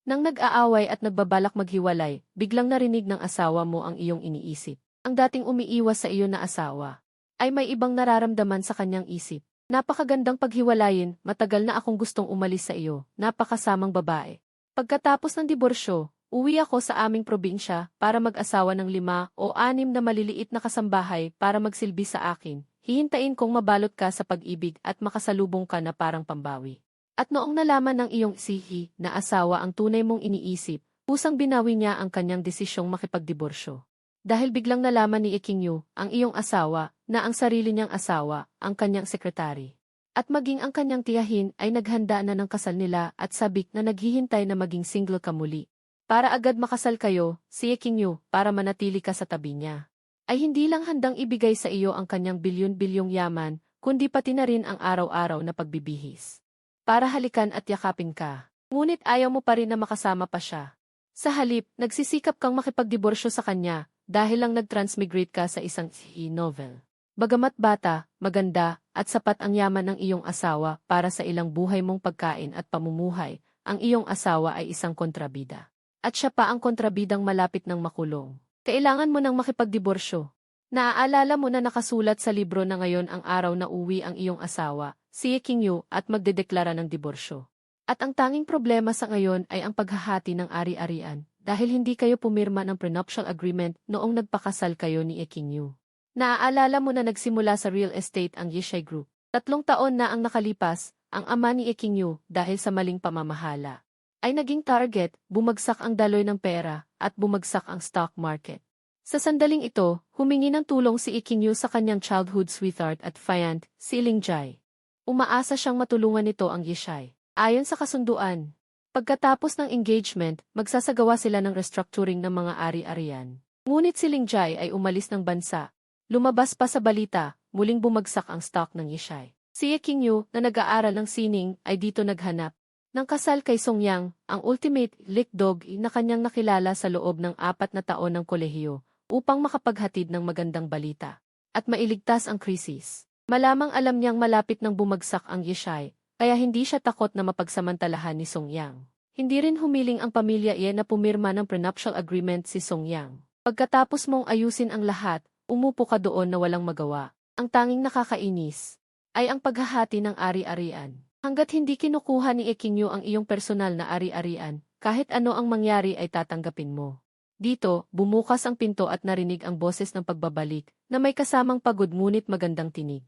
Nang nag-aaway at nagbabalak maghiwalay, biglang narinig ng asawa mo ang iyong iniisip. Ang dating umiiwas sa iyo na asawa ay may ibang nararamdaman sa kanyang isip. Napakagandang paghiwalayin, matagal na akong gustong umalis sa iyo, napakasamang babae. Pagkatapos ng diborsyo, uwi ako sa aming probinsya para mag-asawa ng 5 o 6 na maliliit na kasambahay para magsilbi sa akin. Hihintayin kong mabalot ka sa pag-ibig at makasalubong ka na parang pambawi. At noong nalaman ng iyong sihi na asawa ang tunay mong iniisip, pusang binawi niya ang kanyang desisyong makipagdiborsyo. Dahil biglang nalaman ni Ikingyu, ang iyong asawa, na ang sarili niyang asawa, ang kanyang sekretary. At maging ang kanyang tiyahin ay naghanda na ng kasal nila at sabik na naghihintay na maging single ka muli. Para agad makasal kayo, si Ikingyu, para manatili ka sa tabi niya, ay hindi lang handang ibigay sa iyo ang kanyang bilyon-bilyong yaman, kundi pati na rin ang araw-araw na pagbibihis. Para halikan at yakapin ka. Ngunit ayaw mo pa rin na makasama pa siya. Sa halip, nagsisikap kang makipagdiborsyo sa kanya dahil lang nag-transmigrate ka sa isang e-novel. Bagamat bata, maganda, at sapat ang yaman ng iyong asawa para sa ilang buhay mong pagkain at pamumuhay, ang iyong asawa ay isang kontrabida. At siya pa ang kontrabidang malapit ng makulong. Kailangan mo nang makipagdiborsyo. Naaalala mo na nakasulat sa libro na ngayon ang araw na uwi ang iyong asawa, si Ikingyu, at magdedeklara ng diborsyo. At ang tanging problema sa ngayon ay ang paghahati ng ari-arian, dahil hindi kayo pumirma ng prenuptial agreement noong nagpakasal kayo ni Ikingyu. Naaalala mo na nagsimula sa real estate ang Yishai Group. 3 taon na ang nakalipas, ang ama ni Ikingyu, dahil sa maling pamamahala, ay naging target, bumagsak ang daloy ng pera, at bumagsak ang stock market. Sa sandaling ito, humingi ng tulong si Ikingyu sa kanyang childhood sweetheart at fiancé, si Lingjai. Umaasa siyang matulungan nito ang Yishai. Ayon sa kasunduan, pagkatapos ng engagement, magsasagawa sila ng restructuring ng mga ari-arian. Ngunit si Lingjai ay umalis ng bansa. Lumabas pa sa balita, muling bumagsak ang stock ng Yishai. Si Ikingyu, na nag-aaral ng sining, ay dito naghanap ng kasal kay Songyang, ang ultimate lickdog na kanyang nakilala sa loob ng 4 na taon ng kolehiyo, upang makapaghatid ng magandang balita at mailigtas ang krisis. Malamang alam niyang malapit nang bumagsak ang Yishai, kaya hindi siya takot na mapagsamantalahan ni Songyang. Hindi rin humiling ang pamilya iyan na pumirma ng prenuptial agreement si Songyang. Pagkatapos mong ayusin ang lahat, umupo ka doon na walang magawa. Ang tanging nakakainis ay ang paghahati ng ari-arian. Hanggat hindi kinukuha ni Ikingyu ang iyong personal na ari-arian, kahit ano ang mangyari ay tatanggapin mo. Dito, bumukas ang pinto at narinig ang boses ng pagbabalik, na may kasamang pagod ngunit magandang tinig.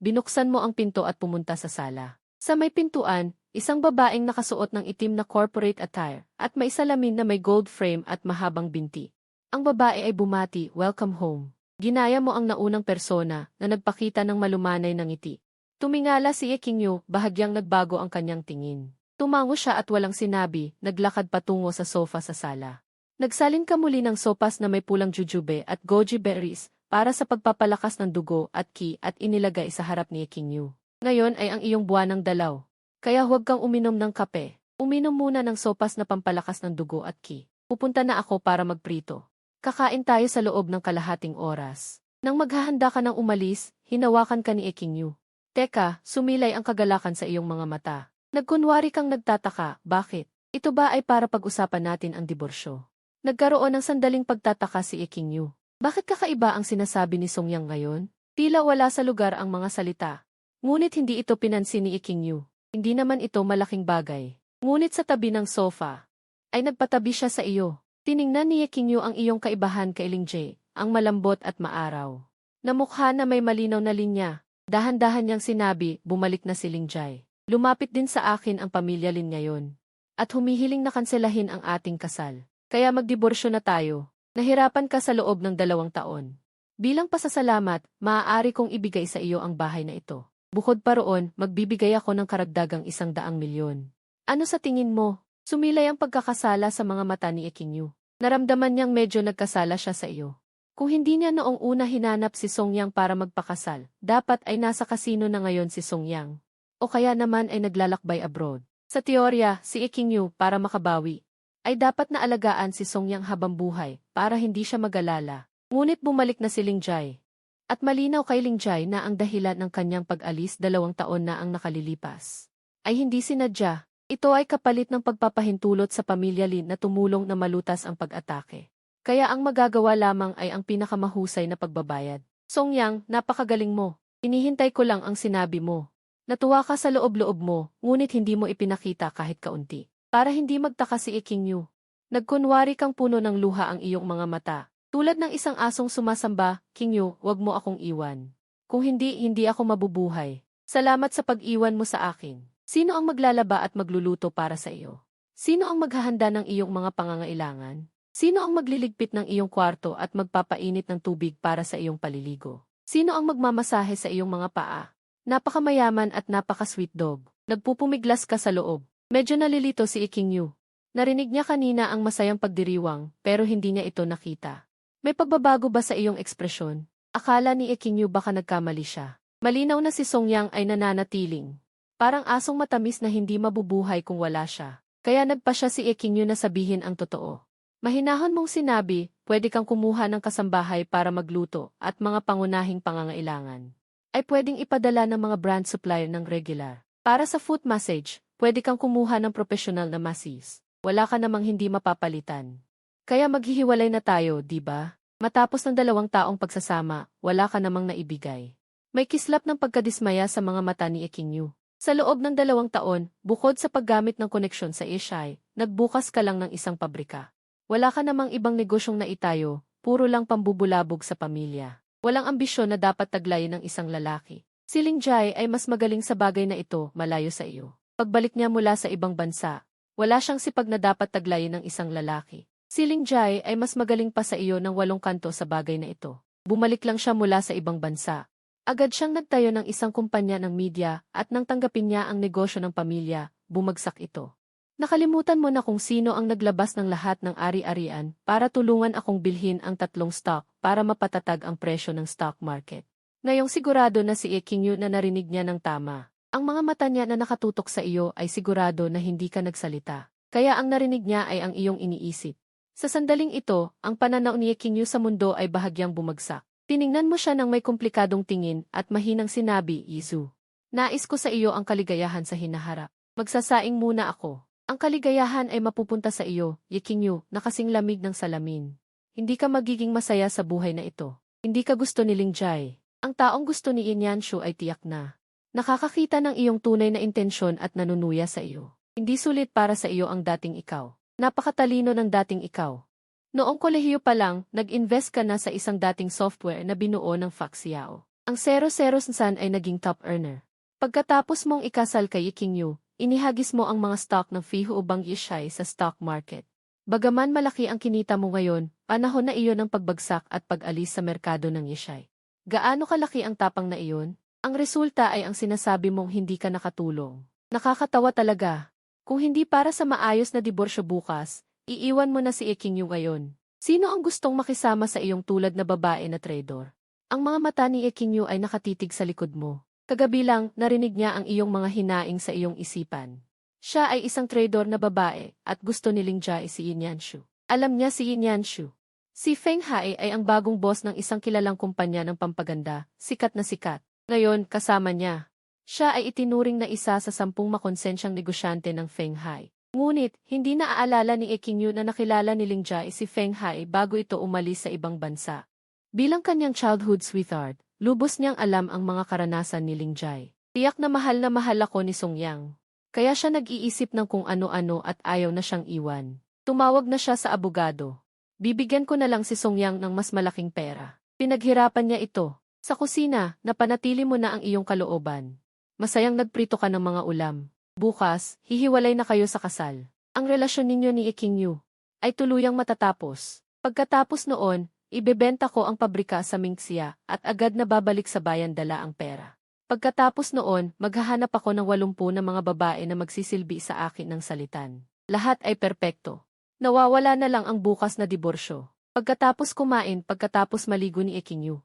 Binuksan mo ang pinto at pumunta sa sala. Sa may pintuan, isang babaeng nakasuot ng itim na corporate attire, at may salamin na may gold frame at mahabang binti. Ang babae ay bumati, "Welcome home." Ginaya mo ang naunang persona, na nagpakita ng malumanay ng ngiti. Tumingala si Ikingyu, bahagyang nagbago ang kanyang tingin. Tumango siya at walang sinabi, naglakad patungo sa sofa sa sala. Nagsalin ka muli ng sopas na may pulang jujube at goji berries para sa pagpapalakas ng dugo at ki at inilagay sa harap ni Ikingyu. Ngayon ay ang iyong buwanang dalaw. Kaya huwag kang uminom ng kape. Uminom muna ng sopas na pampalakas ng dugo at ki. Pupunta na ako para magprito. Kakain tayo sa loob ng kalahating oras. Nang maghahanda ka ng umalis, hinawakan ka ni Ikingyu. Teka, sumilay ang kagalakan sa iyong mga mata. Nagkunwari kang nagtataka, bakit? Ito ba ay para pag-usapan natin ang diborsyo? Nagkaroon ng sandaling pagtataka si Ikingyu. Bakit kakaiba ang sinasabi ni Songyang ngayon? Tila wala sa lugar ang mga salita. Ngunit hindi ito pinansin ni Ikingyu. Hindi naman ito malaking bagay. Ngunit sa tabi ng sofa, ay nagpatabi siya sa iyo. Tiningnan ni Ikingyu ang iyong kaibahan kay Lingjai, ang malambot at maaraw na mukha na may malinaw na linya. Dahan-dahan niyang sinabi, bumalik na si Lingjai. Lumapit din sa akin ang pamilya Lin ngayon. At humihiling na kanselahin ang ating kasal. Kaya magdiborsyo na tayo. Nahirapan ka sa loob ng 2 taon. Bilang pasasalamat, maaari kong ibigay sa iyo ang bahay na ito. Bukod pa roon, magbibigay ako ng karagdagang 100 milyon. Ano sa tingin mo? Sumilay ang pagkakasala sa mga mata ni Ikingyu. Naramdaman niyang medyo nagkasala siya sa iyo. Kung hindi niya noong una hinanap si Songyang para magpakasal, dapat ay nasa kasino na ngayon si Songyang. O kaya naman ay naglalakbay abroad. Sa teorya, si Ikingyu, para makabawi, ay dapat na alagaan si Songyang habang buhay, para hindi siya mag-alala. Ngunit bumalik na si Lingjai. At malinaw kay Lingjai na ang dahilan ng kanyang pag-alis 2 taon na ang nakalilipas ay hindi sinadya. Ito ay kapalit ng pagpapahintulot sa pamilya Lin na tumulong na malutas ang pag-atake. Kaya ang magagawa lamang ay ang pinakamahusay na pagbabayad. Song Yang, napakagaling mo. Inihintay ko lang ang sinabi mo. Natuwa ka sa loob-loob mo, ngunit hindi mo ipinakita kahit kaunti. Para hindi magtaka si King Yu. Nagkunwari kang puno ng luha ang iyong mga mata. Tulad ng isang asong sumasamba, King Yu, wag mo akong iwan. Kung hindi, hindi ako mabubuhay. Salamat sa pag-iwan mo sa akin. Sino ang maglalaba at magluluto para sa iyo? Sino ang maghahanda ng iyong mga pangangailangan? Sino ang magliligpit ng iyong kwarto at magpapainit ng tubig para sa iyong paliligo? Sino ang magmamasahe sa iyong mga paa? Napakamayaman at napaka-sweet dog. Nagpupumiglas ka sa loob. Medyo nalilito si King Yu. Narinig niya kanina ang masayang pagdiriwang, pero hindi niya ito nakita. May pagbabago ba sa iyong ekspresyon? Akala ni King Yu baka nagkamali siya. Malinaw na si Song Yang ay nananatiling. Parang asong matamis na hindi mabubuhay kung wala siya. Kaya nagpa siya si King Yu na sabihin ang totoo. Mahinahon mong sinabi, pwede kang kumuha ng kasambahay para magluto at mga pangunahing pangangailangan. Ay pwedeng ipadala ng mga brand supplier ng regular. Para sa foot massage, pwede kang kumuha ng professional na masseuse. Wala ka namang hindi mapapalitan. Kaya maghihiwalay na tayo, di ba? Matapos ng 2 taong pagsasama, wala ka namang naibigay. May kislap ng pagkadismaya sa mga mata ni King Yu. Sa loob ng 2 taon, bukod sa paggamit ng koneksyon sa Ishai, nagbukas ka lang ng isang pabrika. Wala ka namang ibang negosyong naitayo, puro lang pambubulabog sa pamilya. Walang ambisyon na dapat taglayin ng isang lalaki. Si Ling Jai ay mas magaling sa bagay na ito, malayo sa iyo. Pagbalik niya mula sa ibang bansa, wala siyang sipag na dapat taglayin ng isang lalaki. Si Ling Jai ay mas magaling pa sa iyo ng 8 kanto sa bagay na ito. Bumalik lang siya mula sa ibang bansa. Agad siyang nagtayo ng isang kumpanya ng media at nang tanggapin niya ang negosyo ng pamilya, bumagsak ito. Nakalimutan mo na kung sino ang naglabas ng lahat ng ari-arian para tulungan akong bilhin ang 3 stock para mapatatag ang presyo ng stock market. Ngayong sigurado na si King Yu na narinig niya ng tama. Ang mga mata niya na nakatutok sa iyo ay sigurado na hindi ka nagsalita. Kaya ang narinig niya ay ang iyong iniisip. Sa sandaling ito, ang pananaw ni King Yu sa mundo ay bahagyang bumagsak. Tiningnan mo siya ng may komplikadong tingin at mahinang sinabi, Izu. Nais ko sa iyo ang kaligayahan sa hinaharap. Magsasaing muna ako. Ang kaligayahan ay mapupunta sa iyo, King Yu, na kasing lamig ng salamin. Hindi ka magiging masaya sa buhay na ito. Hindi ka gusto ni Ling Jai. Ang taong gusto ni Yin Yanshu ay tiyak na. Nakakakita ng iyong tunay na intensyon at nanunuya sa iyo. Hindi sulit para sa iyo ang dating ikaw. Napakatalino ng dating ikaw. Noong kolehiyo pa lang, nag-invest ka na sa isang dating software na binuo ng Fox Yao. Ang 00 San ay naging top earner. Pagkatapos mong ikasal kay King Yu, inihagis mo ang mga stock ng Fihu Bang Ishai sa stock market. Bagaman malaki ang kinita mo ngayon, panahon na iyon ng pagbagsak at pag-alis sa merkado ng Ishai. Gaano kalaki ang tapang na iyon? Ang resulta ay ang sinasabi mong hindi ka nakatulong. Nakakatawa talaga. Kung hindi para sa maayos na diborsyo bukas, iiwan mo na si King Yu ngayon. Sino ang gustong makisama sa iyong tulad na babae na traidor? Ang mga mata ni King Yu ay nakatitig sa likod mo. Kagabi lang, narinig niya ang iyong mga hinaing sa iyong isipan. Siya ay isang traidor na babae at gusto ni Ling Jai si Yin Yanshu. Alam niya si Yin Yanshu. Si Feng Hai ay ang bagong boss ng isang kilalang kumpanya ng pampaganda, sikat na sikat. Ngayon, kasama niya. Siya ay itinuring na isa sa 10 makonsensyang negosyante ng Feng Hai. Ngunit, hindi naaalala ni King Yu na nakilala ni Ling Jai si Feng Hai bago ito umalis sa ibang bansa. Bilang kanyang childhood sweetheart, lubos niyang alam ang mga karanasan ni Ling Jai. Tiyak na mahal ako ni Song Yang. Kaya siya nag-iisip ng kung ano-ano at ayaw na siyang iwan. Tumawag na siya sa abogado. Bibigyan ko na lang si Song Yang ng mas malaking pera. Pinaghirapan niya ito. Sa kusina, napanatili mo na ang iyong kalooban. Masayang nagprito ka ng mga ulam. Bukas, hihiwalay na kayo sa kasal. Ang relasyon ninyo ni King Yu ay tuluyang matatapos. Pagkatapos noon, ibebenta ko ang pabrika sa Mingxia at agad na babalik sa bayan dala ang pera. Pagkatapos noon, maghahanap ako ng 80 na mga babae na magsisilbi sa akin ng salitan. Lahat ay perpekto. Nawawala na lang ang bukas na diborsyo. Pagkatapos kumain, pagkatapos maligo ni King Yu.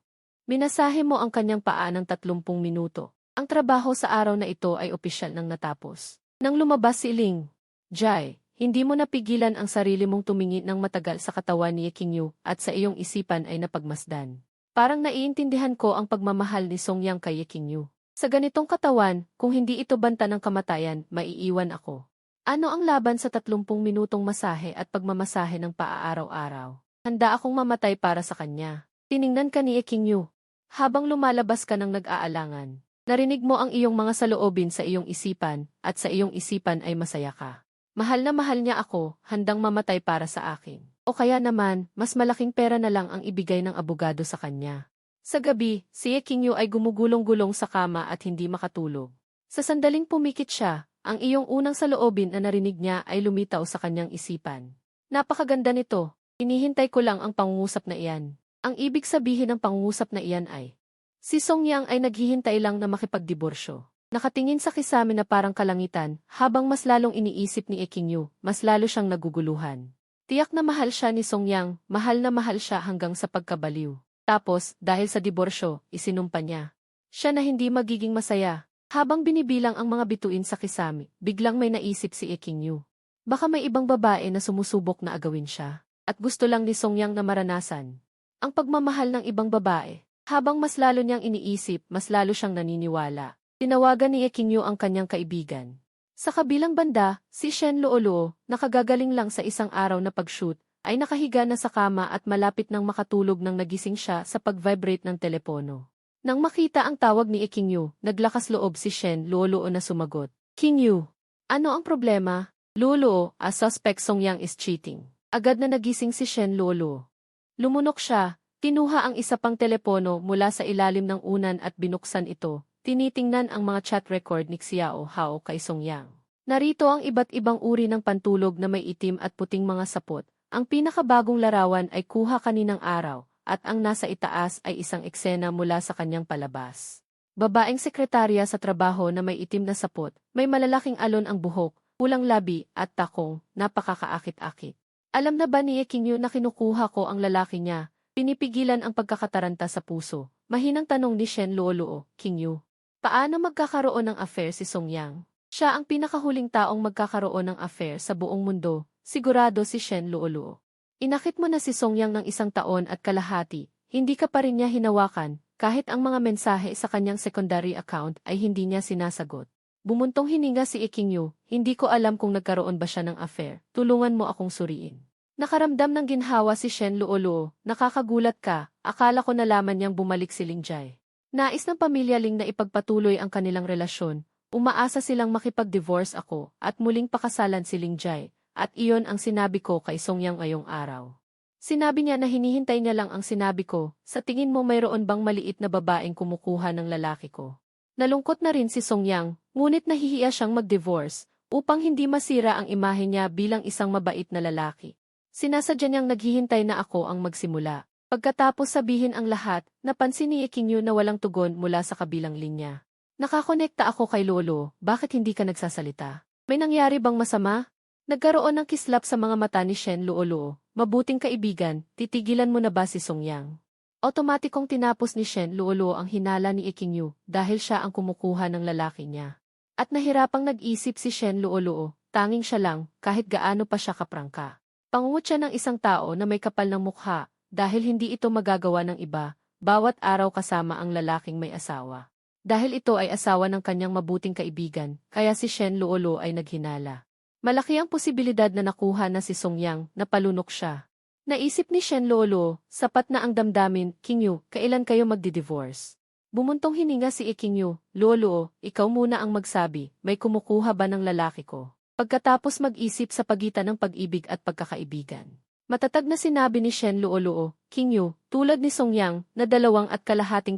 Minasahe mo ang kanyang paa ng 30 minuto. Ang trabaho sa araw na ito ay opisyal nang natapos. Nang lumabas si Ling Jai, hindi mo napigilan ang sarili mong tumingin ng matagal sa katawan ni King Yu at sa iyong isipan ay napagmasdan. Parang naiintindihan ko ang pagmamahal ni Song Yang kay King Yu. Sa ganitong katawan, kung hindi ito banta ng kamatayan, maiiwan ako. Ano ang laban sa 30 minutong masahe at pagmamasahe ng paa araw-araw? Handa akong mamatay para sa kanya. Tiningnan ka ni Eking. Habang lumalabas ka ng nag-aalangan, narinig mo ang iyong mga saloobin sa iyong isipan, at sa iyong isipan ay masaya ka. Mahal na mahal niya ako, handang mamatay para sa akin. O kaya naman, mas malaking pera na lang ang ibigay ng abogado sa kanya. Sa gabi, si Eking ay gumugulong-gulong sa kama at hindi makatulog. Sa sandaling pumikit siya, ang iyong unang saloobin na narinig niya ay lumitaw sa kanyang isipan. Napakaganda nito, inihintay ko lang ang pangungusap na iyan. Ang ibig sabihin ng pangungusap na iyan ay, si Songyang ay naghihintay lang na makipagdiborsyo. Nakatingin sa kisame na parang kalangitan, habang mas lalong iniisip ni Eking, mas lalo siyang naguguluhan. Tiyak na mahal siya ni Songyang, mahal na mahal siya hanggang sa pagkabaliw. Tapos, dahil sa diborsyo, isinumpa niya siya na hindi magiging masaya. Habang binibilang ang mga bituin sa kisame, biglang may naisip si Eking. Baka may ibang babae na sumusubok na agawin siya, at gusto lang ni Songyang na maranasan ang pagmamahal ng ibang babae. Habang mas lalo niyang iniisip, mas lalo siyang naniniwala. Tinawagan ni Eking ang kanyang kaibigan. Sa kabilang banda, si Shen Luoluo, nakagagaling lang sa isang araw na pag-shoot, ay nakahiga na sa kama at malapit nang makatulog nang nagising siya sa pag-vibrate ng telepono. Nang makita ang tawag ni Eking, naglakas loob si Shen Luoluo na sumagot. King, ano ang problema? Luoluo, a suspect Songyang is cheating. Agad na nagising si Shen Luoluo. Lumunok siya, kinuha ang isa pang telepono mula sa ilalim ng unan at binuksan ito. Tinitingnan ang mga chat record ni Xiao Hao kay Songyang. Narito ang iba't ibang uri ng pantulog na may itim at puting mga sapot. Ang pinakabagong larawan ay kuha kaninang araw, at ang nasa itaas ay isang eksena mula sa kanyang palabas. Babaeng sekretarya sa trabaho na may itim na sapot, may malalaking alon ang buhok, pulang labi at takong, napakakaakit-akit. Alam na ba ni Eking na kinukuha ko ang lalaki niya? Pinipigilan ang pagkakataranta sa puso. Mahinang tanong ni Shen Luoluo, King. Paano magkakaroon ng affair si Songyang? Siya ang pinakahuling taong magkakaroon ng affair sa buong mundo, sigurado si Shen Luoluo. Inakit mo na si Songyang ng 1 taon at kalahati, hindi ka pa rin niya hinawakan, kahit ang mga mensahe sa kanyang secondary account ay hindi niya sinasagot. Bumuntong hininga si Eking, hindi ko alam kung nagkaroon ba siya ng affair, tulungan mo akong suriin. Nakaramdam ng ginhawa si Shen Luoluo, nakakagulat ka, akala ko nalaman niyang bumalik si Lingjai. Nais ng pamilya Ling na ipagpatuloy ang kanilang relasyon, umaasa silang makipag-divorce ako at muling pakasalan si Lingjai. At iyon ang sinabi ko kay Songyang ngayong araw. Sinabi niya na hinihintay niya lang ang sinabi ko, sa tingin mo mayroon bang maliit na babaeng kumukuha ng lalaki ko? Nalungkot na rin si Songyang, ngunit nahihiya siyang mag-divorce, upang hindi masira ang imahe niya bilang isang mabait na lalaki. Sinasadya niyang naghihintay na ako ang magsimula. Pagkatapos sabihin ang lahat, napansin ni Eking na walang tugon mula sa kabilang linya. Nakakonekta ako kay Lolo, bakit hindi ka nagsasalita? May nangyari bang masama? Nagkaroon ng kislap sa mga mata ni Shen Luoluo. Mabuting kaibigan, titigilan mo na ba si Songyang? Otomatikong tinapos ni Shen Luoluo ang hinala ni Eking dahil siya ang kumukuha ng lalaki niya. At nahirapang nag-isip si Shen Luoluo, tanging siya lang, kahit gaano pa siya kaprangka. Pangungot siya ng isang tao na may kapal ng mukha, dahil hindi ito magagawa ng iba, bawat araw kasama ang lalaking may asawa. Dahil ito ay asawa ng kanyang mabuting kaibigan, kaya si Shen Luoluo ay naghinala. Malaki ang posibilidad na nakuha na si Songyang, napalunok siya. Naisip ni Shen Luoluo, sapat na ang damdamin, King, kailan kayo magdi-divorce? Bumuntong hininga si Eking, Luoluo, ikaw muna ang magsabi, may kumukuha ba ng lalaki ko? Pagkatapos mag-isip sa pagitan ng pag-ibig at pagkakaibigan. Matatag na sinabi ni Shen Luoluo, King, tulad ni Songyang, na 2.5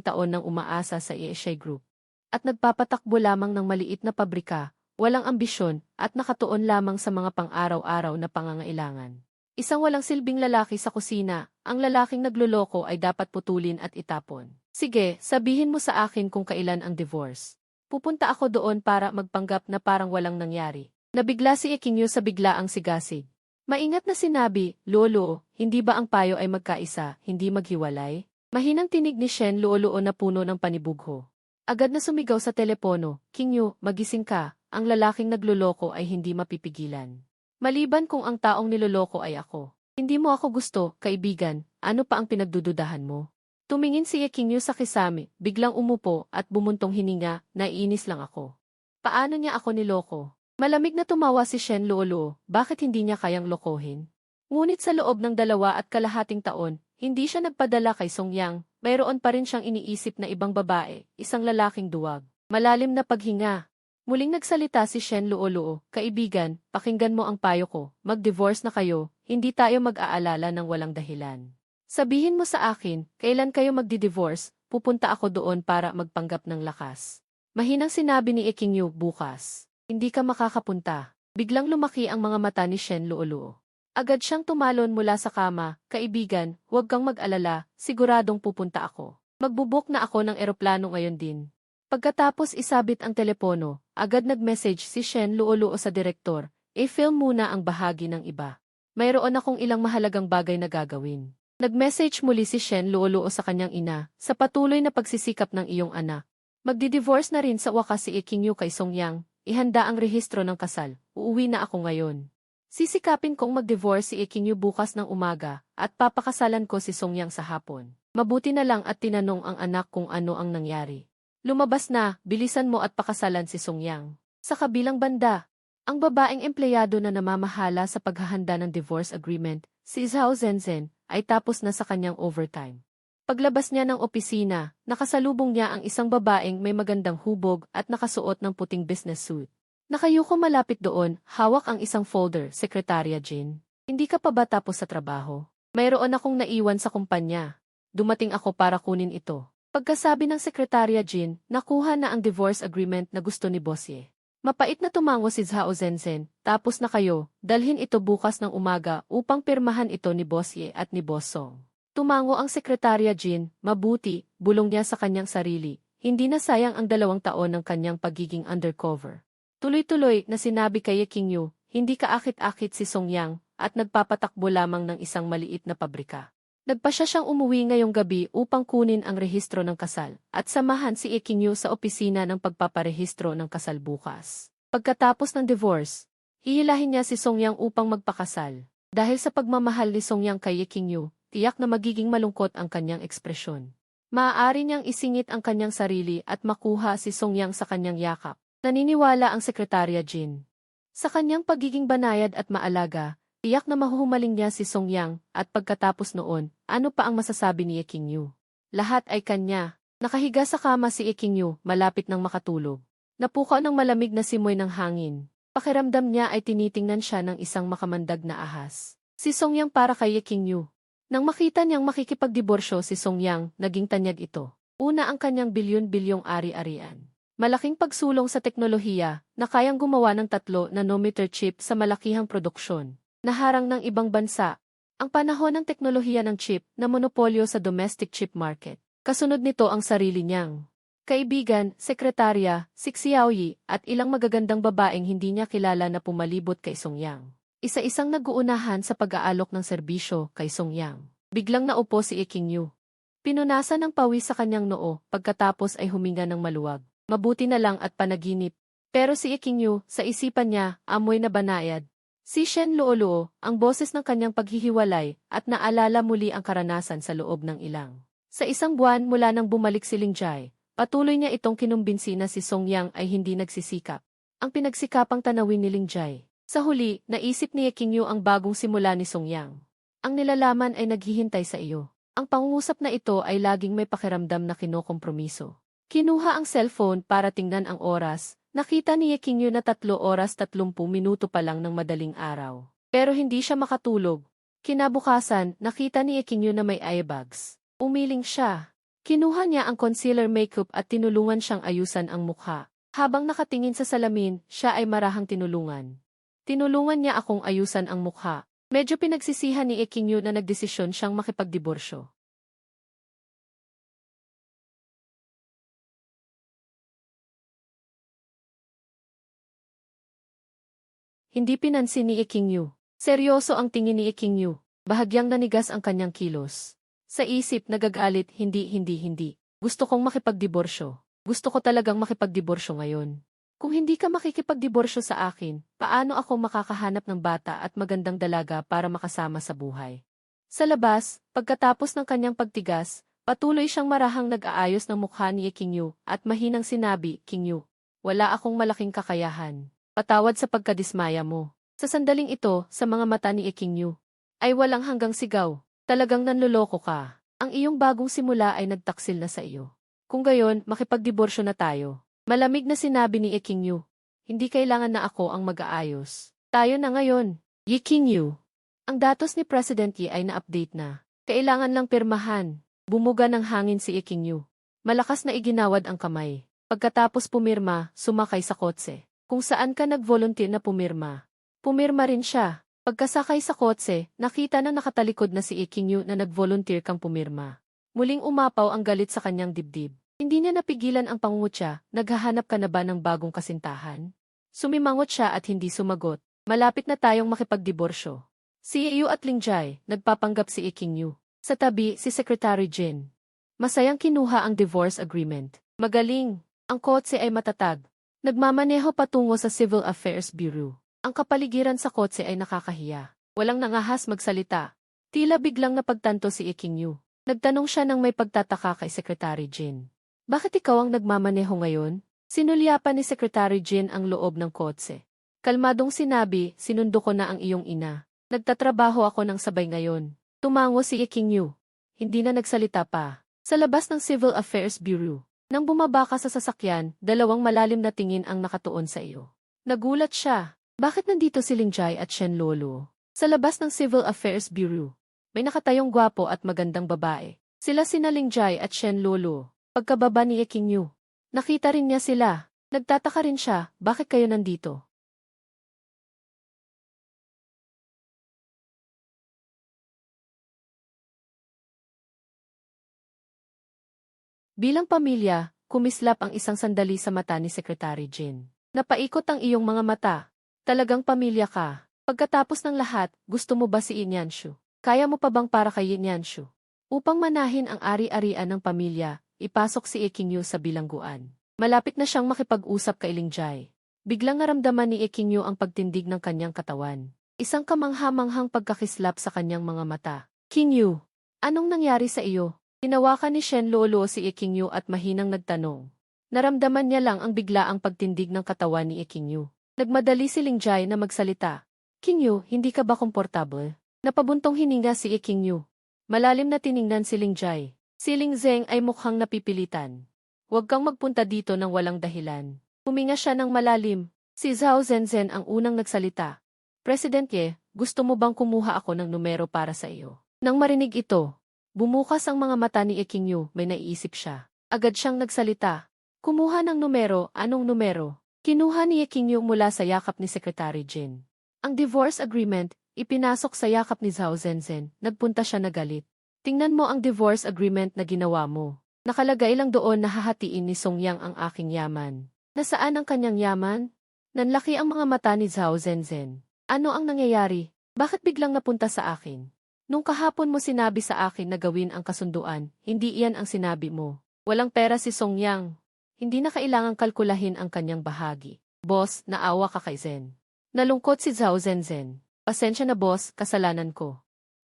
taon nang umaasa sa ESA Group. At nagpapatakbo lamang ng maliit na pabrika, walang ambisyon, at nakatuon lamang sa mga pang-araw-araw na pangangailangan. Isang walang silbing lalaki sa kusina, ang lalaking nagluloko ay dapat putulin at itapon. Sige, sabihin mo sa akin kung kailan ang divorce. Pupunta ako doon para magpanggap na parang walang nangyari. Nabigla si Eking sa biglaang sigasig. Maingat na sinabi, Lolo, hindi ba ang payo ay magkaisa, hindi maghiwalay? Mahinang tinig ni Shen Luoluo na puno ng panibugho. Agad na sumigaw sa telepono, King, magising ka. Ang lalaking nagluloko ay hindi mapipigilan. Maliban kung ang taong niloloko ay ako. Hindi mo ako gusto, kaibigan, ano pa ang pinagdududahan mo? Tumingin si Eking sa kisame, biglang umupo at bumuntong hininga, naiinis lang ako. Paano niya ako niloko? Malamig na tumawa si Shen Luoluo, bakit hindi niya kayang lokohin? Ngunit sa loob ng 2.5 taon, hindi siya nagpadala kay Song Yang, mayroon pa rin siyang iniisip na ibang babae, isang lalaking duwag. Malalim na paghinga. Muling nagsalita si Shen Luoluo, kaibigan, pakinggan mo ang payo ko, mag-divorce na kayo, hindi tayo mag-aalala ng walang dahilan. Sabihin mo sa akin, kailan kayo magdi-divorce, pupunta ako doon para magpanggap ng lakas. Mahinang sinabi ni Eking Yu, bukas. Hindi ka makakapunta. Biglang lumaki ang mga mata ni Shen Luoluo. Agad siyang tumalon mula sa kama, kaibigan, huwag kang mag-alala, siguradong pupunta ako. Magbubuk na ako ng eroplano ngayon din. Pagkatapos isabit ang telepono, agad nag-message si Shen Luoluo sa direktor, i-film muna ang bahagi ng iba. Mayroon akong ilang mahalagang bagay na gagawin. Nag-message muli si Shen Luoluo sa kanyang ina, sa patuloy na pagsisikap ng iyong anak. Magdi-divorce na rin sa wakas si Eking Yu kay Song Yang, ihanda ang rehistro ng kasal, uuwi na ako ngayon. Sisikapin kong mag-divorce si Eking Yu bukas ng umaga, at papakasalan ko si Song Yang sa hapon. Mabuti na lang at tinanong ang anak kung ano ang nangyari. Lumabas na, bilisan mo at pakasalan si Song Yang. Sa kabilang banda, ang babaeng empleyado na namamahala sa paghahanda ng divorce agreement, si Zhao Zhenzhen, ay tapos na sa kanyang overtime. Paglabas niya ng opisina, nakasalubong niya ang isang babaeng may magandang hubog at nakasuot ng puting business suit. Nakayuko malapit doon, hawak ang isang folder, Sekretarya Jin. Hindi ka pa ba tapos sa trabaho? Mayroon akong naiwan sa kumpanya. Dumating ako para kunin ito. Pagkasabi ng Sekretarya Jin, nakuha na ang divorce agreement na gusto ni Bossye. Mapait na tumango si Zhao Zhenzhen, tapos na kayo, dalhin ito bukas ng umaga upang pirmahan ito ni Bossye at ni Boss Song. Tumango ang Sekretarya Jin, mabuti, bulong niya sa kanyang sarili, hindi na sayang ang 2 taon ng kanyang pagiging undercover. Tuloy-tuloy na sinabi kay Eking Yu, hindi kaakit-akit si Song Yang, at nagpapatakbo lamang ng isang maliit na pabrika. Nagpasya siyang umuwi ngayong gabi upang kunin ang rehistro ng kasal, at samahan si Eking Yu sa opisina ng pagpaparehistro ng kasal bukas. Pagkatapos ng divorce, hihilahin niya si Song Yang upang magpakasal. Dahil sa pagmamahal ni Song Yang kay Eking Yu, tiyak na magiging malungkot ang kanyang ekspresyon. Maaari niyang isingit ang kanyang sarili at makuha si Song Yang sa kanyang yakap. Naniniwala ang Sekretarya Jin. Sa kanyang pagiging banayad at maalaga, tiyak na mahuhumaling niya si Song Yang, at pagkatapos noon, ano pa ang masasabi ni Eking Yu? Lahat ay kanya. Nakahiga sa kama si Eking Yu, malapit ng makatulog. Napukaw ng malamig na simoy ng hangin. Pakiramdam niya ay tinitingnan siya ng isang makamandag na ahas. Si Song Yang para kay Eking Yu. Nang makita niyang makikipagdiborsyo si Song Yang, naging tanyag ito. Una ang kanyang bilyon-bilyong ari-arian. Malaking pagsulong sa teknolohiya, na kayang gumawa ng 3-nanometer chip sa malakihang produksyon. Naharang ng ibang bansa. Ang panahon ng teknolohiya ng chip na monopolyo sa domestic chip market. Kasunod nito ang sarili niyang kaibigan, sekretarya, si Xiaoyi, at ilang magagandang babaeng hindi niya kilala na pumalibot kay Song Yang. Isa-isang nag-uunahan sa pag-aalok ng serbisyo kay Song Yang. Biglang naupo si Eking Yu. Pinunasan ng pawis sa kanyang noo, pagkatapos ay huminga ng maluwag. Mabuti na lang at panaginip. Pero si Eking Yu, sa isipan niya, amoy na banayad. Si Shen Luoluo, ang boses ng kanyang paghihiwalay, at naalala muli ang karanasan sa loob ng ilang. Sa isang buwan mula nang bumalik si Ling Jai, patuloy niya itong kinumbinsi na si Song Yang ay hindi nagsisikap. Ang pinagsikapang tanawin ni Ling Jai. Sa huli, naisip ni Eking Yu ang bagong simula ni Song Yang. Ang nilalaman ay naghihintay sa iyo. Ang pangungusap na ito ay laging may pakiramdam na kinokompromiso. Kinuha ang cellphone para tingnan ang oras. Nakita ni Eking Yu na 3 oras 30 minuto pa lang ng madaling araw. Pero hindi siya makatulog. Kinabukasan, nakita ni Eking Yu na may eye bags. Umiling siya. Kinuha niya ang concealer makeup at tinulungan siyang ayusan ang mukha. Habang nakatingin sa salamin, siya ay marahang tinulungan. Tinulungan niya akong ayusan ang mukha. Medyo pinagsisihan ni Eking Yu na nagdesisyon siyang makipagdiborsyo. Hindi pinansin ni Eking Yu. Seryoso ang tingin ni Eking Yu. Bahagyang nanigas ang kanyang kilos. Sa isip nagagalit, hindi. Gusto kong makipagdiborsyo. Gusto ko talagang makipagdiborsyo ngayon. Kung hindi ka makikipagdiborsyo sa akin, paano ako makakahanap ng bata at magandang dalaga para makasama sa buhay? Sa labas, pagkatapos ng kanyang pagtigas, patuloy siyang marahang nag-aayos ng mukha ni Eking Yu at mahinang sinabi, King Yu, wala akong malaking kakayahan. Patawad sa pagkadismaya mo. Sa sandaling ito, sa mga mata ni King Yu, ay walang hanggang sigaw. Talagang nanloloko ka. Ang iyong bagong simula ay nagtaksil na sa iyo. Kung gayon, makipagdiborsyo na tayo. Malamig na sinabi ni King Yu. Hindi kailangan na ako ang mag-aayos. Tayo na ngayon. King Yu. Ang datos ni President Yi ay na-update na. Kailangan lang pirmahan. Bumuga ng hangin si King Yu. Malakas na iginawad ang kamay. Pagkatapos pumirma, sumakay sa kotse. Kung saan ka nag-volunteer na pumirma. Pumirma rin siya. Pagkasakay sa kotse, nakita na nakatalikod na si King Yu na nag-volunteer kang pumirma. Muling umapaw ang galit sa kanyang dibdib. Hindi niya napigilan ang pangungutya, naghahanap ka na ba ng bagong kasintahan? Sumimangot siya at hindi sumagot. Malapit na tayong makipagdiborsyo. Si Yu at Lingjai, nagpapanggap si King Yu. Sa tabi, si Secretary Jin. Masayang kinuha ang divorce agreement. Magaling. Ang kotse ay matatag. Nagmamaneho patungo sa Civil Affairs Bureau. Ang kapaligiran sa kotse ay nakakahiya. Walang nangahas magsalita. Tila biglang napagtanto si King Yu. Nagtanong siya ng may pagtataka kay Secretary Jin. Bakit ikaw ang nagmamaneho ngayon? Sinulyapan ni Secretary Jin ang loob ng kotse. Kalmadong sinabi, sinundo ko na ang iyong ina. Nagtatrabaho ako ng sabay ngayon. Tumango si King Yu. Hindi na nagsalita pa. Sa labas ng Civil Affairs Bureau. Nang bumaba ka sa sasakyan, dalawang malalim na tingin ang nakatuon sa iyo. Nagulat siya. Bakit nandito si Lingjai at Shen Lolo? Sa labas ng Civil Affairs Bureau. May nakatayong gwapo at magandang babae. Sila sina Lingjai at Shen Lolo. Pagkababa ni King Yu. Nakita rin niya sila. Nagtataka rin siya, bakit kayo nandito? Bilang pamilya, kumislap ang isang sandali sa mata ni Secretary Jin. Napaikot ang iyong mga mata. Talagang pamilya ka. Pagkatapos ng lahat, gusto mo ba si Yin Yanshu? Kaya mo pa bang para kay Yin Yanshu? Upang manahin ang ari-arian ng pamilya, ipasok si King Yu sa bilangguan. Malapit na siyang makipag-usap kay Lingjai. Biglang naramdaman ni King Yu ang pagtindig ng kanyang katawan. Isang kamangha-manghang pagkakislap sa kanyang mga mata. King Yu, anong nangyari sa iyo? Tinawakan ni Shen Lolo si King Yu at mahinang nagtanong. Naramdaman niya lang ang biglaang pagtindig ng katawan ni King Yu. Nagmadali si Lingjai na magsalita. King Yu, hindi ka ba komportable? Napabuntong hininga si King Yu. Malalim na tiningnan si Lingjai. Si Ling Zeng ay mukhang napipilitan. Huwag kang magpunta dito ng walang dahilan. Huminga siya ng malalim. Si Zhao Zenzhen ang unang nagsalita. President Ye, gusto mo bang kumuha ako ng numero para sa iyo? Nang marinig ito, bumukas ang mga mata ni King Yu, may naiisip siya. Agad siyang nagsalita. Kumuha ng numero, anong numero? Kinuha ni King Yu mula sa yakap ni Secretary Jin. Ang divorce agreement, ipinasok sa yakap ni Zhao Zenzhen, nagpunta siya na galit. Tingnan mo ang divorce agreement na ginawa mo. Nakalagay lang doon na hahatiin ni Song Yang ang aking yaman. Nasaan ang kanyang yaman? Nanlaki ang mga mata ni Zhao Zenzhen. Ano ang nangyayari? Bakit biglang napunta sa akin? Nung kahapon mo sinabi sa akin na gawin ang kasunduan, hindi iyan ang sinabi mo. Walang pera si Song Yang. Hindi na kailangang kalkulahin ang kanyang bahagi. Boss, naawa ka kay Zen. Nalungkot si Zhao Zenzhen. Pasensya na boss, kasalanan ko.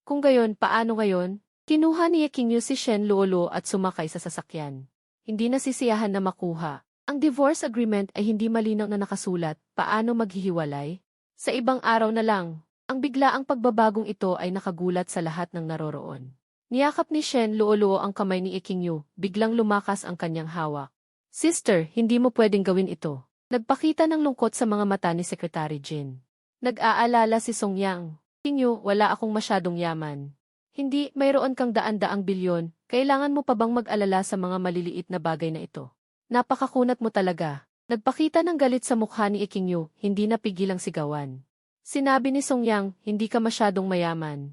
Kung gayon, paano ngayon? Kinuha ni King Yu si Shen Luolo at sumakay sa sasakyan. Hindi nasisiyahan na makuha. Ang divorce agreement ay hindi malinaw na nakasulat, paano maghihiwalay? Sa ibang araw na lang. Ang biglaang pagbabagong ito ay nakagulat sa lahat ng naroroon. Niyakap ni Shen Luoluo ang kamay ni King Yu, biglang lumakas ang kanyang hawak. Sister, hindi mo pwedeng gawin ito. Nagpakita ng lungkot sa mga mata ni Secretary Jin. Nag-aalala si Song Yang. King Yu, wala akong masyadong yaman. Hindi, mayroon kang daan-daang bilyon, kailangan mo pa bang mag-alala sa mga maliliit na bagay na ito? Napakakunat mo talaga. Nagpakita ng galit sa mukha ni King Yu, hindi napigilang sigawan. Sinabi ni Song Yang, hindi ka masyadong mayaman.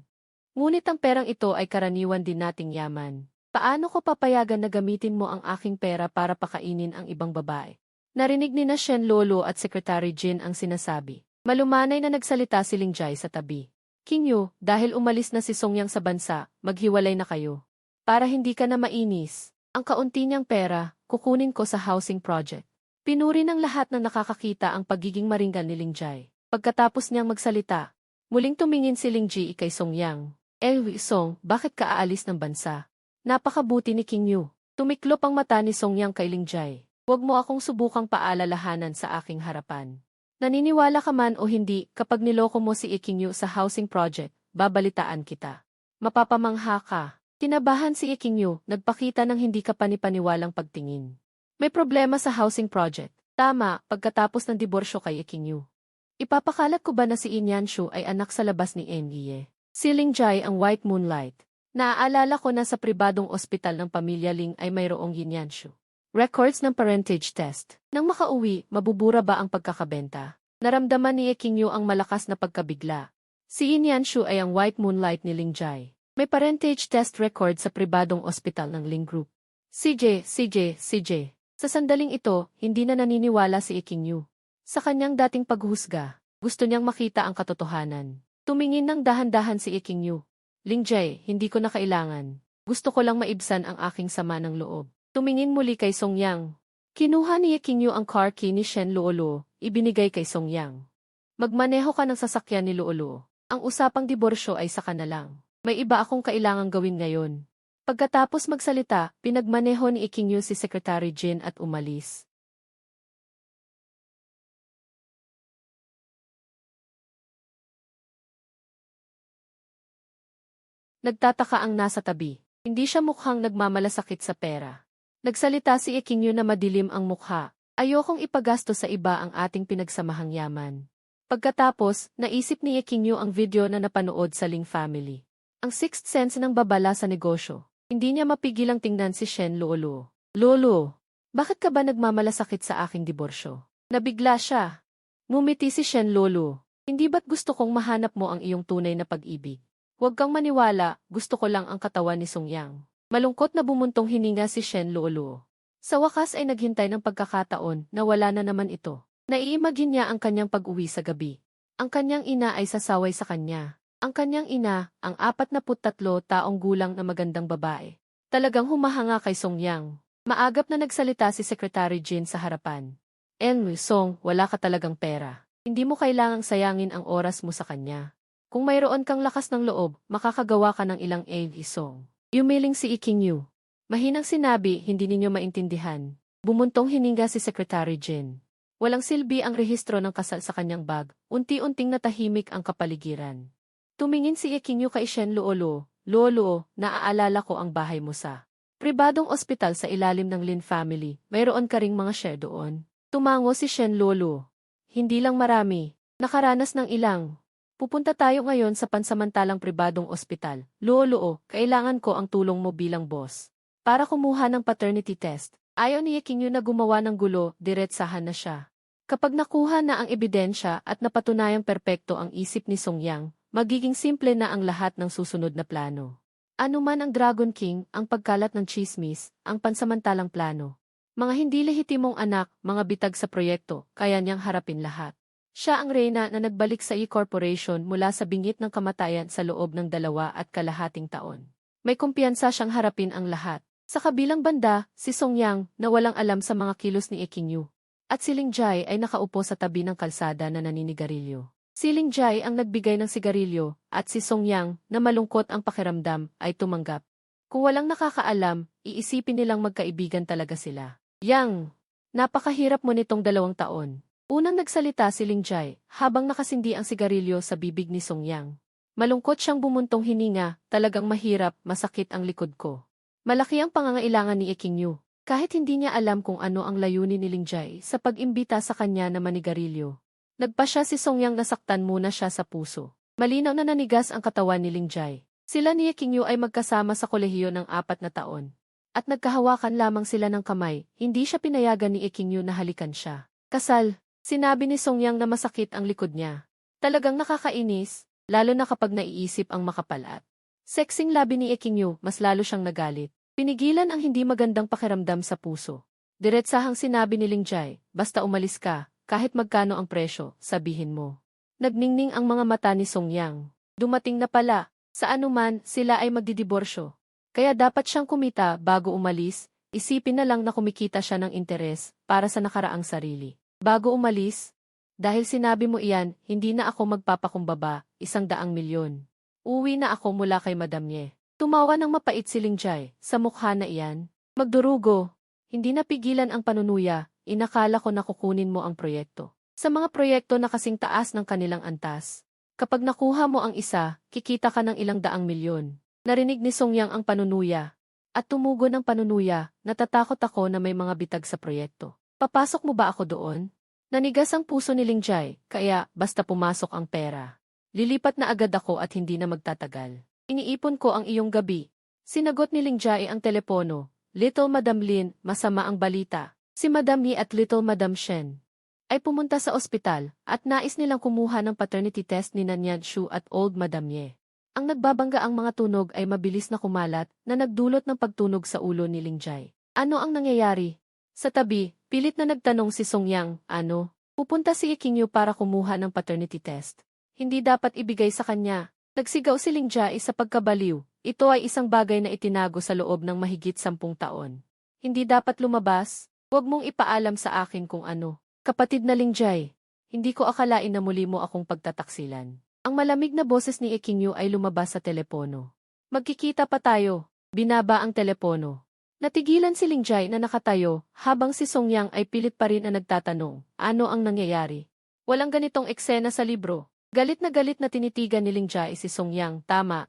Ngunit ang perang ito ay karaniwan din nating yaman. Paano ko papayagan na gamitin mo ang aking pera para pakainin ang ibang babae? Narinig ni na Shen Lolo at Secretary Jin ang sinasabi. Malumanay na nagsalita si Lingjai sa tabi. King Yu, dahil umalis na si Song Yang sa bansa, maghiwalay na kayo. Para hindi ka na mainis, ang kaunti niyang pera, kukunin ko sa housing project. Pinuri ng lahat ng nakakakita ang pagiging maringgan ni Lingjai. Pagkatapos niyang magsalita, muling tumingin si Lingji kay Song Yang. Song, bakit ka aalis ng bansa? Napakabuti ni King Yu. Tumiklop ang mata ni Song Yang kay Lingjai. Huwag mo akong subukang paalalahanan sa aking harapan. Naniniwala ka man o hindi, kapag niloko mo si Ikinyu sa housing project, babalitaan kita. Mapapamangha ka. Kinabahan si Ikinyu, nagpakita ng hindi ka panipaniwalang pagtingin. May problema sa housing project. Tama, pagkatapos ng diborsyo kay Ikinyu. Ipapakalat ko ba na si Inyanshu ay anak sa labas ni Engie? Si Lingjai ang White Moonlight. Naaalala ko na sa pribadong ospital ng pamilya Ling ay mayroong Inyanshu. Records ng parentage test. Nang makauwi, mabubura ba ang pagkakabenta? Naramdaman ni Ikinyu ang malakas na pagkabigla. Si Inyanshu ay ang White Moonlight ni Lingjai. May parentage test record sa pribadong ospital ng Ling Group. CJ. Sa sandaling ito, hindi na naniniwala si Ikinyu. Sa kanyang dating paghusga, gusto niyang makita ang katotohanan. Tumingin ng dahan-dahan si Ikinyu. Lingjai, hindi ko na kailangan. Gusto ko lang maibsan ang aking sama ng loob. Tumingin muli kay Songyang. Kinuha ni Ikinyu ang car key ni Shen Luoluo, ibinigay kay Songyang. Magmaneho ka ng sasakyan ni Luoluo. Ang usapang diborsyo ay saka na lang. May iba akong kailangang gawin ngayon. Pagkatapos magsalita, pinagmaneho ni Ikinyu si Secretary Jin at umalis. Nagtataka ang nasa tabi. Hindi siya mukhang nagmamalasakit sa pera. Nagsalita si Ikinyu na madilim ang mukha. Ayokong ipagasto sa iba ang ating pinagsamahang yaman. Pagkatapos, naisip ni Ikinyu ang video na napanood sa Ling family. Ang sixth sense ng babala sa negosyo. Hindi niya mapigilang tingnan si Shen Luoluo. Lolo, bakit ka ba nagmamalasakit sa aking diborsyo? Nabigla siya. Ngumiti si Shen Luoluo. Hindi ba't gusto kong mahanap mo ang iyong tunay na pag-ibig? Huwag kang maniwala, gusto ko lang ang katawan ni Songyang. Malungkot na bumuntong hininga si Shen Luoluo. Sa wakas ay naghintay ng pagkakataon na wala na naman ito. Naiimagine niya ang kanyang pag-uwi sa gabi. Ang kanyang ina ay sasaway sa kanya. Ang kanyang ina, ang 43 taong gulang na magandang babae. Talagang humahanga kay Songyang. Maagap na nagsalita si Secretary Jin sa harapan. Song, wala ka talagang pera. Hindi mo kailangang sayangin ang oras mo sa kanya. Kung mayroon kang lakas ng loob, makakagawa ka ng ilang Song. Yumiling si Ikinyu. Mahinang sinabi, hindi ninyo maintindihan. Bumuntong hininga si Secretary Jin. Walang silbi ang rehistro ng kasal sa kanyang bag, unti-unting natahimik ang kapaligiran. Tumingin si Ikinyu kay Shen Luoluo. Luoluo, naaalala ko ang bahay mo sa pribadong ospital sa ilalim ng Lin family, mayroon ka ring mga share doon. Tumango si Shen Luoluo. Hindi lang marami, nakaranas ng ilang. Pupunta tayo ngayon sa pansamantalang pribadong ospital. Luoluo, kailangan ko ang tulong mo bilang boss. Para kumuha ng paternity test. Ayaw ni Ikinyu na gumawa ng gulo, diretsahan na siya. Kapag nakuha na ang ebidensya at napatunayang perpekto ang isip ni Songyang, magiging simple na ang lahat ng susunod na plano. Ano man ang Dragon King, ang pagkalat ng chismis, ang pansamantalang plano. Mga hindi lehitimong anak, mga bitag sa proyekto, kaya niyang harapin lahat. Siya ang reyna na nagbalik sa E-Corporation mula sa bingit ng kamatayan sa loob ng 2.5 taon. May kumpiyansa siyang harapin ang lahat. Sa kabilang banda, si Songyang na walang alam sa mga kilos ni Ikinyu. At si Lingjai ay nakaupo sa tabi ng kalsada na naninigarilyo. Si Lingjai ang nagbigay ng sigarilyo at si Songyang na malungkot ang pakiramdam ay tumanggap. Kung walang nakakaalam, iisipin nilang magkaibigan talaga sila. Yang, napakahirap mo nitong 2 taon. Unang nagsalita si Lingjai habang nakasindi ang sigarilyo sa bibig ni Songyang. Malungkot siyang bumuntong hininga, talagang mahirap, masakit ang likod ko. Malaki ang pangangailangan ni Ikinyu. Kahit hindi niya alam kung ano ang layunin ni Lingjai sa pag-imbita sa kanya na manigarilyo. Nagpa siya si Songyang nasaktan muna siya sa puso. Malinaw na nanigas ang katawan ni Lingjai. Sila ni Ikinyu ay magkasama sa kolehiyo ng 4 na taon. At nagkahawakan lamang sila ng kamay, hindi siya pinayagan ni Ikinyu na halikan siya. Kasal. Sinabi ni Songyang na masakit ang likod niya. Talagang nakakainis, lalo na kapag naiisip ang makapalat. Sexing labi ni Ikinyu, mas lalo siyang nagalit. Pinigilan ang hindi magandang pakiramdam sa puso. Diretsahang sinabi ni Lingjai, basta umalis ka, kahit magkano ang presyo, sabihin mo. Nagningning ang mga mata ni Songyang. Dumating na pala, sa anuman sila ay magdidiborsyo. Kaya dapat siyang kumita bago umalis, isipin na lang na kumikita siya ng interes para sa nakaraang sarili. Bago umalis, dahil sinabi mo iyan, hindi na ako magpapakumbaba, 100 milyon. Uwi na ako mula kay Madam Ye. Tumawa ng mapait si Lingjai, sa mukha na iyan. Magdurugo, hindi napigilan ang panunuya, inakala ko na kukunin mo ang proyekto. Sa mga proyekto na kasing taas ng kanilang antas. Kapag nakuha mo ang isa, kikita ka ng ilang daang milyon. Narinig ni Songyang ang panunuya. At tumugon ang panunuya, natatakot ako na may mga bitag sa proyekto. Papasok mo ba ako doon? Nanigas ang puso ni Lingjay, kaya basta pumasok ang pera. Lilipat na agad ako at hindi na magtatagal. Iniipon ko ang iyong gabi. Sinagot ni Lingjay ang telepono. Little Madam Lin, masama ang balita. Si Madam Yi at Little Madam Shen ay pumunta sa ospital at nais nilang kumuha ng paternity test ni Nanyang Shu at Old Madam Ye. Ang nagbabangga ang mga tunog ay mabilis na kumalat na nagdulot ng pagtunog sa ulo ni Lingjay. Ano ang nangyayari? Sa tabi, pilit na nagtanong si Songyang, ano? Pupunta si Ikingyu para kumuha ng paternity test. Hindi dapat ibigay sa kanya. Nagsigaw si Lingjay sa pagkabaliw. Ito ay isang bagay na itinago sa loob ng mahigit 10 taon. Hindi dapat lumabas. Huwag mong ipaalam sa akin kung ano. Kapatid na Lingjay, hindi ko akalain na muli mo akong pagtataksilan. Ang malamig na boses ni Ikingyu ay lumabas sa telepono. Magkikita pa tayo. Binaba ang telepono. Natigilan si Lingjay na nakatayo, habang si Songyang ay pilit pa rin na nagtatanong, ano ang nangyayari? Walang ganitong eksena sa libro. Galit na tinitigan ni Lingjay si Songyang, tama.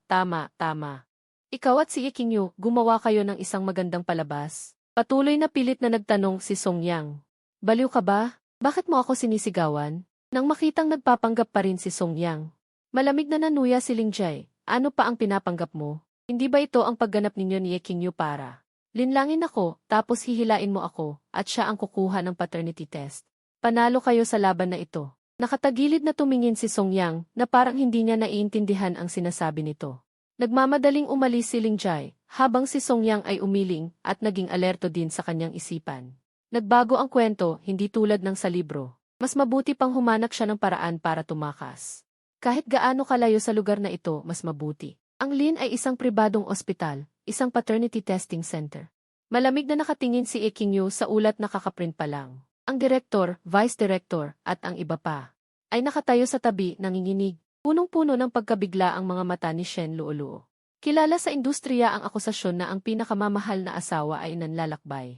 Ikaw at si Ikingyu, gumawa kayo ng isang magandang palabas. Patuloy na pilit na nagtanong si Songyang. Baliw ka ba? Bakit mo ako sinisigawan? Nang makitang nagpapanggap pa rin si Songyang. Malamig na nanuya si Lingjay. Ano pa ang pinapanggap mo? Hindi ba ito ang pagganap ninyo ni Ikingyu para? Linlangin ako, tapos hihilain mo ako, at siya ang kukuha ng paternity test. Panalo kayo sa laban na ito. Nakatagilid na tumingin si Songyang na parang hindi niya naiintindihan ang sinasabi nito. Nagmamadaling umalis si Lingjay, habang si Songyang ay umiling at naging alerto din sa kanyang isipan. Nagbago ang kwento, hindi tulad ng sa libro. Mas mabuti pang humanap siya ng paraan para tumakas. Kahit gaano kalayo sa lugar na ito, mas mabuti. Ang Lin ay isang pribadong ospital, isang paternity testing center. Malamig na nakatingin si Ikingyu sa ulat na kakaprint pa lang. Ang direktor, vice director, at ang iba pa ay nakatayo sa tabi, nanginginig. Punong-puno ng pagkabigla ang mga mata ni Shen Luoluo. Kilala sa industriya ang akusasyon na ang pinakamamahal na asawa ay nanlalakbay.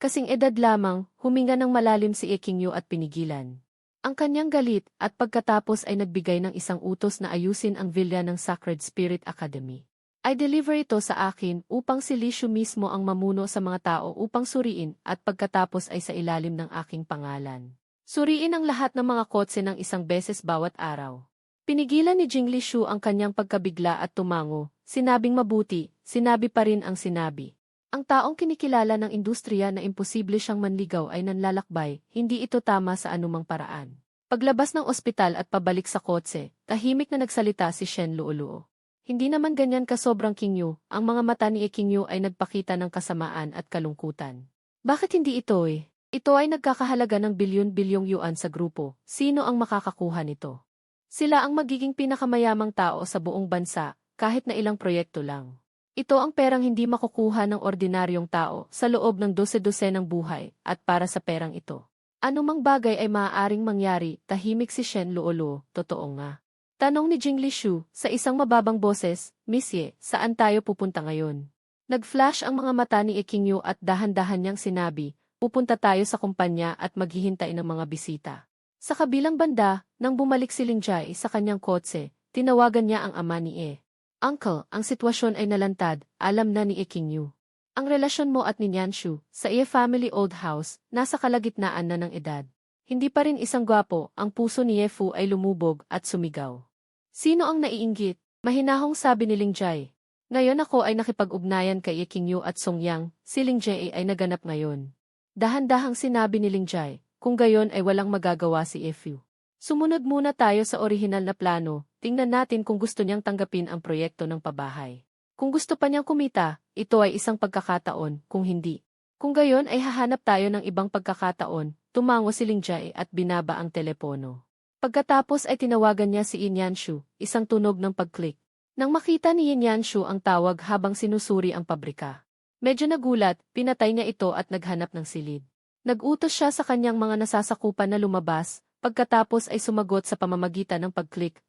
Kasing edad lamang, huminga ng malalim si Ikingyu at pinigilan ang kanyang galit at pagkatapos ay nagbigay ng isang utos na ayusin ang villa ng Sacred Spirit Academy. I deliver ito sa akin upang si Li Shu mismo ang mamuno sa mga tao upang suriin at pagkatapos ay sa ilalim ng aking pangalan. Suriin ang lahat ng mga kotse ng isang beses bawat araw. Pinigilan ni Jing Li Shu ang kanyang pagkabigla at tumango, sinabing mabuti, sinabi pa rin ang sinabi. Ang taong kinikilala ng industriya na imposible siyang manligaw ay nanlalakbay, hindi ito tama sa anumang paraan. Paglabas ng ospital at pabalik sa kotse, tahimik na nagsalita si Shen Luoluo. Hindi naman ganyan ka sobrang Kingyu, ang mga mata ni Ikingyu ay nagpakita ng kasamaan at kalungkutan. Bakit hindi ito eh? Ito ay nagkakahalaga ng bilyon-bilyong yuan sa grupo, sino ang makakakuha nito? Sila ang magiging pinakamayamang tao sa buong bansa, kahit na ilang proyekto lang. Ito ang perang hindi makukuha ng ordinaryong tao sa loob ng 12 ng buhay at para sa perang ito. Anumang bagay ay maaaring mangyari, tahimik si Shen Luoluo, totoo nga. Tanong ni Jing Li Shu sa isang mababang boses, Miss Ye, saan tayo pupunta ngayon? Nag-flash ang mga mata ni Ikingyu at dahan-dahan niyang sinabi, pupunta tayo sa kumpanya at maghihintay ng mga bisita. Sa kabilang banda, nang bumalik si Lingjay sa kanyang kotse, tinawagan niya ang ama ni E. Uncle, ang sitwasyon ay nalantad, alam na ni Ikingyu. Ang relasyon mo at ni Nyanshu, sa iya family old house, nasa kalagitnaan na ng edad. Hindi pa rin isang gwapo, ang puso ni Yefu ay lumubog at sumigaw. Sino ang naiinggit? Mahinahong sabi ni Lingjay. Ngayon ako ay nakipag-ugnayan kay Ikingyu at Songyang, si Lingjay ay naganap ngayon. Dahan-dahang sinabi ni Lingjay, kung gayon ay walang magagawa si Yefu. Sumunod muna tayo sa orihinal na plano, tingnan natin kung gusto niyang tanggapin ang proyekto ng pabahay. Kung gusto pa niyang kumita, ito ay isang pagkakataon, kung hindi. Kung gayon ay hahanap tayo ng ibang pagkakataon, tumango si Lingjay at binaba ang telepono. Pagkatapos ay tinawagan niya si Yin Yanshu, isang tunog ng pag-click. Nang makita ni Yin Yanshu ang tawag habang sinusuri ang pabrika. Medyo nagulat, pinatay niya ito at naghanap ng silid. Nag-utos siya sa kanyang mga nasasakupan na lumabas, pagkatapos ay sumagot sa pamamagitan ng pag-click.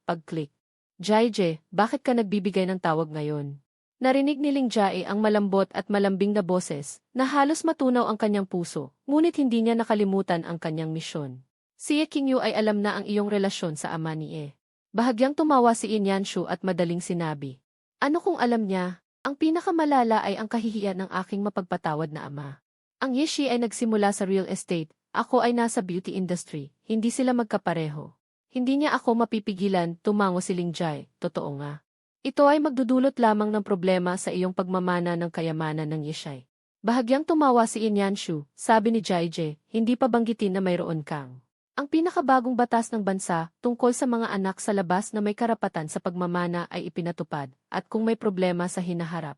Jaije, bakit ka nagbibigay ng tawag ngayon? Narinig ni Lingjay ang malambot at malambing na boses, na halos matunaw ang kanyang puso, ngunit hindi niya nakalimutan ang kanyang misyon. Si Ye Qingyu ay alam na ang iyong relasyon sa ama ni E. Bahagyang tumawa si Yin Yanshu at madaling sinabi. Ano kung alam niya? Ang pinakamalala ay ang kahihiyan ng aking mapagpatawad na ama. Ang Yeshi ay nagsimula sa real estate, ako ay nasa beauty industry, hindi sila magkapareho. Hindi niya ako mapipigilan, tumango si Lingjai, totoo nga. Ito ay magdudulot lamang ng problema sa iyong pagmamana ng kayamanan ng Yeshai. Bahagyang tumawa si Yin Yanshu, sabi ni Jaije, hindi pa banggitin na mayroon kang. Ang pinakabagong batas ng bansa tungkol sa mga anak sa labas na may karapatan sa pagmamana ay ipinatupad, at kung may problema sa hinaharap,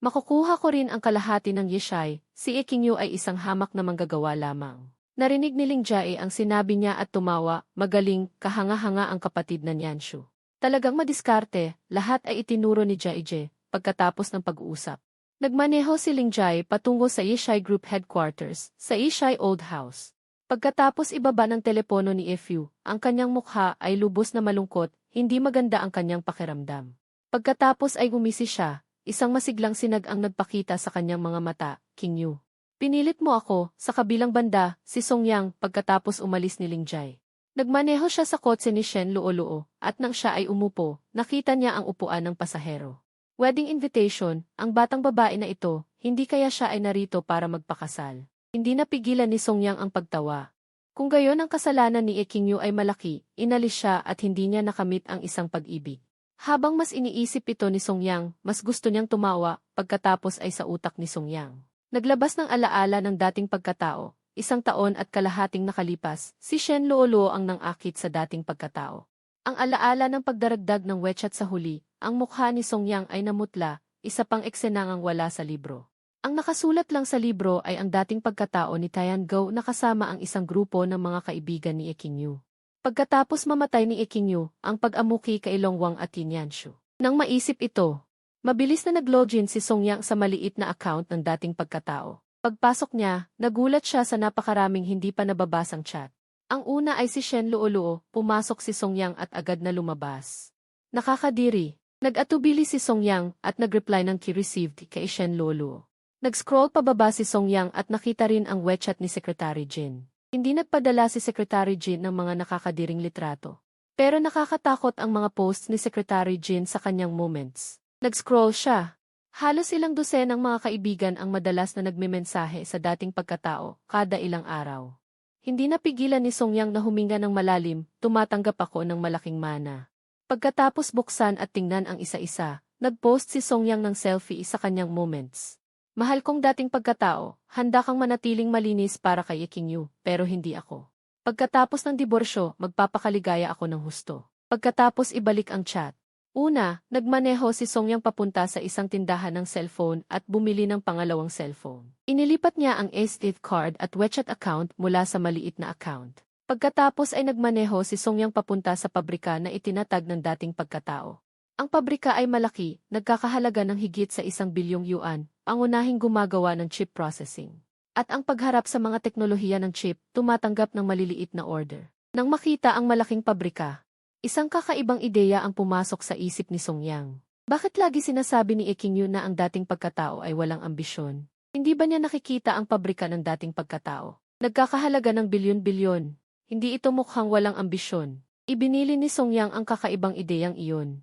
makukuha ko rin ang kalahati ng Yeshai, si Ye Qingyu ay isang hamak na manggagawa lamang. Narinig ni Lingjai ang sinabi niya at tumawa, magaling, kahanga-hanga ang kapatid na Yanshu. Talagang madiskarte, lahat ay itinuro ni Jaije, pagkatapos ng pag-uusap. Nagmaneho si Lingjai patungo sa Yeshai Group Headquarters, sa Yeshai Old House. Pagkatapos ibaba ng telepono ni Fu, ang kanyang mukha ay lubos na malungkot, hindi maganda ang kanyang pakiramdam. Pagkatapos ay gumisi siya, isang masiglang sinag ang nagpakita sa kanyang mga mata, Qingyu. Pinilit mo ako, sa kabilang banda, si Songyang, pagkatapos umalis ni Lingjai. Nagmaneho siya sa kotse ni Shen Luoluo, at nang siya ay umupo, nakita niya ang upuan ng pasahero. Wedding invitation, ang batang babae na ito, hindi kaya siya ay narito para magpakasal. Hindi napigilan ni Songyang ang pagtawa. Kung gayon ang kasalanan ni Ye Qingyu ay malaki, inalis siya at hindi niya nakamit ang isang pag-ibig. Habang mas iniisip ito ni Songyang, mas gusto niyang tumawa, pagkatapos ay sa utak ni Songyang. Naglabas ng alaala ng dating pagkatao, 1 taon at kalahating nakalipas, si Shen Luoluo ang nang-akit sa dating pagkatao. Ang alaala ng pagdaragdag ng wechat sa huli, ang mukha ni Songyang ay namutla, isa pang eksenangang wala sa libro. Ang nakasulat lang sa libro ay ang dating pagkatao ni Tiangou na kasama ang isang grupo ng mga kaibigan ni Ye Qingyu. Pagkatapos mamatay ni Ye Qingyu, ang pag-amuki kay Longwang at Yin Yanshu. Nang maisip ito, mabilis na nag-login si Songyang sa maliit na account ng dating pagkatao. Pagpasok niya, nagulat siya sa napakaraming hindi pa nababasang chat. Ang una ay si Shen Luoluo, pumasok si Songyang at agad na lumabas. Nakakadiri. Nag-atubili si Songyang at nag-reply ng key received kay Shen Luoluo. Nag-scroll pababa si Songyang at nakita rin ang wechat ni Secretary Jin. Hindi nagpadala si Secretary Jin ng mga nakakadiring litrato. Pero nakakatakot ang mga posts ni Secretary Jin sa kanyang moments. Nag-scroll siya. Halos ilang dosenang mga kaibigan ang madalas na nagmemensahe sa dating pagkatao kada ilang araw. Hindi napigilan ni Songyang na huminga ng malalim, tumatanggap ako ng malaking mana. Pagkatapos buksan at tingnan ang isa-isa, nag-post si Songyang ng selfie sa kanyang moments. Mahal kong dating pagkatao, handa kang manatiling malinis para kay Ye Qingyu, pero hindi ako. Pagkatapos ng diborsyo, magpapakaligaya ako ng husto. Pagkatapos ibalik ang chat. Una, nagmaneho si Songyang papunta sa isang tindahan ng cellphone at bumili ng pangalawang cellphone. Inilipat niya ang SD card at WeChat account mula sa maliit na account. Pagkatapos ay nagmaneho si Songyang papunta sa pabrika na itinatag ng dating pagkatao. Ang pabrika ay malaki, nagkakahalaga ng higit sa 1 bilyong yuan, ang unahing gumagawa ng chip processing. At ang pagharap sa mga teknolohiya ng chip, tumatanggap ng maliliit na order. Nang makita ang malaking pabrika, isang kakaibang ideya ang pumasok sa isip ni Songyang. Bakit lagi sinasabi ni Ye Qingyu na ang dating pagkatao ay walang ambisyon? Hindi ba niya nakikita ang pabrika ng dating pagkatao? Nagkakahalaga ng bilyon-bilyon. Hindi ito mukhang walang ambisyon. Ibinili ni Songyang ang kakaibang ideyang iyon.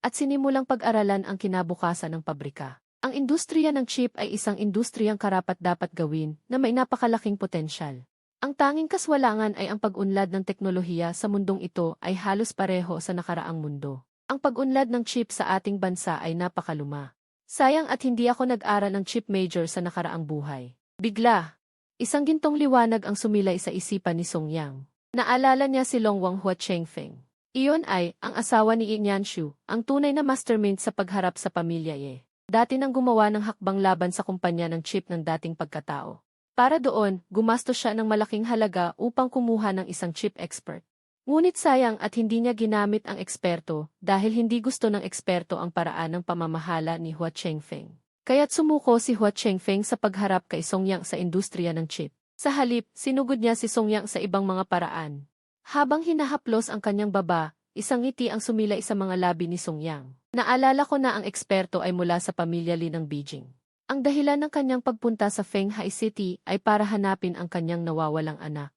At sinimulang pag-aralan ang kinabukasan ng pabrika. Ang industriya ng chip ay isang industriyang karapat-dapat gawin na may napakalaking potensyal. Ang tanging kaswalangan ay ang pag-unlad ng teknolohiya sa mundong ito ay halos pareho sa nakaraang mundo. Ang pag-unlad ng chip sa ating bansa ay napakaluma. Sayang at hindi ako nag-aral ng chip major sa nakaraang buhay. Bigla, isang gintong liwanag ang sumilay sa isipan ni Songyang. Naalala niya si Longwang Hua Chengfeng. Iyon ay, ang asawa ni Yin Yanshu, ang tunay na mastermind sa pagharap sa pamilya Ye. Dati nang gumawa ng hakbang laban sa kumpanya ng chip ng dating pagkatao. Para doon, gumastos siya ng malaking halaga upang kumuha ng isang chip expert. Ngunit sayang at hindi niya ginamit ang eksperto dahil hindi gusto ng eksperto ang paraan ng pamamahala ni Hua Chengfeng. Kaya't sumuko si Hua Chengfeng sa pagharap kay Songyang sa industriya ng chip. Sa halip, sinugod niya si Songyang sa ibang mga paraan. Habang hinahaplos ang kanyang baba, isang ngiti ang sumilay sa mga labi ni Songyang. Naalala ko na ang eksperto ay mula sa pamilya Li ng Beijing. Ang dahilan ng kanyang pagpunta sa Fenghai City ay para hanapin ang kanyang nawawalang anak.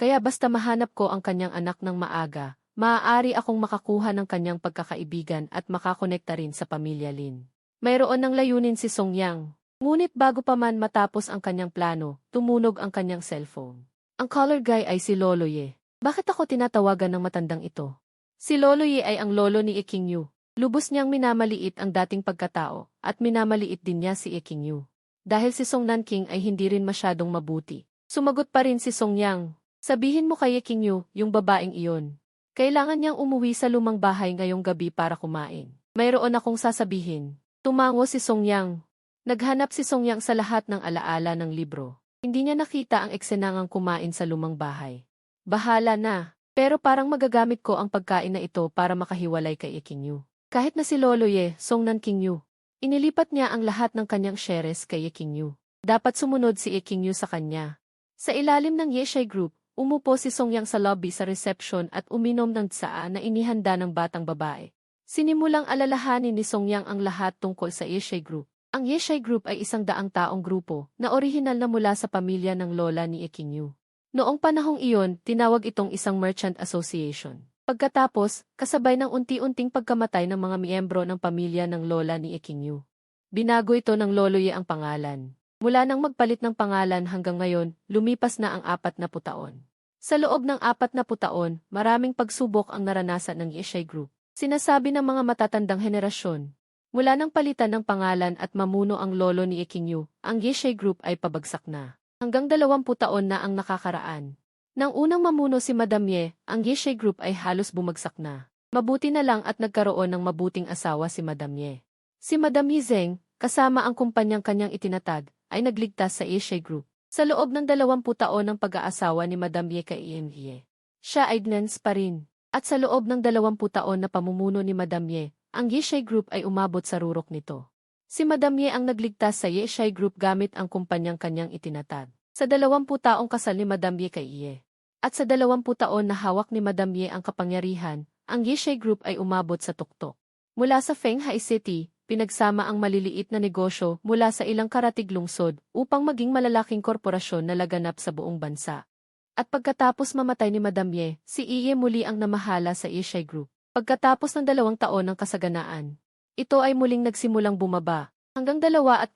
Kaya basta mahanap ko ang kanyang anak ng maaga, maaari akong makakuha ng kanyang pagkakaibigan at makakonekta rin sa pamilya Lin. Mayroon ng layunin si Song Yang. Ngunit bago pa man matapos ang kanyang plano, tumunog ang kanyang cellphone. Ang caller guy ay si Lolo Ye. Bakit ako tinatawagan ng matandang ito? Si Lolo Ye ay ang lolo ni King Yu. Lubos niyang minamaliit ang dating pagkatao, at minamaliit din niya si King Yu. Dahil si Song Nanking ay hindi rin masyadong mabuti. Sumagot pa rin si Song Yang. Sabihin mo kay King Yu, yung babaeng iyon. Kailangan niyang umuwi sa lumang bahay ngayong gabi para kumain. Mayroon akong sasabihin. Tumango si Song Yang. Naghanap si Song Yang sa lahat ng alaala ng libro. Hindi niya nakita ang eksenangang kumain sa lumang bahay. Bahala na, pero parang magagamit ko ang pagkain na ito para makahiwalay kay King Yu. Kahit na si Lolo Ye, Song Nanking Yu. Inilipat niya ang lahat ng kanyang shares kay King Yu. Dapat sumunod si King Yu sa kanya. Sa ilalim ng Yeshai Group, umupo si Song Yang sa lobby sa reception at uminom ng tsaa na inihanda ng batang babae. Sinimulang alalahanin ni Song Yang ang lahat tungkol sa Yeshai Group. Ang Yeshai Group ay 100 taong grupo na orihinal na mula sa pamilya ng lola ni King Yu. Noong panahong iyon, tinawag itong isang merchant association. Pagkatapos, kasabay ng unti-unting pagkamatay ng mga miyembro ng pamilya ng lola ni King Yu. Binago ito ng Lolo Ye ang pangalan. Mula nang magpalit ng pangalan hanggang ngayon, lumipas na ang 40 taon. Sa loob ng 40 taon, maraming pagsubok ang naranasan ng Yeshai Group. Sinasabi ng mga matatandang henerasyon. Mula nang palitan ng pangalan at mamuno ang lolo ni King Yu, ang Yeshai Group ay pabagsak na. Hanggang 20 taon na ang nakakaraan. Nang unang mamuno si Madam Ye, ang Yeshai Group ay halos bumagsak na. Mabuti na lang at nagkaroon ng mabuting asawa si Madam Ye. Si Madam Ye Zeng, kasama ang kumpanyang kanyang itinatag, ay nagligtas sa Yeshai Group. Sa loob ng 20 taon ng pag-aasawa ni Madam Ye kay Ian Ye, siya ay gnans pa rin. At sa loob ng 20 taon na pamumuno ni Madam Ye, ang Yeshai Group ay umabot sa rurok nito. Si Madam Ye ang nagligtas sa Yeshai Group gamit ang kumpanyang kanyang itinatag. Sa 20 taong kasal ni Madam Ye kay Ye. At sa 20 taon na hawak ni Madam Ye ang kapangyarihan, ang Yeshai Group ay umabot sa tuktok. Mula sa Fenghai City, pinagsama ang maliliit na negosyo mula sa ilang karatig lungsod upang maging malalaking korporasyon na laganap sa buong bansa. At pagkatapos mamatay ni Madam Ye, si Iye muli ang namahala sa Yeshai Group. Pagkatapos ng 2 taon ng kasaganaan, ito ay muling nagsimulang bumaba. Hanggang 2.5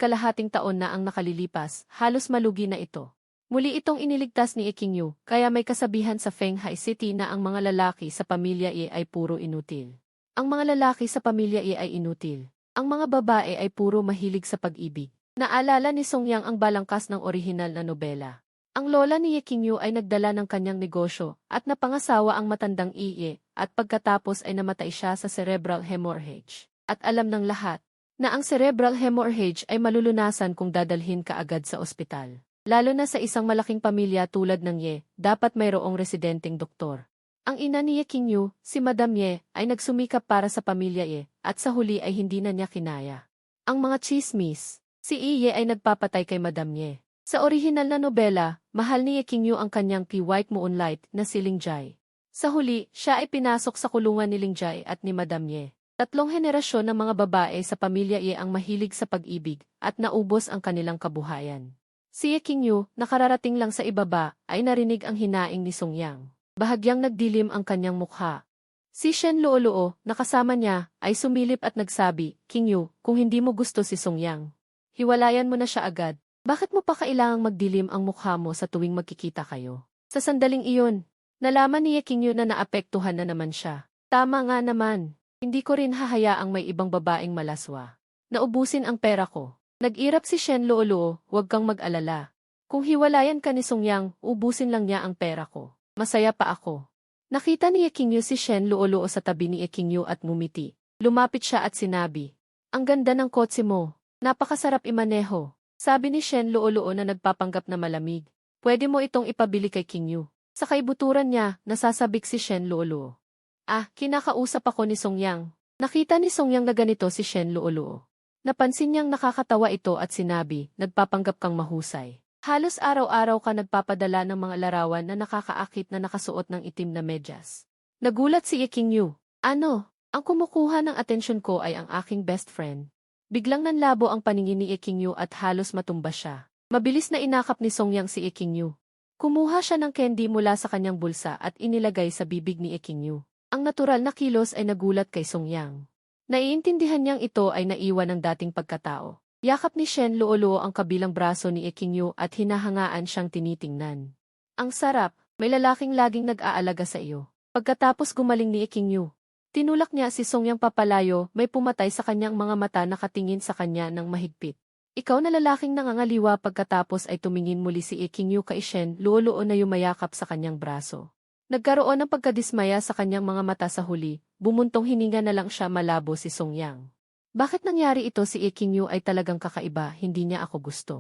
taon na ang nakalilipas, halos malugi na ito. Muli itong iniligtas ni King Yu, kaya may kasabihan sa Fenghai City na ang mga lalaki sa pamilya Ye ay puro inutil. Ang mga lalaki sa pamilya Ye ay inutil. Ang mga babae ay puro mahilig sa pag-ibig. Naalala ni Song Yang ang balangkas ng orihinal na nobela. Ang lola ni King Yu ay nagdala ng kanyang negosyo at napangasawa ang matandang Iye at pagkatapos ay namatay siya sa cerebral hemorrhage. At alam ng lahat na ang cerebral hemorrhage ay malulunasan kung dadalhin ka agad sa ospital. Lalo na sa isang malaking pamilya tulad ng Ye, dapat mayroong residenteng doktor. Ang ina ni King Yu, si Madam Ye, ay nagsumikap para sa pamilya Ye at sa huli ay hindi na niya kinaya. Ang mga chismis, si Iye ay nagpapatay kay Madam Ye. Sa orihinal na nobela, mahal ni King Yu ang kanyang White Moonlight na si Ling Jai. Sa huli, siya ay pinasok sa kulungan ni Ling Jai at ni Madam Ye. 3 henerasyon ng mga babae sa pamilya Ye ang mahilig sa pag-ibig at naubos ang kanilang kabuhayan. Si King Yu, nakararating lang sa ibaba, ay narinig ang hinaing ni Song Yang. Bahagyang nagdilim ang kanyang mukha. Si Shen Luoluo, nakasama niya, ay sumilip at nagsabi, King Yu, kung hindi mo gusto si Song Yang, hiwalayan mo na siya agad. Bakit mo pa kailangang magdilim ang mukha mo sa tuwing magkikita kayo? Sa sandaling iyon, nalaman ni King Yu na naapektuhan na naman siya. Tama nga naman, hindi ko rin hahayaang may ibang babaeng malaswa. Naubusin ang pera ko. Nag-irap si Shen Luoluo, huwag kang mag-alala. Kung hiwalayan ka ni Song Yang, ubusin lang niya ang pera ko. Masaya pa ako. Nakita ni King Yu si Shen Luoluo sa tabi ni King Yu at ngumiti. Lumapit siya at sinabi, ang ganda ng kotse mo. Napakasarap imaneho. Sabi ni Shen Luoluo na nagpapanggap na malamig. Pwede mo itong ipabili kay King Yu. Sa kaibuturan niya, nasasabik si Shen Luoluo. Kinakausap ako ni Song Yang. Nakita ni Song Yang na ganito si Shen Luoluo. Napansin niyang nakakatawa ito at sinabi, nagpapanggap kang mahusay. Halos araw-araw ka nagpapadala ng mga larawan na nakakaakit na nakasuot ng itim na medyas. Nagulat si King Yu. Ano? Ang kumukuha ng atensyon ko ay ang aking best friend. Biglang nanlabo ang paningin ni King Yu at halos matumba siya. Mabilis na inakap ni Song Yang si King Yu. Kumuha siya ng candy mula sa kanyang bulsa at inilagay sa bibig ni Ekinyu. Ang natural na kilos ay nagulat kay Songyang. Naiintindihan niyang ito ay naiwan ng dating pagkatao. Yakap ni Shen Luoluo ang kabilang braso ni Ekinyu at hinahangaan siyang tinitingnan. Ang sarap, may lalaking laging nag-aalaga sa iyo. Pagkatapos gumaling ni Ekinyu, tinulak niya si Songyang papalayo, may pumatay sa kanyang mga mata nakatingin sa kanya ng mahigpit. Ikaw na lalaking nangangaliwa pagkatapos ay tumingin muli si Ekinyu kay Shen Luoluo na yumayakap sa kanyang braso. Nagkaroon ng pagkadismaya sa kanyang mga mata sa huli, bumuntong hininga na lang siya malabo si Songyang. Bakit nangyari ito si Ekinyu ay talagang kakaiba, hindi niya ako gusto.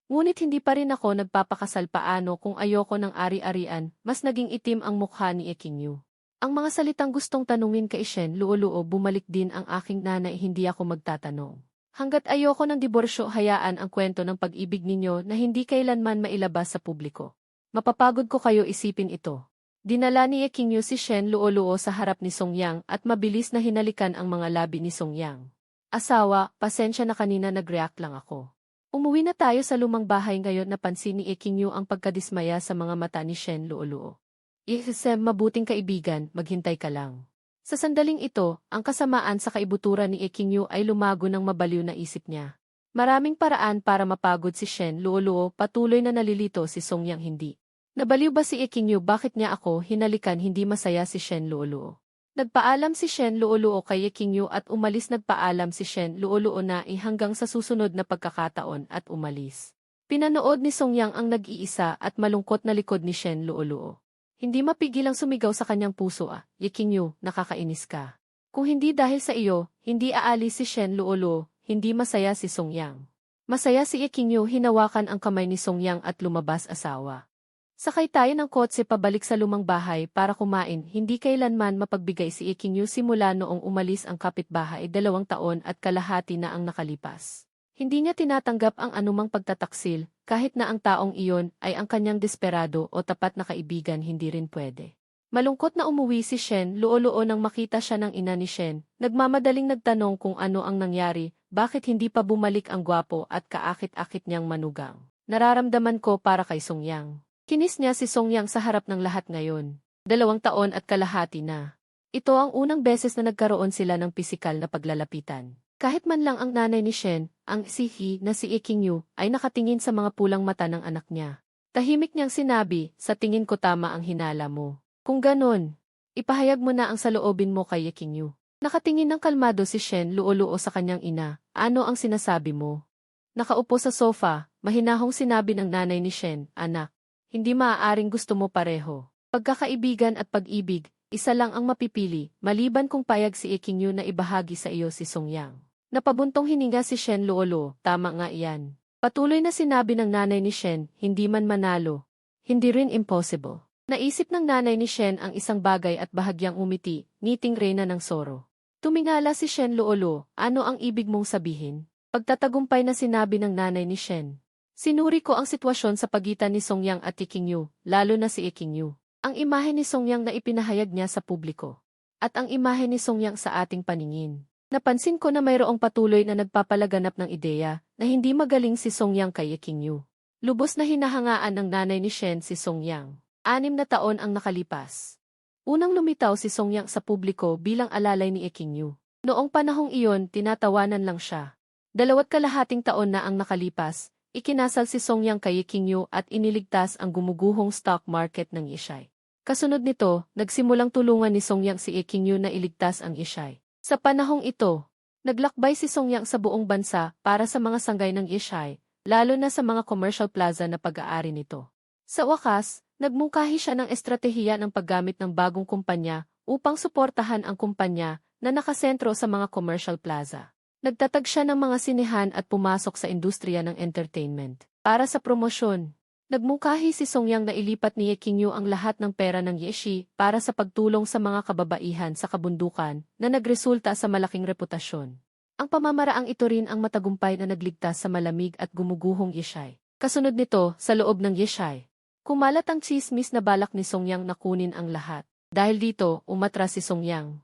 Ngunit hindi pa rin ako nagpapakasal paano kung ayoko ng ari-arian, mas naging itim ang mukha ni Ekinyu. Ang mga salitang gustong tanungin kay Shen Luoluo bumalik din ang aking nanay hindi ako magtatanong. Hanggat ayoko ng diborsyo hayaan ang kwento ng pag-ibig ninyo na hindi kailanman mailabas sa publiko. Mapapagod ko kayo isipin ito. Dinala ni Ekinyu si Shen Luoluo sa harap ni Songyang at mabilis na hinalikan ang mga labi ni Songyang. Asawa, pasensya na kanina nag-react lang ako. Umuwi na tayo sa lumang bahay ngayon napansin ni Ekinyu ang pagkadismaya sa mga mata ni Shen Luoluo. Ihsem mabuting kaibigan, maghintay ka lang. Sa sandaling ito, ang kasamaan sa kaibuturan ni Ekinyu ay lumago ng mabaliw na isip niya. Maraming paraan para mapagod si Shen Luoluo, patuloy na nalilito si Songyang hindi. Nabaliw ba si Ekinyu bakit niya ako hinalikan hindi masaya si Shen Luoluo? Nagpaalam si Shen Luoluo kay Ekinyu at umalis nagpaalam si Shen Luoluo na hanggang sa susunod na pagkakataon at umalis. Pinanood ni Songyang ang nag-iisa at malungkot na likod ni Shen Luoluo. Hindi mapigilang sumigaw sa kanyang puso Ekinyu, nakakainis ka. Kung hindi dahil sa iyo, hindi aalis si Shen Luoluo, hindi masaya si Songyang. Masaya si Ekinyu hinawakan ang kamay ni Songyang at lumabas asawa. Sakay tayo ng kotse pabalik sa lumang bahay para kumain, hindi kailanman mapagbigay si Ekinyu simula noong umalis ang kapitbahay 2 taon at kalahati na ang nakalipas. Hindi niya tinatanggap ang anumang pagtataksil, kahit na ang taong iyon ay ang kanyang desperado o tapat na kaibigan hindi rin pwede. Malungkot na umuwi si Shen Luoluo nang makita siya ng ina ni Shen, nagmamadaling nagtanong kung ano ang nangyari, bakit hindi pa bumalik ang gwapo at kaakit-akit niyang manugang. Nararamdaman ko para kay Songyang. Kinis niya si Songyang sa harap ng lahat ngayon. 2 taon at kalahati na. Ito ang unang beses na nagkaroon sila ng pisikal na paglalapitan. Kahit man lang ang nanay ni Shen, ang sihi na si Ekinyu, ay nakatingin sa mga pulang mata ng anak niya. Tahimik niyang sinabi, sa tingin ko tama ang hinala mo. Kung ganon, ipahayag mo na ang saloobin mo kay Ekinyu. Nakatingin ng kalmado si Shen Luoluo sa kanyang ina, ano ang sinasabi mo? Nakaupo sa sofa, mahinahong sinabi ng nanay ni Shen, anak, hindi maaaring gusto mo pareho. Pagkakaibigan at pag-ibig, isa lang ang mapipili, maliban kung payag si Ekinyu na ibahagi sa iyo si Songyang. Napabuntong hininga si Shen Luoluo, tama nga iyan. Patuloy na sinabi ng nanay ni Shen, hindi man manalo. Hindi rin impossible. Naisip ng nanay ni Shen ang isang bagay at bahagyang umiti, ngiting reyna ng soro. Tumingala si Shen Luoluo, ano ang ibig mong sabihin? Pagtatagumpay na sinabi ng nanay ni Shen. Sinuri ko ang sitwasyon sa pagitan ni Songyang at Ekinyu, lalo na si Ekinyu. Ang imahe ni Songyang na ipinahayag niya sa publiko. At ang imahe ni Songyang sa ating paningin. Napansin ko na mayroong patuloy na nagpapalaganap ng ideya na hindi magaling si Songyang kay Ekinyu. Lubos na hinahangaan ng nanay ni Shen si Songyang. 6 na taon ang nakalipas. Unang lumitaw si Songyang sa publiko bilang alalay ni Ekinyu. Noong panahong iyon, tinatawanan lang siya. 2.5 taon na ang nakalipas, ikinasal si Songyang kay Ekinyu at iniligtas ang gumuguhong stock market ng Yeshay. Kasunod nito, nagsimulang tulungan ni Songyang si Ekinyu na iligtas ang Yeshay. Sa panahong ito, naglakbay si Songyang sa buong bansa para sa mga sanggay ng Yeshay, lalo na sa mga commercial plaza na pag-aari nito. Sa wakas, nagmungkahi siya ng estratehiya ng paggamit ng bagong kumpanya upang suportahan ang kumpanya na nakasentro sa mga commercial plaza. Nagtatag siya ng mga sinehan at pumasok sa industriya ng entertainment. Para sa promosyon, nagmungkahi si Songyang na ilipat ni Ekinyu ang lahat ng pera ng Yeshi para sa pagtulong sa mga kababaihan sa kabundukan na nagresulta sa malaking reputasyon. Ang pamamaraang ito rin ang matagumpay na nagligtas sa malamig at gumuguhong Yeshay. Kasunod nito, sa loob ng Yeshay, kumalat ang tsismis na balak ni Songyang na kunin ang lahat. Dahil dito, umatras si Songyang.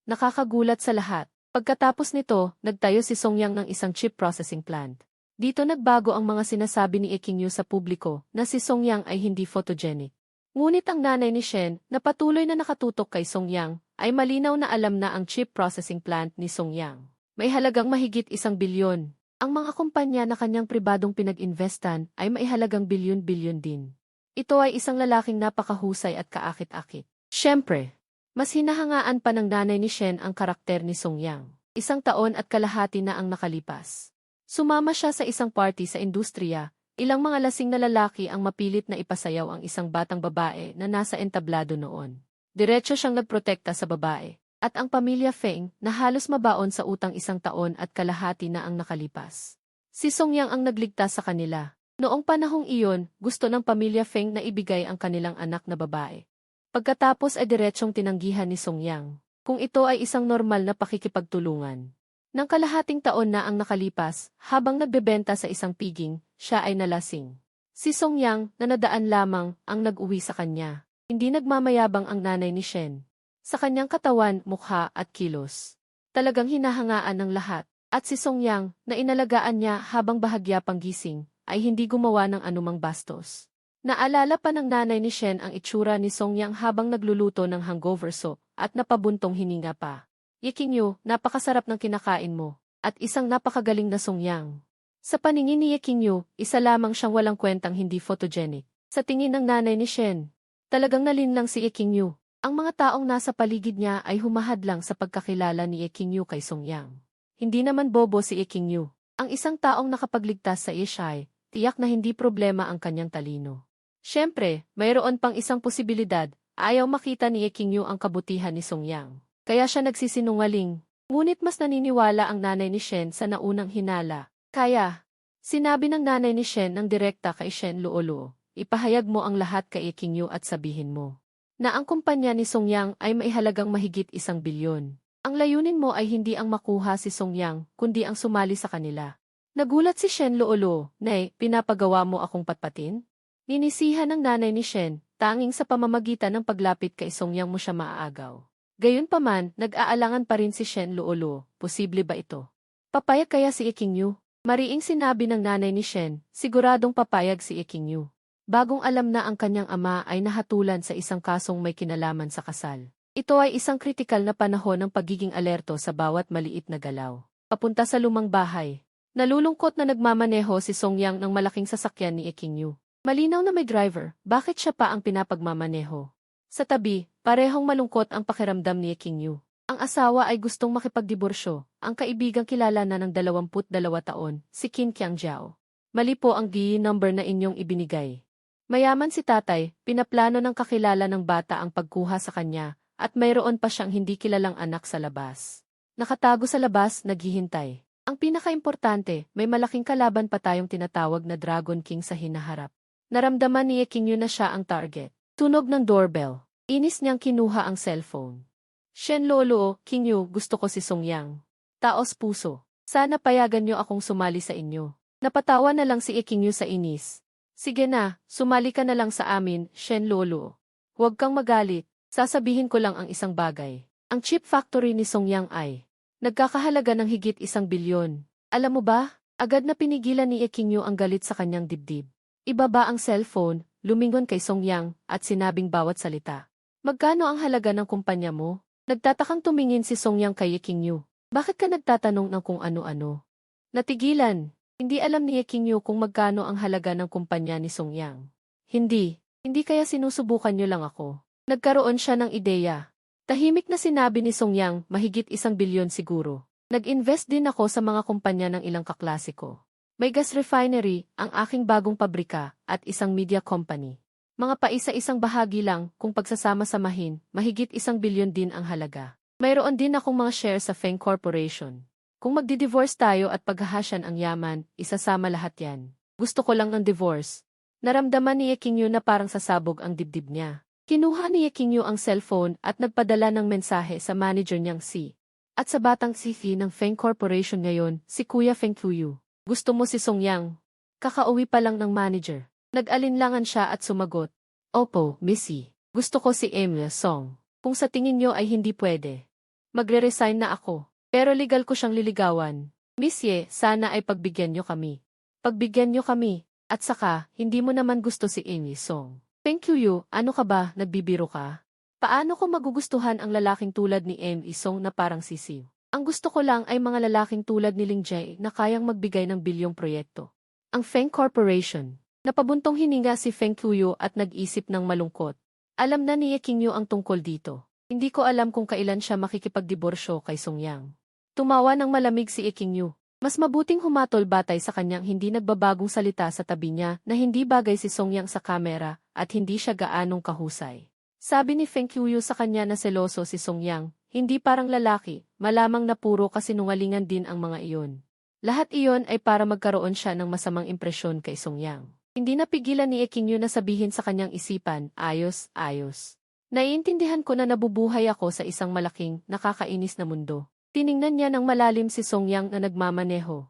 Nakakagulat sa lahat. Pagkatapos nito, nagtayo si Songyang ng isang chip processing plant. Dito nagbago ang mga sinasabi ni Ekinyu sa publiko na si Songyang ay hindi photogenic. Ngunit ang nanay ni Shen, na patuloy na nakatutok kay Songyang, ay malinaw na alam na ang chip processing plant ni Songyang may halagang mahigit 1 bilyon. Ang mga kumpanya na kanyang pribadong pinag-investan ay may halagang bilyon-bilyon din. Ito ay isang lalaking napakahusay at kaakit-akit. Siyempre, mas hinahangaan pa ng nanay ni Shen ang karakter ni Songyang. 1 taon at kalahati na ang nakalipas. Sumama siya sa isang party sa industriya, ilang mga lasing na lalaki ang mapilit na ipasayaw ang isang batang babae na nasa entablado noon. Diretso siyang nagprotekta sa babae. At ang pamilya Feng na halos mabaon sa utang 1 taon at kalahati na ang nakalipas. Si Songyang ang nagligtas sa kanila. Noong panahong iyon, gusto ng pamilya Feng na ibigay ang kanilang anak na babae. Pagkatapos ay diretsyong tinanggihan ni Songyang kung ito ay isang normal na pakikipagtulungan. Nang kalahating taon na ang nakalipas, habang nagbebenta sa isang piging, siya ay nalasing. Si Songyang na nadaan lamang ang nag-uwi sa kanya. Hindi nagmamayabang ang nanay ni Shen. Sa kanyang katawan, mukha at kilos. Talagang hinahangaan ng lahat. At si Songyang, na inalagaan niya habang bahagya pang gising, ay hindi gumawa ng anumang bastos. Naalala pa ng nanay ni Shen ang itsura ni Songyang habang nagluluto ng hangover soup at napabuntong hininga pa. Yekinyu, napakasarap ng kinakain mo. At isang napakagaling na Songyang. Sa paningin ni Yekinyu, isa lamang siyang walang kwentang hindi photogenic. Sa tingin ng nanay ni Shen, talagang nalinlang si Yekinyu. Ang mga taong nasa paligid niya ay humahadlang sa pagkakilala ni Yekinyu kay Songyang. Hindi naman bobo si Yekinyu. Ang isang taong nakapagligtas sa Ishai, tiyak na hindi problema ang kanyang talino. Siyempre, mayroon pang isang posibilidad, ayaw makita ni Yekinyu ang kabutihan ni Songyang. Kaya siya nagsisinungaling. Ngunit mas naniniwala ang nanay ni Shen sa naunang hinala. Kaya, sinabi ng nanay ni Shen ng direkta kay Shen Luoluo, ipahayag mo ang lahat kay Yekinyu at sabihin mo na ang kumpanya ni Songyang ay maihalagang mahigit 1 bilyon. Ang layunin mo ay hindi ang makuha si Songyang, kundi ang sumali sa kanila. Nagulat si Shen Luoluo, Nay, pinapagawa mo akong patpatin? Ninisihan ng nanay ni Shen, tanging sa pamamagitan ng paglapit kay Songyang mo siya maaagaw. Gayunpaman, nag-aalangan pa rin si Shen Luoluo, posible ba ito? Papayag kaya si Yekinyu? Mariing sinabi ng nanay ni Shen, siguradong papayag si Yekinyu. Bagong alam na ang kanyang ama ay nahatulan sa isang kasong may kinalaman sa kasal. Ito ay isang kritikal na panahon ng pagiging alerto sa bawat maliit na galaw. Papunta sa lumang bahay. Nalulungkot na nagmamaneho si Songyang ng malaking sasakyan ni Yekinyu. Malinaw na may driver, bakit siya pa ang pinapagmamaneho? Sa tabi, parehong malungkot ang pakiramdam ni Yekinyu. Ang asawa ay gustong makipagdiborsyo, ang kaibigang kilala na ng 22 taon, si Qin Qiangjiao. Mali po ang DE number na inyong ibinigay. Mayaman si tatay, pinaplano ng kakilala ng bata ang pagkuha sa kanya, at mayroon pa siyang hindi kilalang anak sa labas. Nakatago sa labas, naghihintay. Ang pinakaimportante, may malaking kalaban pa tayong tinatawag na Dragon King sa hinaharap. Naramdaman ni Yekinyu na siya ang target. Tunog ng doorbell. Inis niyang kinuha ang cellphone. Shen Luoluo, Kinyu, gusto ko si Songyang. Taos puso. Sana payagan niyo akong sumali sa inyo. Napatawa na lang si Yekinyu sa inis. Sige na, sumali ka na lang sa amin, Shen Luoluo. Huwag kang magalit, sasabihin ko lang ang isang bagay. Ang chip factory ni Songyang ay nagkakahalaga ng higit 1 bilyon. Alam mo ba, agad na pinigilan ni Yekinyu ang galit sa kanyang dibdib. Ibaba ang cellphone, lumingon kay Songyang, at sinabing bawat salita. Magkano ang halaga ng kumpanya mo? Nagtatakang tumingin si Songyang kay Yekinyu. Bakit ka nagtatanong ng kung ano-ano? Natigilan. Hindi alam ni Yekinyu kung magkano ang halaga ng kumpanya ni Songyang. Hindi kaya sinusubukan niyo lang ako. Nagkaroon siya ng ideya. Tahimik na sinabi ni Songyang, mahigit 1 bilyon siguro. Nag-invest din ako sa mga kumpanya ng ilang kaklasiko. May gas refinery, ang aking bagong pabrika, at isang media company. Mga paisa-isang bahagi lang, kung pagsasama-samahin, mahigit 1 bilyon din ang halaga. Mayroon din akong mga shares sa Feng Corporation. Kung magdi-divorce tayo at paghahasyan ang yaman, isasama lahat yan. Gusto ko lang ng divorce. Naramdaman ni Yekinyu na parang sasabog ang dibdib niya. Kinuha ni Yekinyu ang cellphone at nagpadala ng mensahe sa manager niyang si. At sa batang si ng Feng Corporation ngayon, si Kuya Feng Fuyu. Gusto mo si Songyang? Kakauwi pa lang ng manager. Nag-alinlangan siya at sumagot. Opo, Missy. Gusto ko si Emil Song. Kung sa tingin niyo ay hindi pwede, magre-resign na ako. Pero legal ko siyang liligawan. Miss Ye, sana ay pagbigyan niyo kami. Pagbigyan niyo kami. At saka, hindi mo naman gusto si Amy Song. Feng Qiu, ano ka ba, nagbibiro ka? Paano ko magugustuhan ang lalaking tulad ni Amy Song na parang sisiw? Ang gusto ko lang ay mga lalaking tulad ni Ling Jae na kayang magbigay ng bilyong proyekto. Ang Feng Corporation. Napabuntong hininga si Feng Qiu at nag-isip ng malungkot. Alam na ni Ye Qingyu ang tungkol dito. Hindi ko alam kung kailan siya makikipagdiborsyo kay Song Yang. Tumawa ng malamig si Ye Qingyu. Mas mabuting humatol batay sa kanyang hindi nagbabagong salita sa tabi niya na hindi bagay si Song Yang sa kamera at hindi siya gaanong kahusay. Sabi ni Feng Qiu sa kanya na seloso si Song Yang, hindi parang lalaki, malamang na puro kasinungalingan din ang mga iyon. Lahat iyon ay para magkaroon siya ng masamang impresyon kay Song Yang. Hindi napigilan ni Ye Qingyu na sabihin sa kanyang isipan, ayos, ayos. Naiintindihan ko na nabubuhay ako sa isang malaking, nakakainis na mundo. Tiningnan niya ng malalim si Song Yang na nagmamaneho.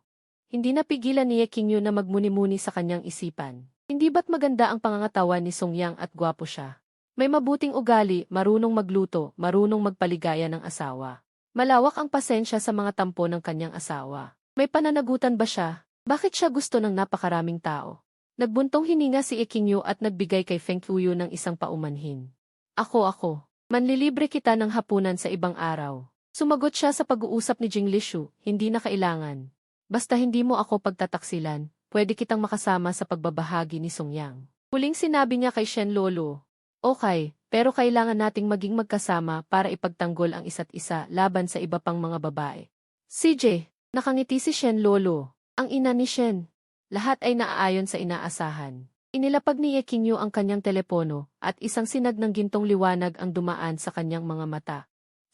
Hindi napigilan ni Ye Qingyu na magmuni-muni sa kanyang isipan. Hindi ba't maganda ang pangangatawan ni Song Yang at gwapo siya? May mabuting ugali, marunong magluto, marunong magpaligaya ng asawa. Malawak ang pasensya sa mga tampo ng kanyang asawa. May pananagutan ba siya? Bakit siya gusto ng napakaraming tao? Nagbuntong hininga si Ye Qingyu at nagbigay kay Feng Qiu ng isang paumanhin. Ako. Manlilibre kita ng hapunan sa ibang araw. Sumagot siya sa pag-uusap ni Jing Lishu, hindi na kailangan. Basta hindi mo ako pagtataksilan, pwede kitang makasama sa pagbabahagi ni Song Yang. Huling sinabi niya kay Shen Lolo. Okay, pero kailangan nating maging magkasama para ipagtanggol ang isa't isa laban sa iba pang mga babae. CJ, nakangiti si Shen Lolo, ang ina ni Shen. Lahat ay naaayon sa inaasahan. Inilapag ni Ye Qingyu ang kanyang telepono at isang sinag ng gintong liwanag ang dumaan sa kanyang mga mata.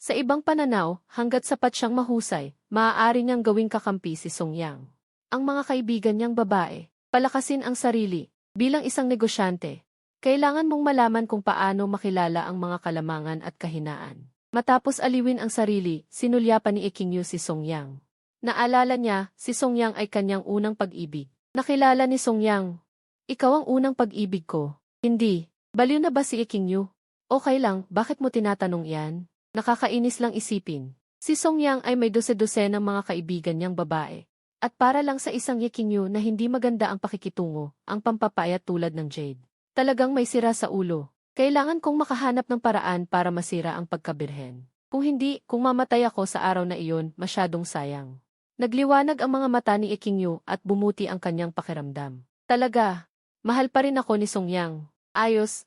Sa ibang pananaw, hanggat sapat siyang mahusay, maaari niyang gawing kakampi si Song Yang. Ang mga kaibigan niyang babae, palakasin ang sarili, bilang isang negosyante. Kailangan mong malaman kung paano makilala ang mga kalamangan at kahinaan. Matapos aliwin ang sarili, sinulyapan ni Ye Qingyu si Song Yang. Naalala niya, si Song Yang ay kanyang unang pag-ibig. Nakilala ni Song Yang. Ikaw ang unang pag-ibig ko. Hindi. Baliw na ba si Ye Qingyu? Okay lang, bakit mo tinatanong yan? Nakakainis lang isipin. Si Song Yang ay may dose-dose ng mga kaibigan niyang babae. At para lang sa isang Ye Qingyu na hindi maganda ang pakikitungo, ang pampapayat tulad ng Jade. Talagang may sira sa ulo. Kailangan kong makahanap ng paraan para masira ang pagkabirhen. Kung hindi, kung mamatay ako sa araw na iyon, masyadong sayang. Nagliwanag ang mga mata ni Ye Qingyu at bumuti ang kanyang pakiramdam. Talaga, mahal pa rin ako ni Song Yang. Ayos.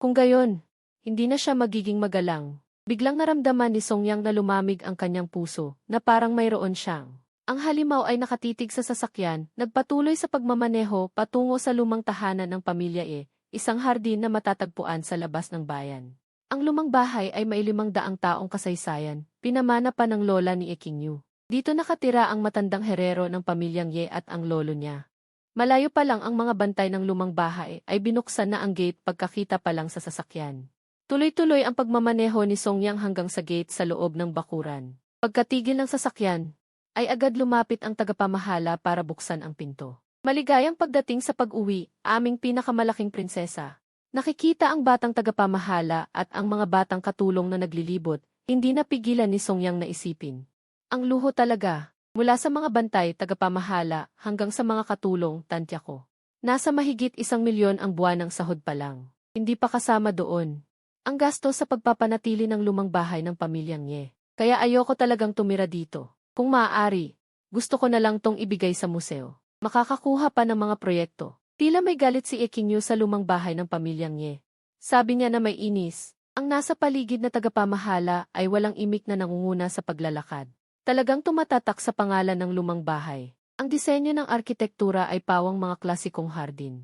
Kung gayon, hindi na siya magiging magalang. Biglang naramdaman ni Song Yang na lumamig ang kanyang puso, na parang mayroon siyang. Ang halimaw ay nakatitig sa sasakyan, nagpatuloy sa pagmamaneho patungo sa lumang tahanan ng pamilya E, isang hardin na matatagpuan sa labas ng bayan. Ang lumang bahay ay may 500 taong kasaysayan, pinamana pa ng lola ni Ye Qingyu. Dito nakatira ang matandang herero ng pamilyang Ye at ang lolo niya. Malayo pa lang ang mga bantay ng lumang bahay ay binuksan na ang gate pagkakita pa lang sa sasakyan. Tuloy-tuloy ang pagmamaneho ni Song Yang hanggang sa gate sa loob ng bakuran. Pagkatigil ng sasakyan, ay agad lumapit ang tagapamahala para buksan ang pinto. Maligayang pagdating sa pag-uwi, aming pinakamalaking prinsesa. Nakikita ang batang tagapamahala at ang mga batang katulong na naglilibot, hindi napigilan ni Song Yang na isipin. Ang luho talaga, mula sa mga bantay tagapamahala hanggang sa mga katulong, tantya ko. Nasa mahigit 1 milyon ang buwan ng sahod pa lang. Hindi pa kasama doon ang gasto sa pagpapanatili ng lumang bahay ng pamilyang Ye. Kaya ayoko talagang tumira dito. Kung maaari, gusto ko na lang tong ibigay sa museo. Makakakuha pa ng mga proyekto. Tila may galit si Ye Qingyu sa lumang bahay ng pamilyang Ye. Sabi niya na may inis. Ang nasa paligid na tagapamahala ay walang imik na nangunguna sa paglalakad. Talagang tumatatak sa pangalan ng lumang bahay. Ang disenyo ng arkitektura ay pawang mga klasikong hardin.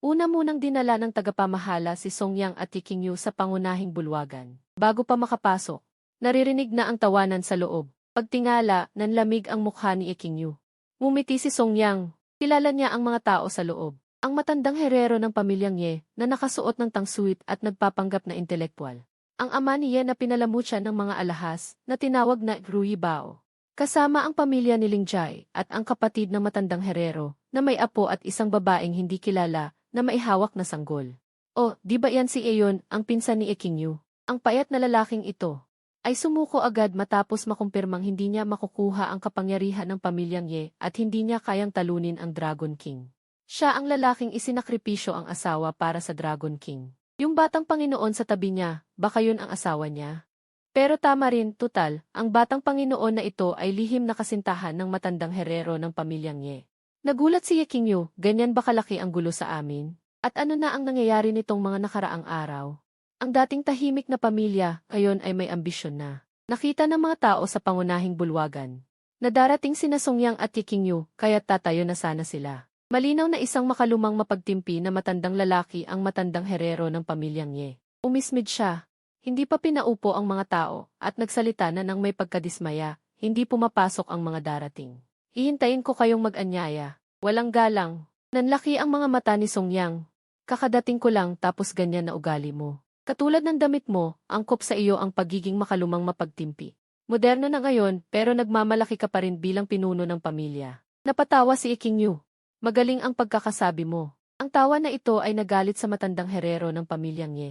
Una munang dinala ng tagapamahala si Song Yang at Ye Qingyu sa pangunahing bulwagan. Bago pa makapasok, naririnig na ang tawanan sa loob. Pagtingala, nanlamig ang mukha ni Ye Qingyu. Ngumiti si Song Yang. Kilala niya ang mga tao sa loob. Ang matandang herero ng pamilyang Ye na nakasuot ng tangsuit at nagpapanggap na intelektual. Ang ama ni Ye na pinalamutya ng mga alahas na tinawag na Rui Bao. Kasama ang pamilya ni Ling Jae at ang kapatid ng matandang herero na may apo at isang babaeng hindi kilala na maihawak na sanggol. Oh, di ba yan si Eyon, ang pinsan ni Ye Qingyu? Ang payat na lalaking ito. ay sumuko agad matapos makumpirmang hindi niya makukuha ang kapangyarihan ng pamilyang Ye at hindi niya kayang talunin ang Dragon King. Siya ang lalaking isinakripisyo ang asawa para sa Dragon King. Yung batang Panginoon sa tabi niya, baka yun ang asawa niya? Pero tama rin, tutal, ang batang Panginoon na ito ay lihim na kasintahan ng matandang herero ng pamilyang Ye. Nagulat si Ye Qingyu, ganyan ba kalaki ang gulo sa amin? At ano na ang nangyayari nitong mga nakaraang araw? Ang dating tahimik na pamilya, ngayon ay may ambisyon na. Nakita ng mga tao sa pangunahing bulwagan na darating sina Songyang at Ye Qingyu, kaya't tatayo na sana sila. Malinaw na isang makalumang mapagtimpi na matandang lalaki ang matandang herero ng pamilyang Ye. Umismid siya. Hindi pa pinaupo ang mga tao at nagsalita na nang may pagkadismaya, hindi pumapasok ang mga darating. Hihintayin ko kayong mag-anyaya. Walang galang. Nanlaki ang mga mata ni Songyang. Kakadating ko lang tapos ganyan na ugali mo. Katulad ng damit mo, angkop sa iyo ang pagiging makalumang mapagtimpi. Moderno na ngayon pero nagmamalaki ka pa rin bilang pinuno ng pamilya. Napatawa si Ye Qingyu. Magaling ang pagkakasabi mo. Ang tawa na ito ay nagalit sa matandang herero ng pamilyang Ye.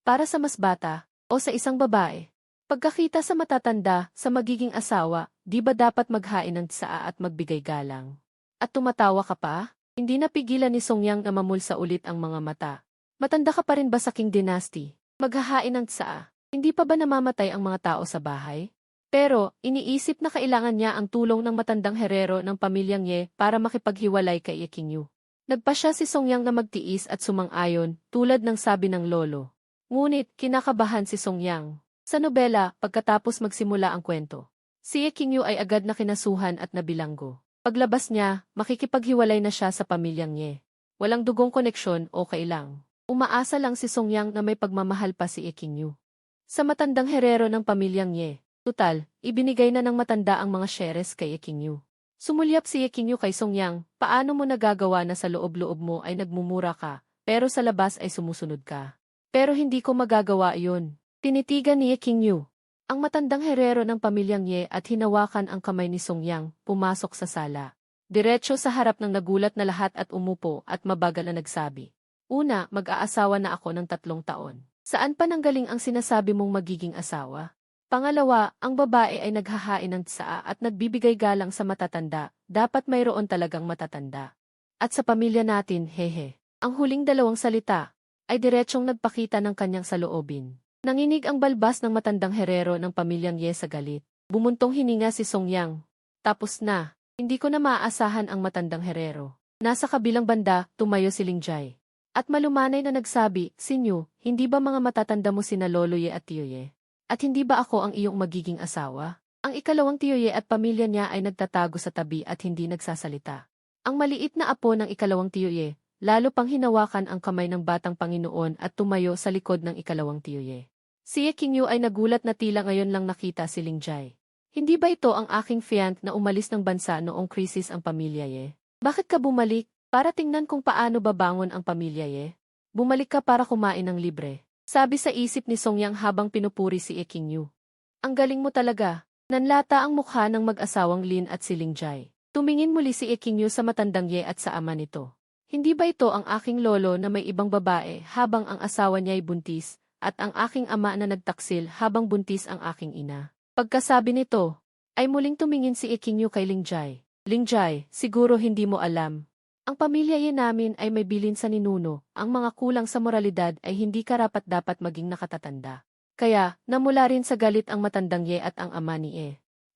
Para sa mas bata, o sa isang babae. Pagkakita sa matatanda, sa magiging asawa, di ba dapat maghain ng tsaa at magbigay galang? At tumatawa ka pa? Hindi napigilan ni Songyang na mamulsa ulit ang mga mata. Matanda ka pa rin ba sa King Dynasty? Maghahain ng tsaa. Hindi pa ba namamatay ang mga tao sa bahay? Pero, iniisip na kailangan niya ang tulong ng matandang herero ng pamilyang Ye para makipaghiwalay kay Ye Qingyu. Nagpasya si Songyang na magtiis at sumang-ayon, tulad ng sabi ng lolo. Ngunit, kinakabahan si Songyang. Sa nobela, pagkatapos magsimula ang kwento, si Ye Qingyu ay agad na kinasuhan at nabilanggo. Paglabas niya, makikipaghiwalay na siya sa pamilyang Ye. Walang dugong koneksyon o kailang. Umaasa lang si Songyang na may pagmamahal pa si Ye Qingyu. Sa matandang herero ng pamilyang Ye, tutal, ibinigay na ng matanda ang mga shares kay Ye Qingyu. Sumulyap si Ye Qingyu kay Songyang, paano mo nagagawa na sa loob-loob mo ay nagmumura ka, pero sa labas ay sumusunod ka? Pero hindi ko magagawa iyon. Tinitigan ni Ye Qingyu ang matandang herero ng pamilyang Ye at hinawakan ang kamay ni Songyang, pumasok sa sala. Diretso sa harap ng nagulat na lahat at umupo at mabagal na nagsabi. Una, mag-aasawa na ako ng 3 taon. Saan pa nanggaling ang sinasabi mong magiging asawa? Pangalawa, ang babae ay naghahain ng tsaa at nagbibigay galang sa matatanda, dapat mayroon talagang matatanda. At sa pamilya natin, hehe. Ang huling 2 salita ay diretsyong nagpakita ng kanyang saloobin. Nanginig ang balbas ng matandang herero ng pamilyang Ye sa galit. Bumuntong hininga si Songyang. Tapos na, hindi ko na maaasahan ang matandang herero. Nasa kabilang banda, tumayo si Lingjai. At malumanay na nagsabi, Sinyo, hindi ba mga matatanda mo sina Lolo Ye at Tio Ye? At hindi ba ako ang iyong magiging asawa? Ang ikalawang Tio Ye at pamilya niya ay nagtatago sa tabi at hindi nagsasalita. Ang maliit na apo ng ikalawang Tio Ye, lalo pang hinawakan ang kamay ng batang Panginoon at tumayo sa likod ng ikalawang Tio Ye. Si Ye Qingyu ay nagulat na tila ngayon lang nakita si Lingjai. Hindi ba ito ang aking fiancé na umalis ng bansa noong krisis ang pamilya Ye? Bakit ka bumalik? Para tingnan kung paano babangon ang pamilya Ye? Bumalik ka para kumain ng libre. Sabi sa isip ni Songyang habang pinupuri si Ye Qingyu. Ang galing mo talaga. Nanlata ang mukha ng mag-asawang Lin at si Lingjai. Tumingin muli si Ye Qingyu sa matandang Ye at sa ama nito. Hindi ba ito ang aking lolo na may ibang babae habang ang asawa niya ay buntis, at ang aking ama na nagtaksil habang buntis ang aking ina? Pagkasabi nito, ay muling tumingin si Ye Qingyu kay Lingjai. Lingjai, siguro hindi mo alam. Ang pamilya Ye namin ay may bilin sa ninuno, ang mga kulang sa moralidad ay hindi karapat-dapat maging nakatatanda. Kaya, namula rin sa galit ang matandang Ye at ang ama ni Ye.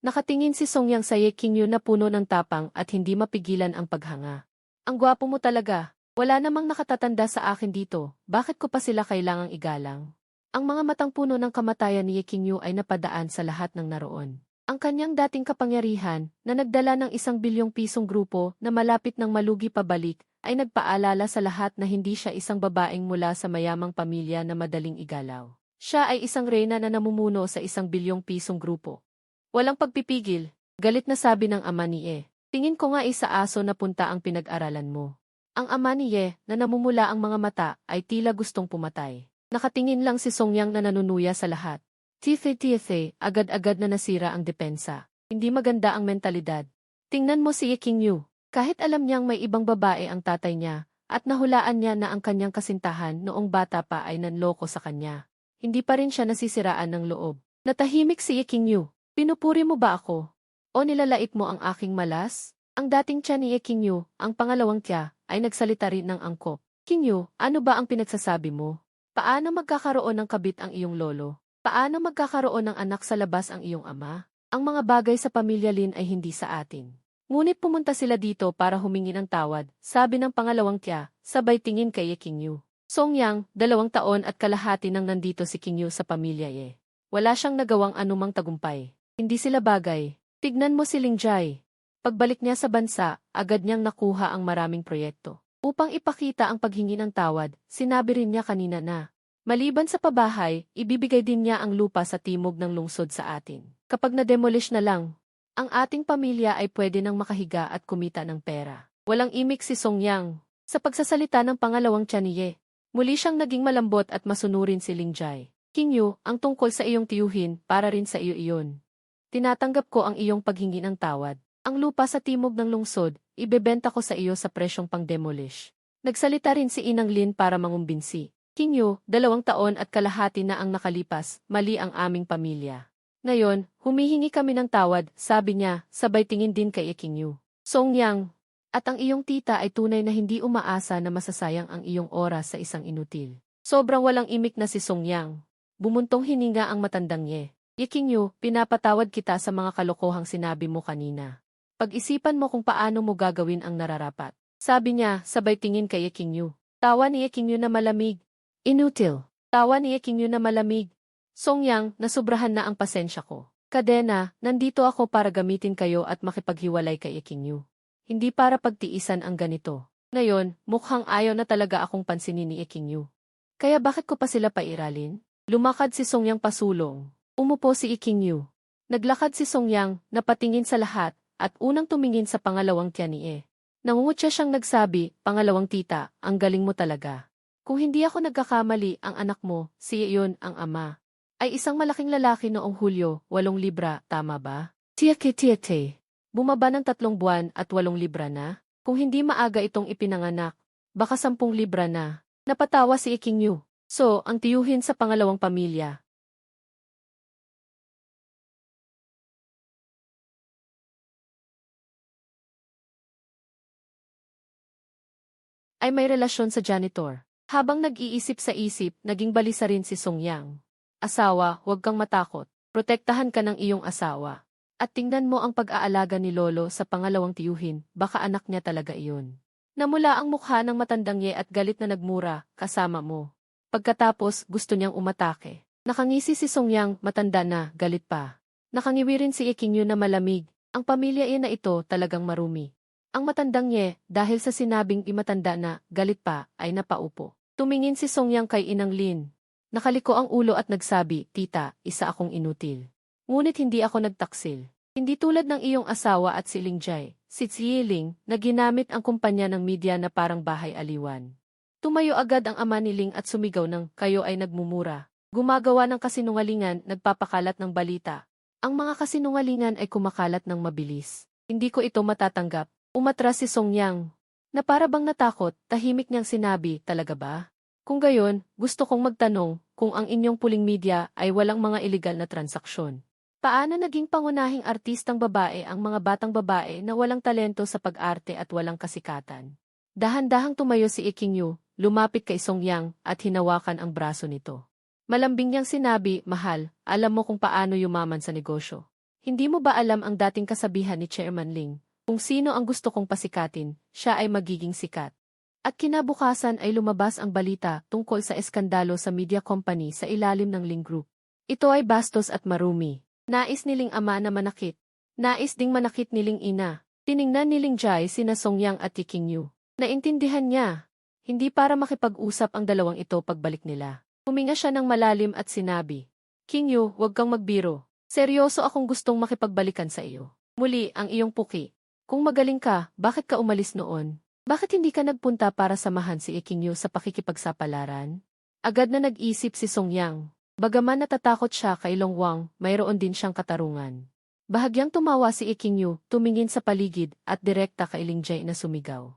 Nakatingin si Songyang sa Ye Qingyu na puno ng tapang at hindi mapigilan ang paghanga. Ang gwapo mo talaga. Wala namang nakatatanda sa akin dito, bakit ko pa sila kailangang igalang? Ang mga matang puno ng kamatayan ni Ye Qingyu ay napadaan sa lahat ng naroon. Ang kanyang dating kapangyarihan, na nagdala ng 1 bilyong pisong grupo na malapit ng malugi pabalik, ay nagpaalala sa lahat na hindi siya isang babaeng mula sa mayamang pamilya na madaling igalaw. Siya ay isang reyna na namumuno sa 1 bilyong pisong grupo. Walang pagpipigil, galit na sabi ng ama ni Ye. Tingin ko nga isa aso na punta ang pinag-aralan mo. Ang ama ni Ye, na namumula ang mga mata, ay tila gustong pumatay. Nakatingin lang si Songyang na nanunuya sa lahat. Tife, agad-agad na nasira ang depensa. Hindi maganda ang mentalidad. Tingnan mo si Ye Qingyu. Kahit alam niyang may ibang babae ang tatay niya, at nahulaan niya na ang kanyang kasintahan noong bata pa ay nanloko sa kanya, hindi pa rin siya nasisiraan ng loob. Natahimik si Yekinyu. Pinupuri mo ba ako? O nilalait mo ang aking malas? Ang dating tiyan ni Yekinyu, ang pangalawang tiya, ay nagsalita rin ng angkop. Kinyu, ano ba ang pinagsasabi mo? Paano magkakaroon ng kabit ang iyong lolo? Paano magkakaroon ng anak sa labas ang iyong ama? Ang mga bagay sa pamilya Lin ay hindi sa atin. Ngunit pumunta sila dito para humingi ng tawad, sabi ng pangalawang tiya, sabay tingin kay Yekinyu. Songyang, 2 taon at kalahati nang nandito si Kinyu sa pamilya Ye. Wala siyang nagawang anumang tagumpay. Hindi sila bagay. Tignan mo si Lingjai. Pagbalik niya sa bansa, agad niyang nakuha ang maraming proyekto. Upang ipakita ang paghingi ng tawad, sinabi rin niya kanina na, maliban sa pabahay, ibibigay din niya ang lupa sa timog ng lungsod sa atin. Kapag na-demolish na lang, ang ating pamilya ay pwede nang makahiga at kumita ng pera. Walang imik si Songyang. Sa pagsasalita ng pangalawang tiya, muli siyang naging malambot at masunurin si Lingjai. Kinyu, ang tungkol sa iyong tiyuhin, para rin sa iyo iyon. Tinatanggap ko ang iyong paghingi ng tawad. Ang lupa sa timog ng lungsod, ibebenta ko sa iyo sa presyong pang-demolish. Nagsalita rin si Inang Lin para mangumbinsi. Kinyu, 2 taon at kalahati na ang nakalipas, mali ang aming pamilya. Ngayon, humihingi kami ng tawad, sabi niya, sabay tingin din kay Yekinyu. Songyang, at ang iyong tita ay tunay na hindi umaasa na masasayang ang iyong oras sa isang inutil. Sobrang walang imik na si Songyang. Bumuntong hininga ang matandang Ye. Yekinyu, pinapatawad kita sa mga kalokohang sinabi mo kanina. Pag-isipan mo kung paano mo gagawin ang nararapat. Sabi niya, sabay tingin kay Yekinyu. Tawa ni Yekinyu na malamig. Inutil. Tawa ni Yekinyu na malamig. Songyang, nasubrahan na ang pasensya ko. Kadena, nandito ako para gamitin kayo at makipaghiwalay kay Yekinyu. Hindi para pagtiisan ang ganito. Ngayon, mukhang ayaw na talaga akong pansinin ni Yekinyu. Kaya bakit ko pa sila pairalin? Lumakad si Songyang pasulong. Umupo si Yekinyu. Naglakad si Songyang, napatingin sa lahat, at unang tumingin sa pangalawang tiya ni Nangungutya siyang nagsabi, pangalawang tita, ang galing mo talaga. Kung hindi ako nagkakamali, ang anak mo, si Yeon, ang ama, ay isang malaking lalaki noong Hulyo, 8 libra, tama ba? Tiete. Bumaba ng 3 buwan at 8 libra na? Kung hindi maaga itong ipinanganak, baka 10 libra na. Napatawa si Yekinyu. So, ang tiyuhin sa pangalawang pamilya. Ay may relasyon sa janitor. Habang nag-iisip sa isip, naging balisa rin si Songyang. Asawa, huwag kang matakot. Protektahan ka ng iyong asawa. At tingnan mo ang pag-aalaga ni Lolo sa pangalawang tiyuhin, baka anak niya talaga iyon. Namula ang mukha ng matandang Ye at galit na nagmura, kasama mo. Pagkatapos, gusto niyang umatake. Nakangisi si Songyang, matanda na, galit pa. Nakangiwi rin si Yekinyu na malamig. Ang pamilya na ito talagang marumi. Ang matandang Ye, dahil sa sinabing imatanda na, galit pa, ay napaupo. Tumingin si Songyang kay Inang Lin. Nakaliko ang ulo at nagsabi, tita, isa akong inutil. Ngunit hindi ako nagtaksil. Hindi tulad ng iyong asawa at si Lingjai, si Zhiling, na ginamit ang kumpanya ng media na parang bahay aliwan. Tumayo agad ang ama ni Ling at sumigaw ng, kayo ay nagmumura. Gumagawa ng kasinungalingan, nagpapakalat ng balita. Ang mga kasinungalingan ay kumakalat ng mabilis. Hindi ko ito matatanggap. Umatras si Songyang. Na para bang natakot, tahimik niyang sinabi, talaga ba? Kung gayon, gusto kong magtanong, kung ang inyong puling media ay walang mga ilegal na transaksyon. Paano naging pangunahing artistang babae ang mga batang babae na walang talento sa pag-arte at walang kasikatan? Dahan-dahang tumayo si Yekinyu, lumapit kay Songyang at hinawakan ang braso nito. Malambing niyang sinabi, mahal, alam mo kung paano yumaman sa negosyo. Hindi mo ba alam ang dating kasabihan ni Chairman Ling? Kung sino ang gusto kong pasikatin, siya ay magiging sikat. At kinabukasan ay lumabas ang balita tungkol sa eskandalo sa media company sa ilalim ng Ling Group. Ito ay bastos at marumi. Nais niling ama na manakit. Nais ding manakit niling ina. Tiningnan ni Lingjai sina Songyang at Yekinyu. Naintindihan niya. Hindi para makipag-usap ang dalawang ito pagbalik nila. Huminga siya ng malalim at sinabi, Kingyu, huwag kang magbiro. Seryoso akong gustong makipagbalikan sa iyo. Muli, ang iyong puki. Kung magaling ka, bakit ka umalis noon? Bakit hindi ka nagpunta para samahan si Yekinyu sa pakikipagsapalaran? Agad na nag-isip si Songyang. Bagaman natatakot siya kay Longwang, mayroon din siyang katarungan. Bahagyang tumawa si Yekinyu, tumingin sa paligid at direkta kay Lingjai na sumigaw.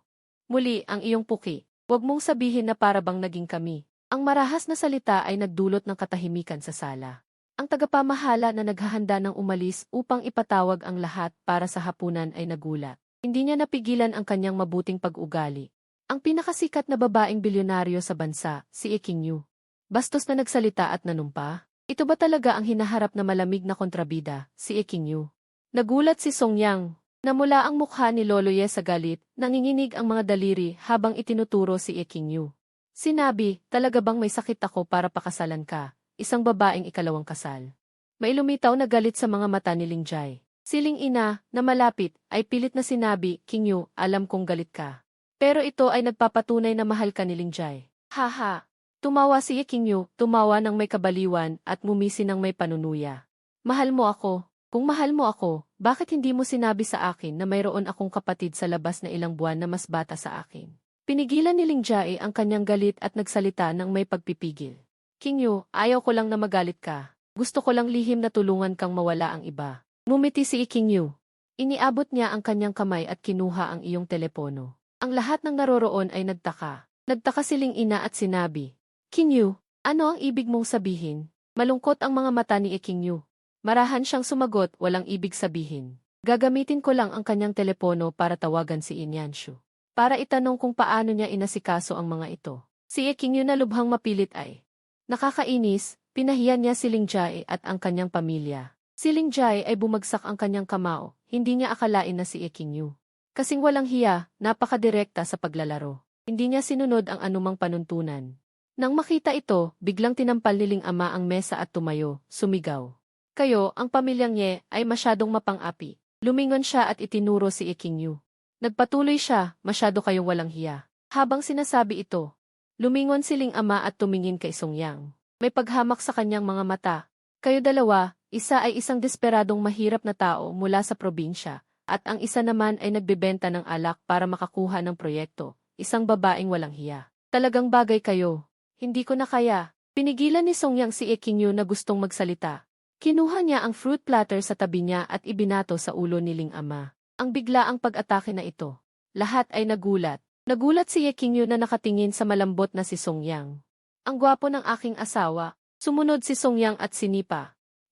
Muli, ang iyong puki. Huwag mong sabihin na para bang naging kami. Ang marahas na salita ay nagdulot ng katahimikan sa sala. Ang tagapamahala na naghahanda ng umalis upang ipatawag ang lahat para sa hapunan ay nagulat. Hindi niya napigilan ang kanyang mabuting pag-ugali. Ang pinakasikat na babaeng bilyonaryo sa bansa, si Eking Yu. Bastos na nagsalita at nanumpa. Ito ba talaga ang hinaharap na malamig na kontrabida, si Eking Yu? Nagulat si Song Yang. Namula ang mukha ni Lolo Ye sa galit, nanginginig ang mga daliri habang itinuturo si Eking Yu. Sinabi, talaga bang may sakit ako para pakasalan ka? Isang babaeng ikalawang kasal. May lumitaw na galit sa mga mata ni Ling Jai. Siling ina, na malapit, ay pilit na sinabi, King Yu, alam kong galit ka. Pero ito ay nagpapatunay na mahal ka ni Ling Jai. Haha. Tumawa si King Yu, tumawa ng may kabaliwan at ngumisi ng may panunuya. Mahal mo ako. Kung mahal mo ako, bakit hindi mo sinabi sa akin na mayroon akong kapatid sa labas na ilang buwan na mas bata sa akin? Pinigilan ni Ling Jai ang kanyang galit at nagsalita ng may pagpipigil. King Yu, ayaw ko lang na magalit ka. Gusto ko lang lihim na tulungan kang mawala ang iba. Ngumiti si King Yu. Iniabot niya ang kanyang kamay at kinuha ang iyong telepono. Ang lahat ng naroroon ay nagtaka. Nagtaka siling ina at sinabi, King Yu, ano ang ibig mong sabihin? Malungkot ang mga mata ni King Yu. Marahan siyang sumagot, walang ibig sabihin. Gagamitin ko lang ang kanyang telepono para tawagan si Inyanshu. Para itanong kung paano niya inasikaso ang mga ito. Si King Yu na lubhang mapilit ay nakakainis, pinahiyan niya si Ling Jai at ang kanyang pamilya. Si Ling Jai ay bumagsak ang kanyang kamao, hindi niya akalain na si King Yu. Kasing walang hiya, napakadirekta sa paglalaro. Hindi niya sinunod ang anumang panuntunan. Nang makita ito, biglang tinampal ni Ling Ama ang mesa at tumayo, sumigaw. Kayo, ang pamilyang Ye, ay masyadong mapang-api. Lumingon siya at itinuro si King Yu. Nagpatuloy siya, masyado kayong walang hiya. Habang sinasabi ito, lumingon si Ling Ama at tumingin kay Song Yang. May paghamak sa kanyang mga mata. Kayo dalawa, isa ay isang desperadong mahirap na tao mula sa probinsya, at ang isa naman ay nagbebenta ng alak para makakuha ng proyekto, isang babaeng walang hiya. Talagang bagay kayo. Hindi ko na kaya. Pinigilan ni Song Yang si King Yu na gustong magsalita. Kinuha niya ang fruit platter sa tabi niya at ibinato sa ulo ni Ling Ama. Ang biglaang pag-atake na ito. Lahat ay nagulat. Nagulat si King Yu na nakatingin sa malambot na si Song Yang. Ang gwapo ng aking asawa. Sumunod si Song Yang at sinipa.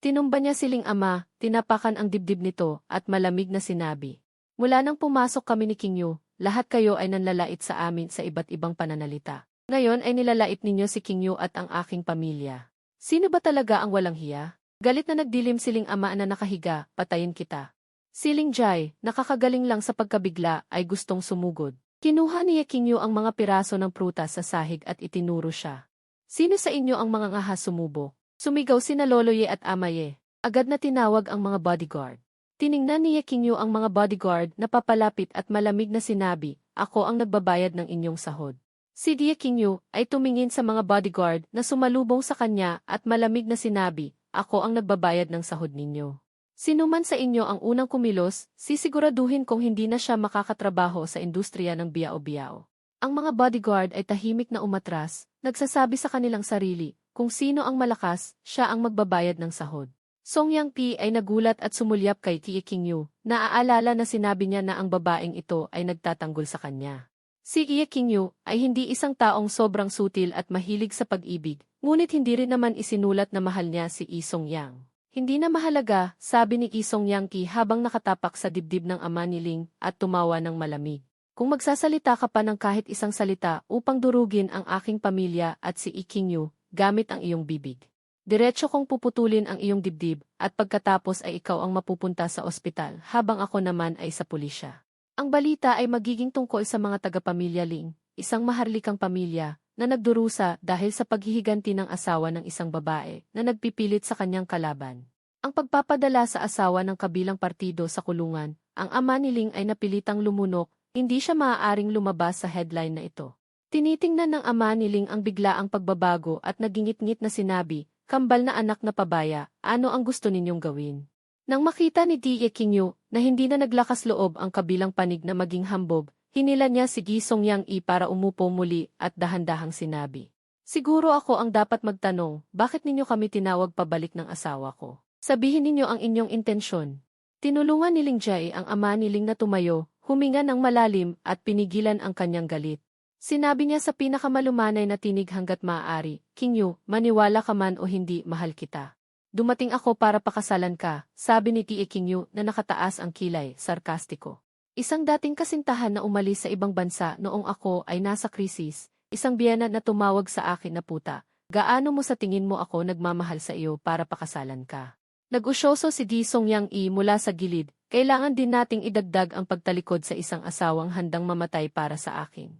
Tinumba niya si Ling Ama, tinapakan ang dibdib nito at malamig na sinabi. Mula nang pumasok kami ni King Yu, lahat kayo ay nanlalait sa amin sa iba't ibang pananalita. Ngayon ay nilalait ninyo si King Yu at ang aking pamilya. Sino ba talaga ang walang hiya? Galit na nagdilim si Ling Ama na nakahiga, patayin kita. Si Ling Jai, nakakagaling lang sa pagkabigla, ay gustong sumugod. Kinuha ni King Yu ang mga piraso ng prutas sa sahig at itinuro siya. Sino sa inyo ang mga ngahas sumubok? Sumigaw sina Lolo Ye at Ama Ye. Agad na tinawag ang mga bodyguard. Tiningnan ni King Yu ang mga bodyguard na papalapit at malamig na sinabi, ako ang nagbabayad ng inyong sahod. Si King Yu ay tumingin sa mga bodyguard na sumalubong sa kanya at malamig na sinabi, ako ang nagbabayad ng sahod ninyo. Sino man sa inyo ang unang kumilos, sisiguraduhin kung hindi na siya makakatrabaho sa industriya ng biao-biao. Ang mga bodyguard ay tahimik na umatras, nagsasabi sa kanilang sarili, kung sino ang malakas, siya ang magbabayad ng sahod. Song Yang Pi ay nagulat at sumulyap kay King Yu, naaalala na sinabi niya na ang babaeng ito ay nagtatanggol sa kanya. Si King Yu ay hindi isang taong sobrang sutil at mahilig sa pag-ibig, ngunit hindi rin naman isinulat na mahal niya si Song Yang. Hindi na mahalaga, sabi ni Song Yang Ki habang nakatapak sa dibdib ng ama ni Ling at tumawa ng malamig. Kung magsasalita ka pa ng kahit isang salita upang durugin ang aking pamilya at si King Yu, gamit ang iyong bibig. Diretso kong puputulin ang iyong dibdib at pagkatapos ay ikaw ang mapupunta sa ospital habang ako naman ay sa pulisya. Ang balita ay magiging tungkol sa mga taga-pamilya Ling, isang maharlikang pamilya na nagdurusa dahil sa paghihiganti ng asawa ng isang babae na nagpipilit sa kanyang kalaban. Ang pagpapadala sa asawa ng kabilang partido sa kulungan, ang ama ni Ling ay napilitang lumunok, hindi siya maaaring lumabas sa headline na ito. Tinitingnan ng ama ni Ling ang biglaang pagbabago at nagingit-ngit na sinabi, kambal na anak na pabaya, ano ang gusto ninyong gawin? Nang makita ni King Yu na hindi na naglakas loob ang kabilang panig na maging hambog, hinila niya si Song Yang para umupo muli at dahan-dahang sinabi. Siguro ako ang dapat magtanong, bakit ninyo kami tinawag pabalik ng asawa ko? Sabihin ninyo ang inyong intensyon. Tinulungan ni Ling Jai ang ama ni Ling na tumayo, huminga ng malalim at pinigilan ang kanyang galit. Sinabi niya sa pinakamalumanay na tinig hanggat maaari, King Yu, maniwala ka man o hindi, mahal kita. dumating ako para pakasalan ka, sabi ni Tie Qingyu na nakataas ang kilay, sarkastiko. Isang dating kasintahan na umalis sa ibang bansa noong ako ay nasa krisis, isang biyana na tumawag sa akin na puta, gaano mo sa tingin mo ako nagmamahal sa iyo para pakasalan ka? Nag-usyoso si Di Songyang mula sa gilid, kailangan din nating idagdag ang pagtalikod sa isang asawang handang mamatay para sa akin.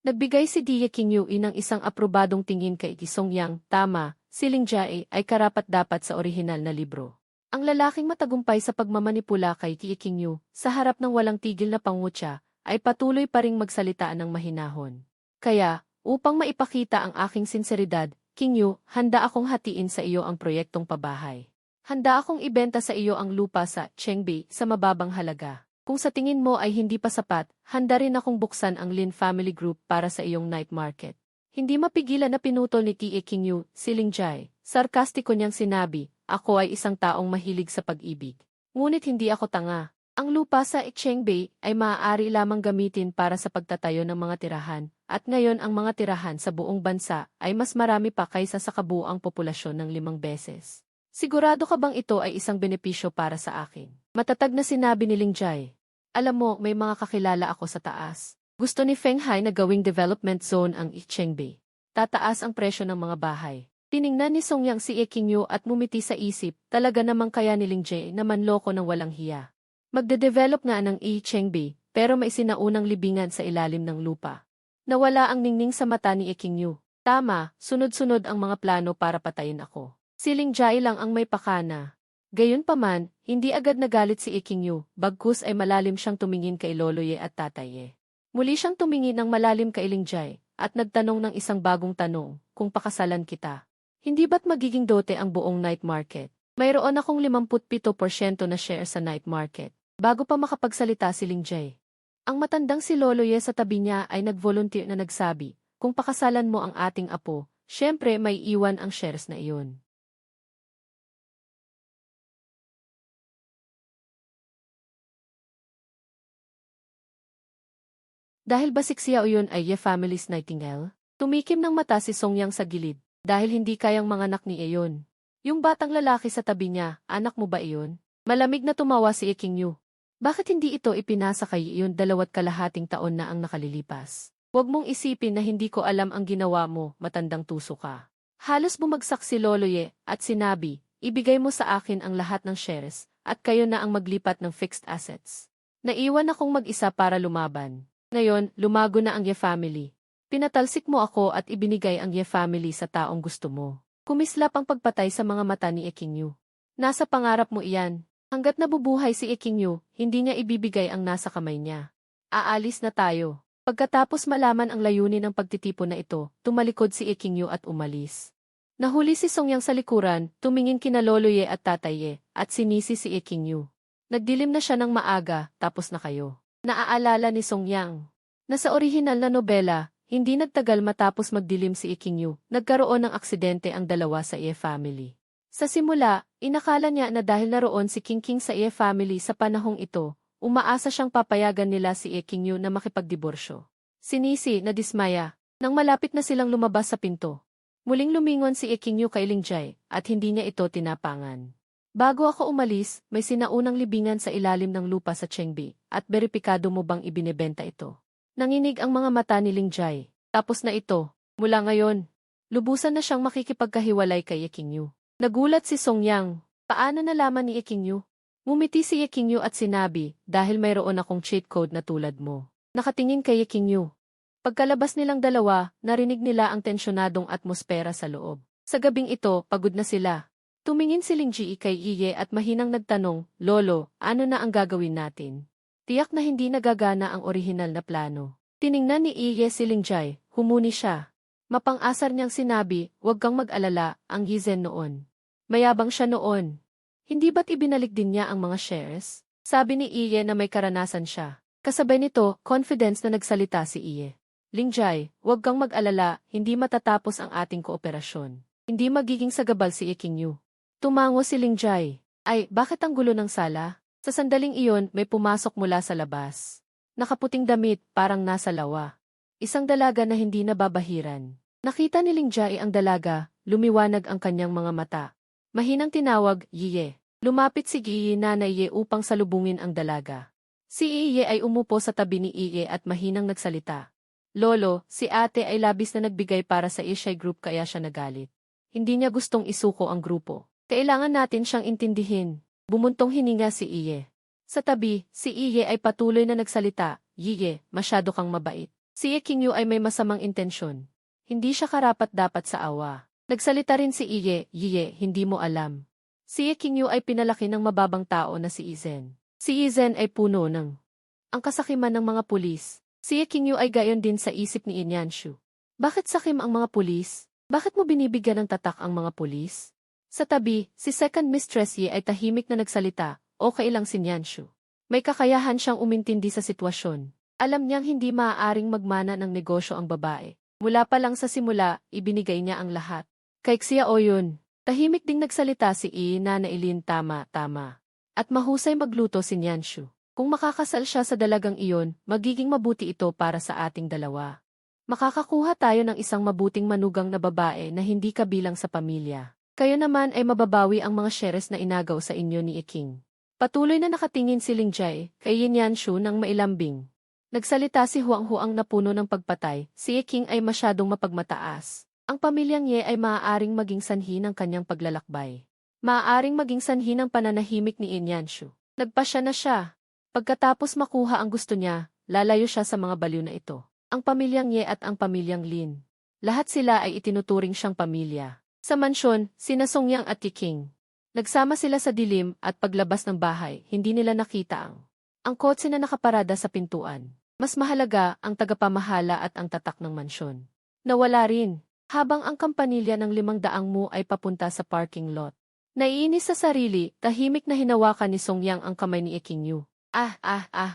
Nagbigay si Tie Qingyu ng isang aprobadong tingin kay Di Songyang, tama, si Ling Jae ay karapat-dapat sa orihinal na libro. Ang lalaking matagumpay sa pagmamanipula kay Tie Qingyu, sa harap ng walang tigil na pangutya, ay patuloy pa ring magsalita ng mahinahon. Kaya, upang maipakita ang aking sinseridad, Qingyu, handa akong hatiin sa iyo ang proyektong pabahay. Handa akong ibenta sa iyo ang lupa sa Chengbei sa mababang halaga. Kung sa tingin mo ay hindi pa sapat, handa rin akong buksan ang Lin Family Group para sa iyong night market. Hindi mapigilan na pinutol ni Tie Qingyu, si Ling Jae. Sarkastiko niyang sinabi, ako ay isang taong mahilig sa pag-ibig. Ngunit hindi ako tanga. Ang lupa sa Chengbei ay maaari lamang gamitin para sa pagtatayo ng mga tirahan, at ngayon ang mga tirahan sa buong bansa ay mas marami pa kaysa sa kabuuang populasyon ng 5 beses. Sigurado ka bang ito ay isang benepisyo para sa akin? Matatag na sinabi ni Ling Jae. Alam mo, may mga kakilala ako sa taas. Gusto ni Feng Hai na gawing development zone ang Chengbei. Tataas ang presyo ng mga bahay. Tiningnan ni Songyang si Qingyu at mumiti sa isip, talaga namang kaya ni Ling Jae na manloko ng walang hiya. Magde-develop nga ng Chengbei, pero may sinaunang libingan sa ilalim ng lupa. Nawala ang ningning sa mata ni Qingyu. Tama, sunod-sunod ang mga plano para patayin ako. Si Ling Jae lang ang may pakana. Gayunpaman, hindi agad nagalit si Qingyu, bagkus ay malalim siyang tumingin kay Loloye at Tataye. Muli siyang tumingin ng malalim kay Ling Jae, at nagtanong ng isang bagong tanong, kung pakasalan kita. Hindi ba't magiging dote ang buong night market? Mayroon akong 57% na share sa night market. Bago pa makapagsalita si Ling Jae. Ang matandang si Loloye sa tabi niya ay nag-volunteer na nagsabi, kung pakasalan mo ang ating apo, syempre may iwan ang shares na iyon. Dahil ba si Xiao yun ay Ye Family's Nightingale? Tumikim ng mata si Songyang sa gilid, dahil hindi kayang manganak ni Eyon. Yung batang lalaki sa tabi niya, anak mo ba iyon? Malamig na tumawa si Qingyu. Bakit hindi ito ipinasa kay Eyon 2.5 taon na ang nakalilipas? Huwag mong isipin na hindi ko alam ang ginawa mo, matandang tuso ka. Halos bumagsak si Loloye at sinabi, ibigay mo sa akin ang lahat ng shares, at kayo na ang maglipat ng fixed assets. Naiwan akong mag-isa para lumaban. Ngayon, lumago na ang Ye Family. Pinatalsik mo ako at ibinigay ang Ye Family sa taong gusto mo. Kumislap ang pagpatay sa mga mata ni Qingyu. Nasa pangarap mo iyan. Hanggat nabubuhay si Qingyu, hindi niya ibibigay ang nasa kamay niya. Aalis na tayo. Pagkatapos malaman ang layunin ng pagtitipon na ito, tumalikod si Qingyu at umalis. Nahuli si Songyang sa likuran, tumingin kina Loloye at Tataye, at sinisi si Qingyu. Nagdilim na siya ng maaga, tapos na kayo. Naaalala ni Songyang na sa orihinal na nobela, hindi nagtagal matapos magdilim si Qingyu, nagkaroon ng aksidente ang dalawa sa Ye Family. Sa simula, inakala niya na dahil naroon si Qingqing sa Ye Family sa panahong ito, umaasa siyang papayagan nila si Qingyu na makipagdiborsyo. Sinisi na dismaya, nang malapit na silang lumabas sa pinto. Muling lumingon si Qingyu kay Ling Jae, at hindi niya ito tinapangan. Bago ako umalis, may sinaunang libingan sa ilalim ng lupa sa Chengbei, at beripikado mo bang ibinebenta ito? Nanginig ang mga mata ni Ling Jae. Tapos na ito. Mula ngayon, lubusan na siyang makikipagkahiwalay kay Qingyu. Nagulat si Songyang. Paano nalaman ni Qingyu? Ngumiti si Qingyu at sinabi, dahil mayroon akong cheat code na tulad mo. Nakatingin kay Qingyu. Pagkalabas nilang dalawa, narinig nila ang tensyonadong atmosfera sa loob. Sa gabing ito, pagod na sila. Tumingin si Ling Ji kay Iye at mahinang nagtanong, Lolo, ano na ang gagawin natin? Tiyak na hindi nagagana ang orihinal na plano. Tiningnan ni Iye si Ling Jae, humuni siya. Mapang-asar niyang sinabi, huwag kang mag-alala, ang Gizen noon. Mayabang siya noon. Hindi ba't ibinalik din niya ang mga shares? Sabi ni Iye na may karanasan siya. Kasabay nito, confidence na nagsalita si Iye. Ling Jae, huwag kang mag-alala, hindi matatapos ang ating kooperasyon. Hindi magiging sagabal si Qingyu. Tumango si Ling Jae. Ay, bakit ang gulo ng sala? Sa sandaling iyon, may pumasok mula sa labas. Nakaputing damit, parang nasa lawa. Isang dalaga na hindi nababahiran. Nakita ni Ling Jae ang dalaga, lumiwanag ang kanyang mga mata. Mahinang tinawag, Yiye. Lumapit si Giye na Iye upang salubungin ang dalaga. Si Iye ay umupo sa tabi ni Iye at mahinang nagsalita. Lolo, si ate ay labis na nagbigay para sa Ishay Group kaya siya nagalit. Hindi niya gustong isuko ang grupo. Kailangan natin siyang intindihin. Bumuntong hininga si Iye. Sa tabi, si Iye ay patuloy na nagsalita, Yiye, masyado kang mabait. Si Iye ay may masamang intensyon. Hindi siya karapat-dapat sa awa. Nagsalita rin si Iye, Yiye, hindi mo alam. Si Iye ay pinalaki ng mababang tao na si Izen. Si Izen ay puno ng ang kasakiman ng mga pulis. Si Iye ay gayon din sa isip ni Inyanshu. Bakit sakim ang mga pulis? Bakit mo binibigyan ng tatak ang mga pulis? Sa tabi, si Second Mistress Ye ay tahimik na nagsalita, okay lang si Inyanshu. May kakayahan siyang umintindi sa sitwasyon. Alam niyang hindi maaaring magmana ng negosyo ang babae. Mula pa lang sa simula, ibinigay niya ang lahat. Kay Xia Oyun. Tahimik ding nagsalita si Ina na Ilin tama. At mahusay magluto si Nyanshu. Kung makakasal siya sa dalagang iyon, magiging mabuti ito para sa ating dalawa. Makakakuha tayo ng isang mabuting manugang na babae na hindi kabilang sa pamilya. Kayo naman ay mababawi ang mga shares na inagaw sa inyo ni Iking. Patuloy na nakatingin si Lingjay kay Nyanshu ng mailambing. Nagsalita si Huang na puno ng pagpatay, si Iking ay masyadong mapagmataas. Ang pamilyang Ye ay maaaring maging sanhi ng kanyang paglalakbay. Maaaring maging sanhi ng pananahimik ni Inyanshu. Nagpasya na siya. Pagkatapos makuha ang gusto niya, lalayo siya sa mga baliw na ito. Ang pamilyang Ye at ang pamilyang Lin. Lahat sila ay itinuturing siyang pamilya. Sa mansyon, sina Songyang at Yiking. Nagsama sila sa dilim at paglabas ng bahay, hindi nila nakita ang kotse na nakaparada sa pintuan. Mas mahalaga ang tagapamahala at ang tatak ng mansyon. Nawala rin. Habang ang kampanilya ng 500 mo ay papunta sa parking lot. Naiinis sa sarili, tahimik na hinawakan ni Songyang ang kamay ni Iking.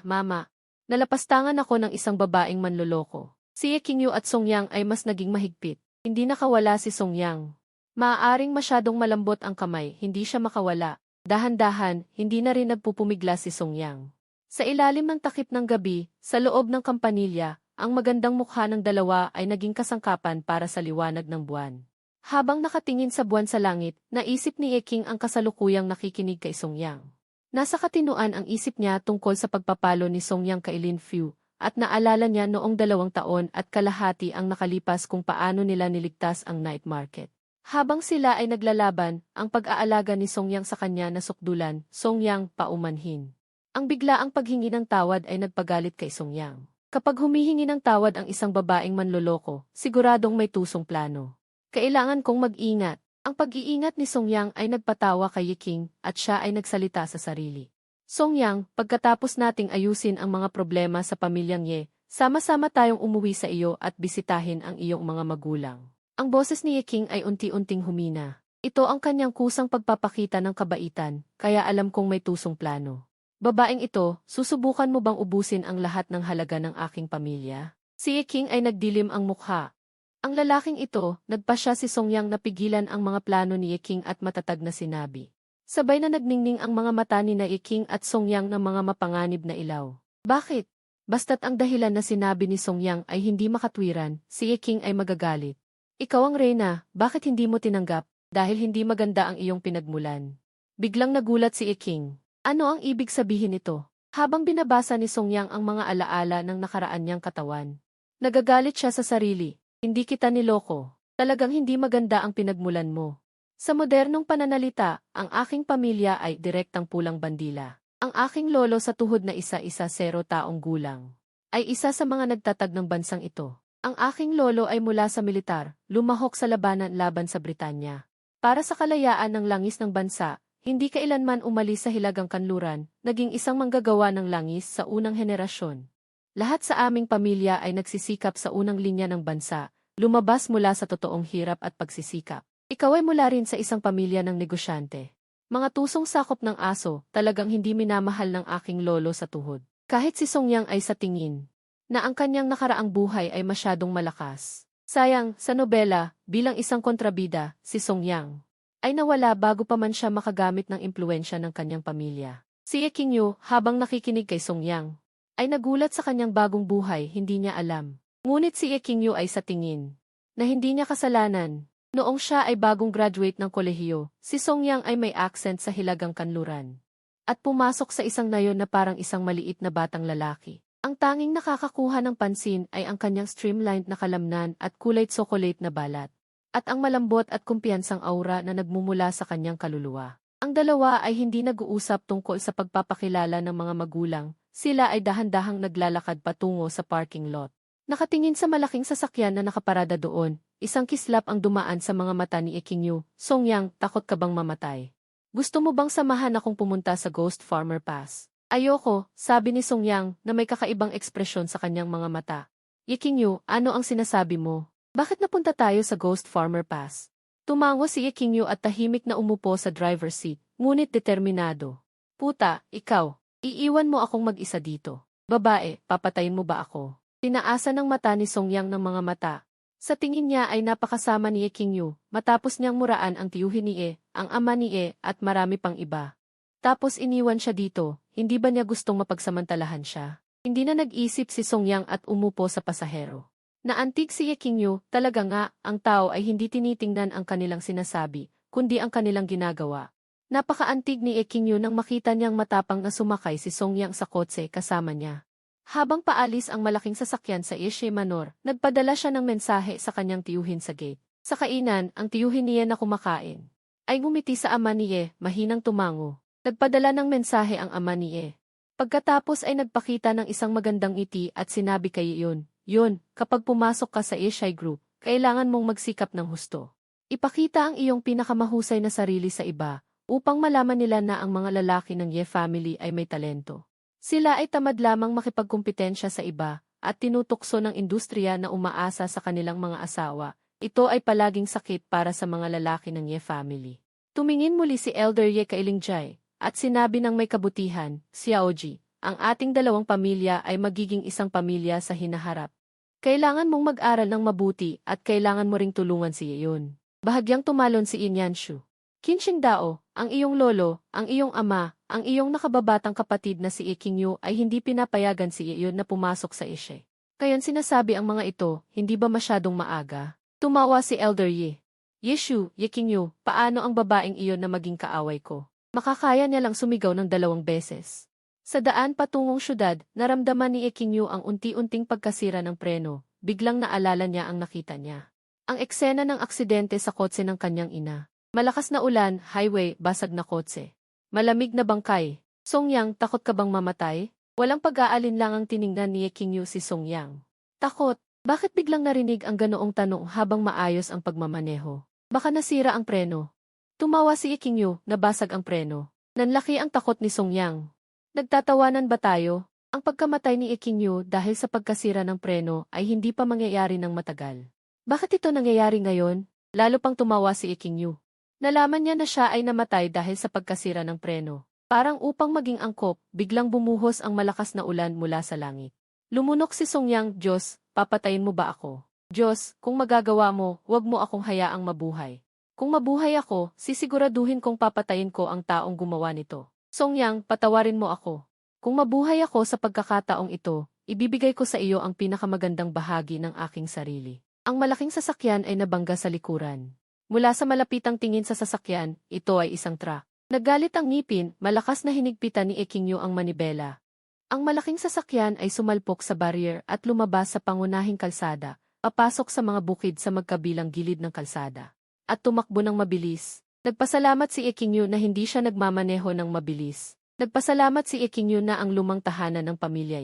Mama. Nalapastangan ako ng isang babaeng manloloko. Si Iking at Songyang ay mas naging mahigpit. Hindi nakawala si Songyang. Maaaring masyadong malambot ang kamay, hindi siya makawala. Dahan-dahan, hindi na rin nagpupumigla si Songyang. Sa ilalim ng takip ng gabi, sa loob ng kampanilya, ang magandang mukha ng dalawa ay naging kasangkapan para sa liwanag ng buwan. Habang nakatingin sa buwan sa langit, naisip ni Iking ang kasalukuyang nakikinig kay Songyang. Nasa katinuan ang isip niya tungkol sa pagpapalo ni Songyang kay Lin Fu, at naalala niya noong 2 taon at kalahati ang nakalipas kung paano nila niligtas ang night market. Habang sila ay naglalaban, ang pag-aalaga ni Songyang sa kanya na sukdulan, Songyang, paumanhin. Ang biglaang paghingi ng tawad ay nagpagalit kay Songyang. Kapag humihingi ng tawad ang isang babaeng manloloko, siguradong may tusong plano. Kailangan kong mag-ingat. Ang pag-iingat ni Songyang ay nagpatawa kay Yiking at siya ay nagsalita sa sarili. Songyang, pagkatapos nating ayusin ang mga problema sa pamilyang Ye, sama-sama tayong umuwi sa iyo at bisitahin ang iyong mga magulang. Ang boses ni Yiking ay unti-unting humina. Ito ang kanyang kusang pagpapakita ng kabaitan, kaya alam kong may tusong plano. Babaeng ito, susubukan mo bang ubusin ang lahat ng halaga ng aking pamilya? Si Yiking ay nagdilim ang mukha. Ang lalaking ito, nagpasya si Songyang na pigilan ang mga plano ni Yiking at matatag na sinabi. Sabay na nagningning ang mga mata ni na Yiking at Songyang ng mga mapanganib na ilaw. Bakit? Basta't ang dahilan na sinabi ni Songyang ay hindi makatwiran, si Yiking ay magagalit. Ikaw ang reyna, bakit hindi mo tinanggap? Dahil hindi maganda ang iyong pinagmulan. Biglang nagulat si Yiking. Ano ang ibig sabihin nito? Habang binabasa ni Songyang ang mga alaala ng nakaraan niyang katawan. Nagagalit siya sa sarili. Hindi kita niloko. Talagang hindi maganda ang pinagmulan mo. Sa modernong pananalita, ang aking pamilya ay direktang pulang bandila. Ang aking lolo sa tuhod na isa-isa 0 taong gulang. Ay isa sa mga nagtatag ng bansang ito. Ang aking lolo ay mula sa militar, lumahok sa labanan laban sa Britanya. Para sa kalayaan ng langis ng bansa, hindi kailanman umalis sa hilagang kanluran, naging isang manggagawa ng langis sa unang henerasyon. Lahat sa aming pamilya ay nagsisikap sa unang linya ng bansa, lumabas mula sa totoong hirap at pagsisikap. Ikaw ay mula rin sa isang pamilya ng negosyante. Mga tusong sakop ng aso, talagang hindi minamahal ng aking lolo sa tuhod. Kahit si Songyang ay sa tingin na ang kanyang nakaraang buhay ay masyadong malakas. Sayang, sa nobela, bilang isang kontrabida, si Songyang ay nawala bago pa man siya makagamit ng impluwensya ng kanyang pamilya. Si Iking habang nakikinig kay Songyang, ay nagulat sa kanyang bagong buhay, hindi niya alam. Ngunit si Iking ay sa tingin na hindi niya kasalanan. Noong siya ay bagong graduate ng kolehiyo, si Songyang ay may accent sa Hilagang Kanluran. At pumasok sa isang nayon na parang isang maliit na batang lalaki. Ang tanging nakakakuha ng pansin ay ang kanyang streamlined na kalamnan at kulay tsokolate na balat. At ang malambot at kumpiyansang aura na nagmumula sa kanyang kaluluwa. Ang dalawa ay hindi nag-uusap tungkol sa pagpapakilala ng mga magulang, sila ay dahan-dahang naglalakad patungo sa parking lot. Nakatingin sa malaking sasakyan na nakaparada doon, isang kislap ang dumaan sa mga mata ni Ekingyu. Songyang, takot ka bang mamatay? Gusto mo bang samahan akong pumunta sa Ghost Farmer Pass? Ayoko, sabi ni Songyang na may kakaibang ekspresyon sa kanyang mga mata. Ekingyu, ano ang sinasabi mo? Bakit napunta tayo sa Ghost Farmer Pass? Tumango si Ekingyu at tahimik na umupo sa driver's seat, ngunit determinado. Puta, ikaw, iiwan mo akong mag-isa dito. Babae, papatayin mo ba ako? Tinaasa ng mata ni Songyang ng mga mata. Sa tingin niya ay napakasama ni Ekingyu, matapos niyang muraan ang tiyuhin ni ang ama ni at marami pang iba. Tapos iniwan siya dito, hindi ba niya gustong mapagsamantalahan siya? Hindi na nag-isip si Songyang at umupo sa pasahero. Naantig si Ekingyu, talaga nga, ang tao ay hindi tinitingnan ang kanilang sinasabi, kundi ang kanilang ginagawa. Napakaantig ni Ekingyu nang makita niyang matapang na sumakay si Songyang sa kotse kasama niya. Habang paalis ang malaking sasakyan sa Ishe Manor, nagpadala siya ng mensahe sa kanyang tiyuhin sa gate. Sa kainan, ang tiyuhin niya na kumakain. Ay ngumiti sa ama ni mahinang tumango. Nagpadala ng mensahe ang ama ni Pagkatapos ay nagpakita ng isang magandang ngiti at sinabi kay Yun, kapag pumasok ka sa Ishai Group, kailangan mong magsikap ng husto. Ipakita ang iyong pinakamahusay na sarili sa iba, upang malaman nila na ang mga lalaki ng Ye family ay may talento. Sila ay tamad lamang makipagkumpetensya sa iba, at tinutukso ng industriya na umaasa sa kanilang mga asawa. Ito ay palaging sakit para sa mga lalaki ng Ye family. Tumingin muli si Elder Ye kay Lingjai, at sinabi ng may kabutihan, Xiaoji, ang ating dalawang pamilya ay magiging isang pamilya sa hinaharap. Kailangan mong mag-aral ng mabuti at kailangan mo ring tulungan si Yeon. Bahagyang tumalon si Inyanshu. Qinsheng Dao, ang iyong lolo, ang iyong ama, ang iyong nakababatang kapatid na si Ekingyu ay hindi pinapayagan si Yeon na pumasok sa Ishe. Kaya't sinasabi ang mga ito, hindi ba masyadong maaga? Tumawa si Elder Ye. Yeshu, Ekingyu, paano ang babaeng iyon na maging kaaway ko? Makakaya niya lang sumigaw ng 2 beses. Sa daan patungong syudad, naramdaman ni Ekingyu ang unti-unting pagkasira ng preno, biglang naalala niya ang nakita niya. Ang eksena ng aksidente sa kotse ng kanyang ina. Malakas na ulan, highway, basag na kotse. Malamig na bangkay. Songyang, takot ka bang mamatay? Walang pag-aalinlangang tiningnan ni Ekingyu si Songyang. Takot? Bakit biglang narinig ang ganoong tanong habang maayos ang pagmamaneho? Baka nasira ang preno. Tumawa si Ekingyu, nabasag ang preno. Nanlaki ang takot ni Songyang. Nagtatawanan ba tayo? Ang pagkamatay ni Ekingyu dahil sa pagkasira ng preno ay hindi pa mangyayari ng matagal. Bakit ito nangyayari ngayon? Lalo pang tumawa si Ekingyu. Nalaman niya na siya ay namatay dahil sa pagkasira ng preno. Parang upang maging angkop, biglang bumuhos ang malakas na ulan mula sa langit. Lumunok si Songyang, Diyos, papatayin mo ba ako? Diyos, kung magagawa mo, huwag mo akong hayaang mabuhay. Kung mabuhay ako, sisiguraduhin kong papatayin ko ang taong gumawa nito. Songyang, patawarin mo ako. Kung mabuhay ako sa pagkakataong ito, ibibigay ko sa iyo ang pinakamagandang bahagi ng aking sarili. Ang malaking sasakyan ay nabangga sa likuran. Mula sa malapitang tingin sa sasakyan, ito ay isang truck. Naggalit ang ngipin, malakas na hinigpitan ni Ekingyu ang manibela. Ang malaking sasakyan ay sumalpok sa barrier at lumabas sa pangunahing kalsada, papasok sa mga bukid sa magkabilang gilid ng kalsada. At tumakbo ng mabilis. Nagpasalamat si Ekingyu na hindi siya nagmamaneho ng mabilis. Nagpasalamat si Ekingyu na ang lumang tahanan ng pamilya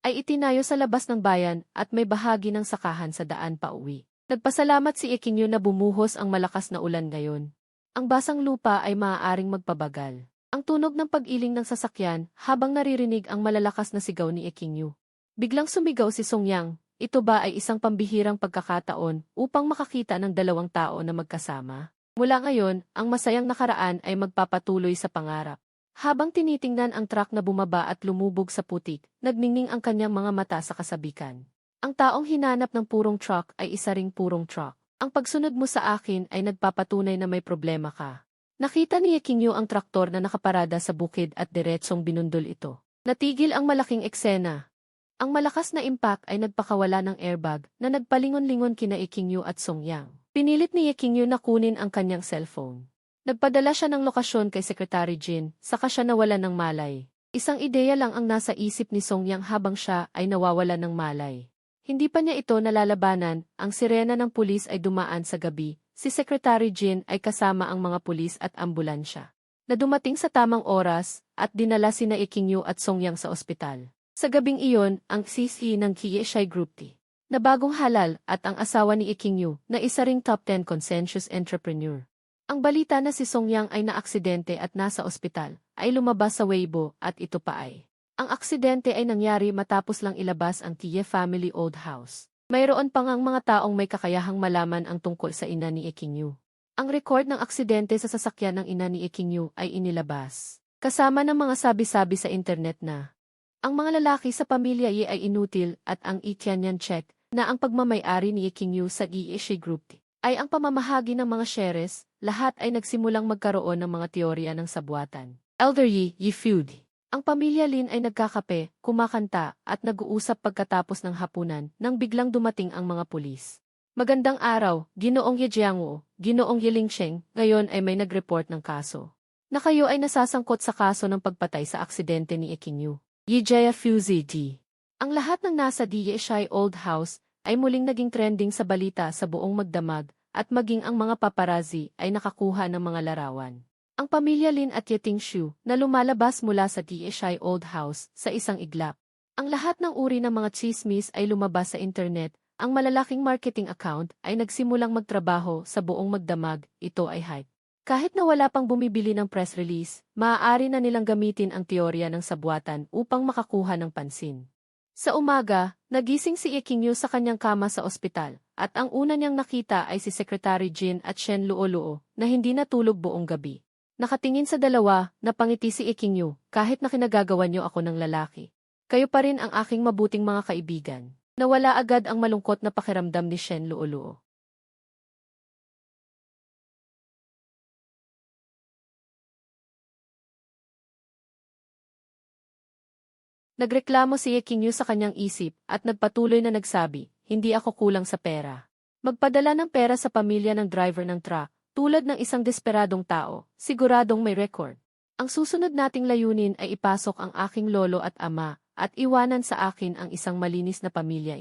ay itinayo sa labas ng bayan at may bahagi ng sakahan sa daan pauwi. Nagpasalamat si Ekingyu na bumuhos ang malakas na ulan ngayon. Ang basang lupa ay maaaring magpabagal. Ang tunog ng pag-iling ng sasakyan habang naririnig ang malalakas na sigaw ni Ekingyu. Biglang sumigaw si Songyang. Ito ba ay isang pambihirang pagkakataon upang makakita ng 2 tao na magkasama? Mula ngayon, ang masayang nakaraan ay magpapatuloy sa pangarap. Habang tinitingnan ang truck na bumaba at lumubog sa putik, nagningning ang kanyang mga mata sa kasabikan. Ang taong hinanap ng purong truck ay isa ring purong truck. Ang pagsunod mo sa akin ay nagpapatunay na may problema ka. Nakita ni Ekingyu ang traktor na nakaparada sa bukid at diretsong binundol ito. Natigil ang malaking eksena. Ang malakas na impact ay nagpakawala ng airbag na nagpalingon-lingon kina Ekingyu at Songyang. Pinilit ni Ye Qingyu na kunin ang kanyang cellphone. Nagpadala siya ng lokasyon kay Secretary Jin, saka siya nawalan ng malay. Isang ideya lang ang nasa isip ni Song Yang habang siya ay nawawalan ng malay. Hindi pa niya ito nalalabanan, ang sirena ng pulis ay dumaan sa gabi, si Secretary Jin ay kasama ang mga pulis at ambulansya na dumating sa tamang oras at dinala sina Ye Qingyu at Song Yang sa ospital. Sa gabing iyon, ang CC ng Kie Shai Group T na bagong halal at ang asawa ni Ye Qingyu na isa ring top 10 conscientious entrepreneur. Ang balita na si Song Yang ay naaksidente at nasa ospital ay lumabas sa Weibo at ito pa ay. Ang aksidente ay nangyari matapos lang ilabas ang Kie family old house. Mayroon pang ang mga taong may kakayahang malaman ang tungkol sa ina ni Ye Qingyu. Ang record ng aksidente sa sasakyan ng ina ni Ye Qingyu ay inilabas. Kasama ng mga sabi-sabi sa internet na ang mga lalaki sa pamilya Ye ay inutil at ang Itianyan check na ang pagmamay-ari ni Ye Qingyu sa Kie Shai Group ay ang pamamahagi ng mga shares, lahat ay nagsimulang magkaroon ng mga teorya ng sabuatan. Elder Yi feud. Ang pamilya Lin ay nagkakape, kumakanta, at nag-uusap pagkatapos ng hapunan nang biglang dumating ang mga pulis. Magandang araw, Ginoong Ye Jiangwo, Ginoong Ye Lingsheng, ngayon ay may nag-report ng kaso. Na kayo ay nasasangkot sa kaso ng pagpatay sa aksidente ni Ye Qingyu. Ye Jia Fuzi D. Ang lahat ng nasa Kie Shai Old House ay muling naging trending sa balita sa buong magdamag at maging ang mga paparazzi ay nakakuha ng mga larawan. Ang pamilya Lin at Ye Tingshu na lumalabas mula sa Kie Shai Old House sa isang iglap. Ang lahat ng uri ng mga chismis ay lumabas sa internet. Ang malalaking marketing account ay nagsimulang magtrabaho sa buong magdamag, ito ay hype. Kahit na wala pang bumibili ng press release, maaari na nilang gamitin ang teorya ng sabuatan upang makakuha ng pansin. Sa umaga, nagising si Ye Qingyu sa kanyang kama sa ospital, at ang una niyang nakita ay si Secretary Jin at Shen Luoluo na hindi natulog buong gabi. Nakatingin sa dalawa, napangiti si Ye Qingyu, kahit na kinagagawan niyo ako ng lalaki. Kayo pa rin ang aking mabuting mga kaibigan. Nawala agad ang malungkot na pakiramdam ni Shen Luoluo. Nagreklamo si Ye Qingyu sa kanyang isip at nagpatuloy na nagsabi, hindi ako kulang sa pera. Magpadala ng pera sa pamilya ng driver ng truck, tulad ng isang desperadong tao, siguradong may record. Ang susunod nating layunin ay ipasok ang aking lolo at ama, at iwanan sa akin ang isang malinis na pamilya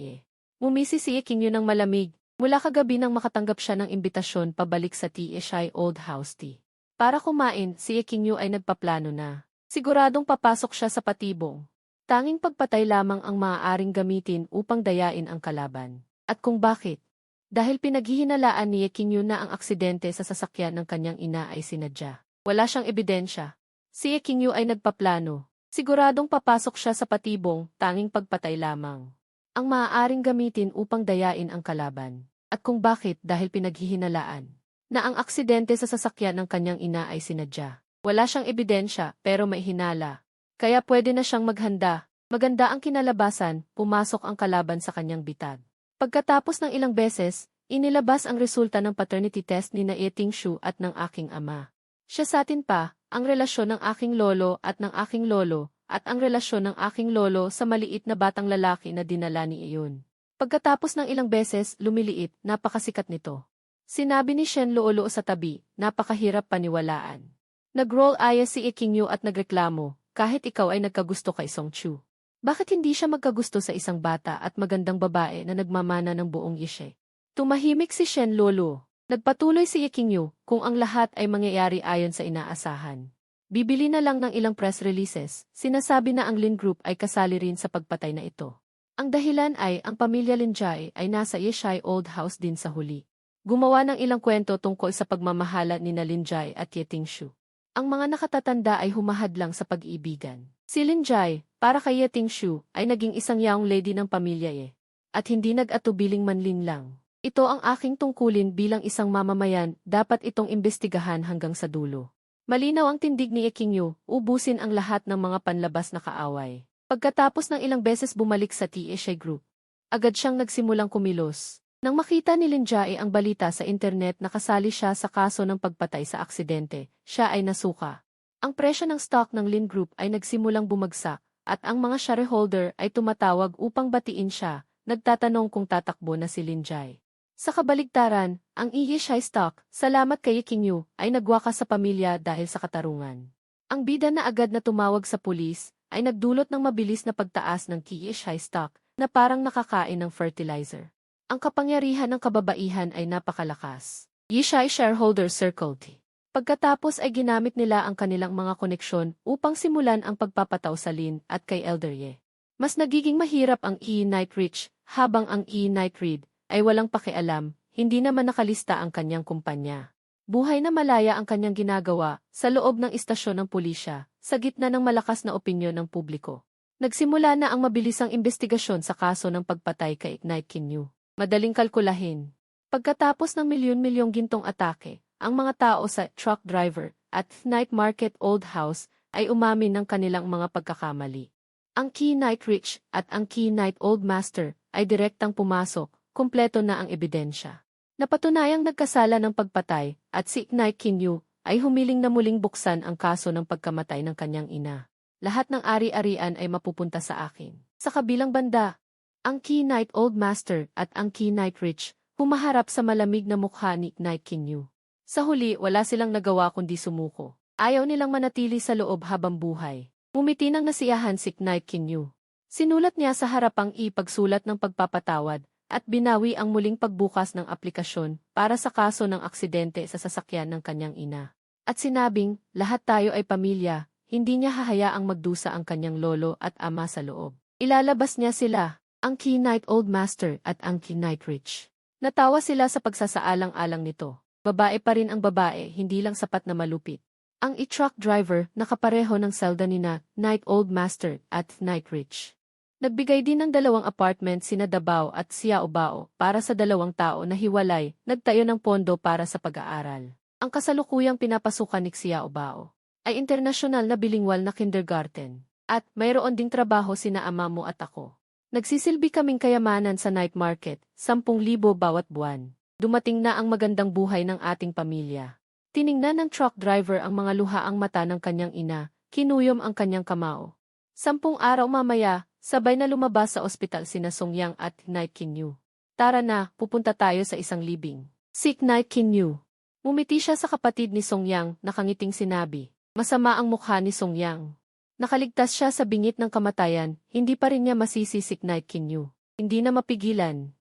Mumisi si Ye Qingyu ng malamig, mula kagabi nang makatanggap siya ng imbitasyon pabalik sa Kie Shai Old House Tea. Para kumain, si Ye Qingyu ay nagpaplano na. Siguradong papasok siya sa patibong. Tanging pagpatay lamang ang maaaring gamitin upang dayain ang kalaban. At kung bakit? Dahil pinaghihinalaan ni Ye Qingyu na ang aksidente sa sasakyan ng kanyang ina ay sinadya. Wala siyang ebidensya. Si Ye Qingyu ay nagpaplano. Siguradong papasok siya sa patibong, tanging pagpatay lamang ang maaaring gamitin upang dayain ang kalaban. At kung bakit dahil pinaghihinalaan na ang aksidente sa sasakyan ng kanyang ina ay sinadya. Wala siyang ebidensya pero may hinala. Kaya pwede na siyang maghanda. Maganda ang kinalabasan, pumasok ang kalaban sa kanyang bitag. Pagkatapos ng ilang beses, inilabas ang resulta ng paternity test ni na Ye Tingshu at ng aking ama. Siya sa atin pa, ang relasyon ng aking lolo at ng aking lolo, at ang relasyon ng aking lolo sa maliit na batang lalaki na dinala ni iyon. Pagkatapos ng ilang beses, lumiliit, napakasikat nito. Sinabi ni Shen Luoluo sa tabi, napakahirap paniwalaan. Nag-roll eyes si Ye Qingyu at nagreklamo, kahit ikaw ay nagkagusto kay Song Chu. Bakit hindi siya magkagusto sa isang bata at magandang babae na nagmamana ng buong Yishe? Tumahimik si Shen Luoluo. Nagpatuloy si Ye Qingyu, kung ang lahat ay mangyayari ayon sa inaasahan. Bibili na lang ng ilang press releases, sinasabi na ang Lin Group ay kasali rin sa pagpatay na ito. Ang dahilan ay ang pamilya Lin Jai ay nasa Ye Shai Old House din sa huli. Gumawa ng ilang kwento tungkol sa pagmamahala ni na Lin Jai at Ye Tingshu. Ang mga nakatatanda ay humahadlang sa pag-iibigan. Si Lin Jai, para kay Ye Tingshu, ay naging isang young lady ng pamilya at hindi nag-atubiling manlin lang. Ito ang aking tungkulin bilang isang mamamayan, dapat itong imbestigahan hanggang sa dulo. Malinaw ang tindig ni Ye Qingyu, ubusin ang lahat ng mga panlabas na kaaway. Pagkatapos ng ilang beses bumalik sa Kie Shai Group, agad siyang nagsimulang kumilos. Nang makita ni Lin Jai ang balita sa internet na kasali siya sa kaso ng pagpatay sa aksidente, siya ay nasuka. Ang presyo ng stock ng Lin Group ay nagsimulang bumagsak, at ang mga shareholder ay tumatawag upang batiin siya, nagtatanong kung tatakbo na si Lin Jai. Sa kabaligtaran, ang Yi Shai-stock, salamat kay Qingyu, ay nagwakas sa pamilya dahil sa katarungan. Ang bida na agad na tumawag sa pulis, ay nagdulot ng mabilis na pagtaas ng Yi Shai-stock, na parang nakakain ng fertilizer. Ang kapangyarihan ng kababaihan ay napakalakas. Yi Shai Shareholder Circle T. Pagkatapos ay ginamit nila ang kanilang mga koneksyon upang simulan ang pagpapataw sa Lin at kay Elder Ye. Mas nagiging mahirap ang E. Knight Rich, habang ang E. Knight Reed ay walang pakialam, hindi naman nakalista ang kanyang kumpanya. Buhay na malaya ang kanyang ginagawa sa loob ng istasyon ng pulisya, sa gitna ng malakas na opinyon ng publiko. Nagsimula na ang mabilisang investigasyon sa kaso ng pagpatay kay Knight Kinyu. Madaling kalkulahin. Pagkatapos ng milyon-milyong gintong atake, ang mga tao sa truck driver at Night Market Old House ay umamin ng kanilang mga pagkakamali. Ang Key Knight Rich at ang Key Knight Old Master ay direktang pumasok, kumpleto na ang ebidensya. Napatunayang nagkasala ng pagpatay at si Knight Kinyu ay humiling na muling buksan ang kaso ng pagkamatay ng kanyang ina. Lahat ng ari-arian ay mapupunta sa akin. Sa kabilang banda, ang Key Knight Old Master at ang Key Knight Rich humaharap sa malamig na mukha ni Knight Kinyu. Sa huli, wala silang nagawa kundi sumuko. Ayaw nilang manatili sa loob habang buhay. Umiti ng nasiyahan si Knight Kinyu. Sinulat niya sa harapang pagsulat ng pagpapatawad at binawi ang muling pagbukas ng aplikasyon para sa kaso ng aksidente sa sasakyan ng kanyang ina. At sinabing, lahat tayo ay pamilya, hindi niya hahayaang magdusa ang kanyang lolo at ama sa loob. Ilalabas niya sila, ang Key Knight Old Master at ang Key Knight Rich. Natawa sila sa pagsasaalang-alang nito. Babae pa rin ang babae, hindi lang sapat na malupit. Ang truck driver nakapareho ng selda nina, Knight Old Master at Knight Rich. Nagbigay din ng 2 apartment sina Dabao at Xiao Bao para sa 2 tao na hiwalay, nagtayo ng pondo para sa pag-aaral. Ang kasalukuyang pinapasukan ni Xiao Bao ay internasyonal na bilingwal na kindergarten. At mayroon ding trabaho sina ama mo at ako. Nagsisilbi kaming kayamanan sa night market, 10,000 bawat buwan. Dumating na ang magandang buhay ng ating pamilya. Tiningnan ng truck driver ang mga luhaang mata ng kanyang ina, kinuyom ang kanyang kamao. 10 araw mamaya, sabay na lumabas sa ospital sina Songyang at Knight Kinyu. Tara na, pupunta tayo sa isang libing. Si Knight Kinyu. Mumiti siya sa kapatid ni Songyang, nakangiting sinabi. Masama ang mukha ni Songyang. Nakaligtas siya sa bingit ng kamatayan, hindi pa rin niya masisi si Knight Kinyu. Hindi na mapigilan.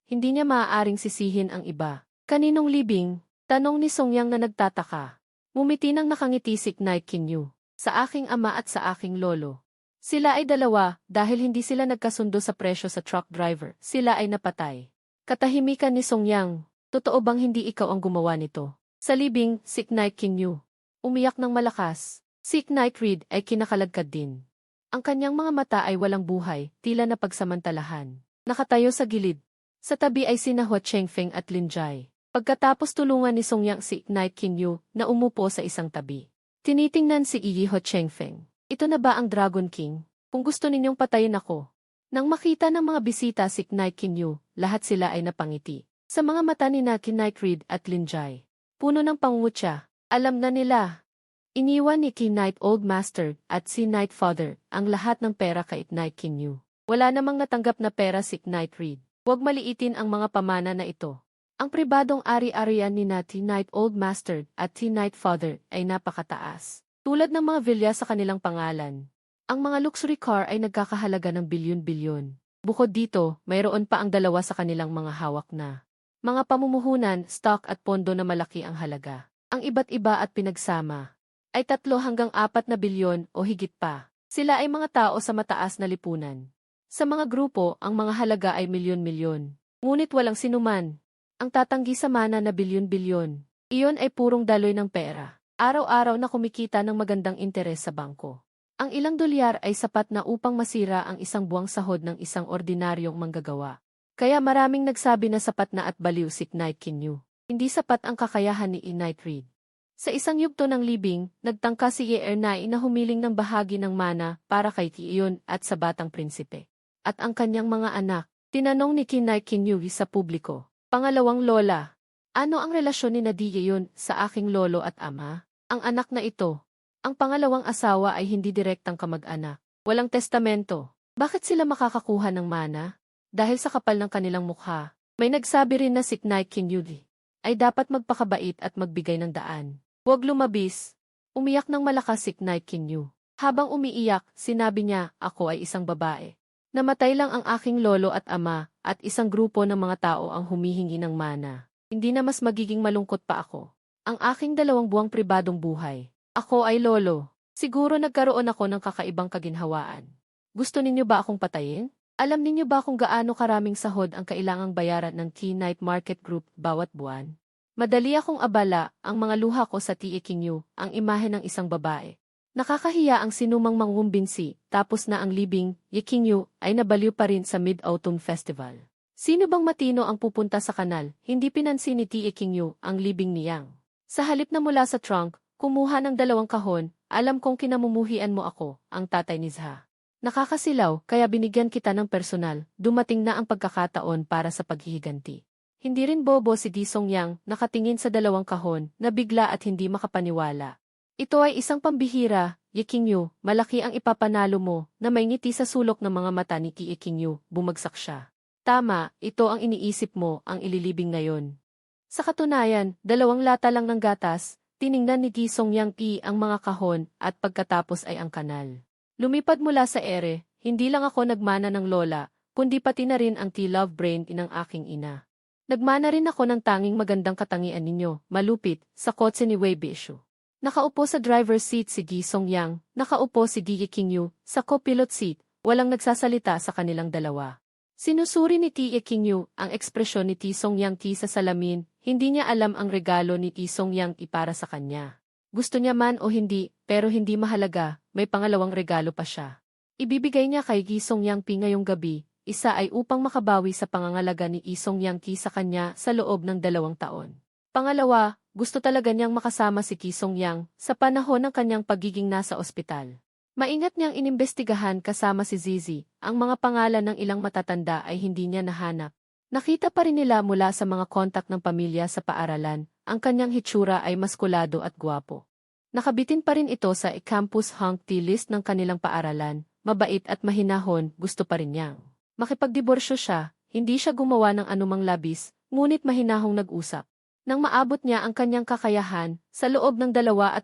Hindi niya maaaring sisihin ang iba. Kaninong libing? Tanong ni Songyang na nagtataka. Mumiti nang nakangiti si Knight Kinyu. Sa aking ama at sa aking lolo. Sila ay dalawa, dahil hindi sila nagkasundo sa presyo sa truck driver, sila ay napatay. Katahimikan ni Songyang. Totoo bang hindi ikaw ang gumawa nito? Sa libing, si Knight Kinyu. Umiyak ng malakas. Si Knight Reed ay kinakalagkad din. Ang kanyang mga mata ay walang buhay, tila na pagsamantalahan. Nakatayo sa gilid. Sa tabi ay sina Hua Chengfeng at Lin Jai. Pagkatapos tulungan ni Songyang si Knight Kinyu na umupo sa isang tabi. Tinitingnan si Yi Hua Chengfeng. Ito na ba ang Dragon King? Kung gusto ninyong patayin ako. Nang makita ng mga bisita si Knight Kinyu, lahat sila ay napangiti. Sa mga mata ni Knight Reed at Lin Jai. Puno ng pangungutya. Alam na nila. Iniwan ni Knight Old Master at si Knight Father ang lahat ng pera kay Knight Kinyu. Wala namang natanggap na pera si Knight Reed. Huwag maliitin ang mga pamana na ito. Ang pribadong ari-arian ni Knight Old Master at Knight Father ay napakataas. Tulad ng mga villa sa kanilang pangalan. Ang mga luxury car ay nagkakahalaga ng bilyon-bilyon. Bukod dito, mayroon pa ang 2 sa kanilang mga hawak na mga pamumuhunan, stock at pondo na malaki ang halaga. Ang iba't iba at pinagsama ay 3 hanggang 4 na bilyon o higit pa. Sila ay mga tao sa mataas na lipunan. Sa mga grupo, ang mga halaga ay milyon-milyon. Ngunit walang sinuman ang tatanggi sa mana na bilyon-bilyon. Iyon ay purong daloy ng pera. Araw-araw na kumikita ng magandang interes sa bangko. Ang ilang dolyar ay sapat na upang masira ang isang buwang sahod ng isang ordinaryong manggagawa. Kaya maraming nagsabi na sapat na at baliw si Knight Kinyu. Hindi sapat ang kakayahan ni Knight Reed. Sa isang yugto ng libing, nagtangka si Ye Ernai na humiling ng bahagi ng mana para kay Tiyon at sa batang prinsipe. At ang kanyang mga anak, tinanong ni Knight Kinyu sa publiko. Pangalawang lola, ano ang relasyon ni Diyon sa aking lolo at ama? Ang anak na ito, ang pangalawang asawa ay hindi direktang kamag-anak. Walang testamento. Bakit sila makakakuha ng mana? Dahil sa kapal ng kanilang mukha. May nagsabi rin na si Knight Kinyudi ay dapat magpakabait at magbigay ng daan. Huwag lumabis. Umiyak ng malakas si Knight Kinyu. Habang umiiyak, sinabi niya, ako ay isang babae. Namatay lang ang aking lolo at ama, at isang grupo ng mga tao ang humihingi ng mana. Hindi na mas magiging malungkot pa ako. Ang aking 2 buwang pribadong buhay. Ako ay lolo. Siguro nagkaroon ako ng kakaibang kaginhawaan. Gusto ninyo ba akong patayin? Alam ninyo ba kung gaano karaming sahod ang kailangang bayaran ng T-Night Market Group bawat buwan? Madali akong abala, ang mga luha ko sa T.E. Kinyu, ang imahe ng isang babae. Nakakahiya ang sinumang mangumbinsi, tapos na ang libing, Yekinyu, ay nabaliw pa rin sa Mid-Autumn Festival. Sino bang matino ang pupunta sa kanal, hindi pinansin ni T.E. Kinyu ang libing ni Yang. Sa halip na mula sa trunk, kumuha ng 2 kahon, alam kong kinamumuhian mo ako, ang tatay ni Zha. Nakakasilaw, kaya binigyan kita ng personal, dumating na ang pagkakataon para sa paghihiganti. Hindi rin bobo si Di Songyang, nakatingin sa 2 kahon, na bigla at hindi makapaniwala. Ito ay isang pambihira, Yekinyu, malaki ang ipapanalo mo, na may ngiti sa sulok ng mga mata ni Ki Yekinyu, bumagsak siya. Tama, ito ang iniisip mo, ang ililibing ngayon. Sa katunayan, 2 lata lang ng gatas, tiningnan ni Di Songyang ang mga kahon, at pagkatapos ay ang kanal. Lumipad mula sa ere, hindi lang ako nagmana ng lola, kundi pati na rin ang T-Love brain ng aking ina. Nagmana rin ako ng tanging magandang katangian ninyo, malupit, sa kotse ni Wei Bishu. Nakaupo sa driver's seat si Gi Songyang, nakaupo si Di Yekinyu, sa co-pilot seat, walang nagsasalita sa kanilang dalawa. Sinusuri ni T. Yekinyu ang ekspresyon ni T. Songyang sa salamin, hindi niya alam ang regalo ni T. Songyang para sa kanya. Gusto niya man o hindi, pero hindi mahalaga, may pangalawang regalo pa siya. Ibibigay niya kay Gi Songyang ngayong gabi. Isa ay upang makabawi sa pangangalaga ni Isong Yang sa kanya sa loob ng 2 taon. Pangalawa, gusto talaga niyang makasama si Kisong Yang sa panahon ng kanyang pagiging nasa ospital. Maingat niyang inimbestigahan kasama si Zizi, ang mga pangalan ng ilang matatanda ay hindi niya nahanap. Nakita pa rin nila mula sa mga kontak ng pamilya sa paaralan, ang kanyang hitsura ay maskulado at gwapo. Nakabitin pa rin ito sa campus hunk list ng kanilang paaralan, mabait at mahinahon, gusto pa rin niyang makipagdiborsyo siya, hindi siya gumawa ng anumang labis, ngunit mahinahong nag-usap. Nang maabot niya ang kanyang kakayahan, sa loob ng 2.5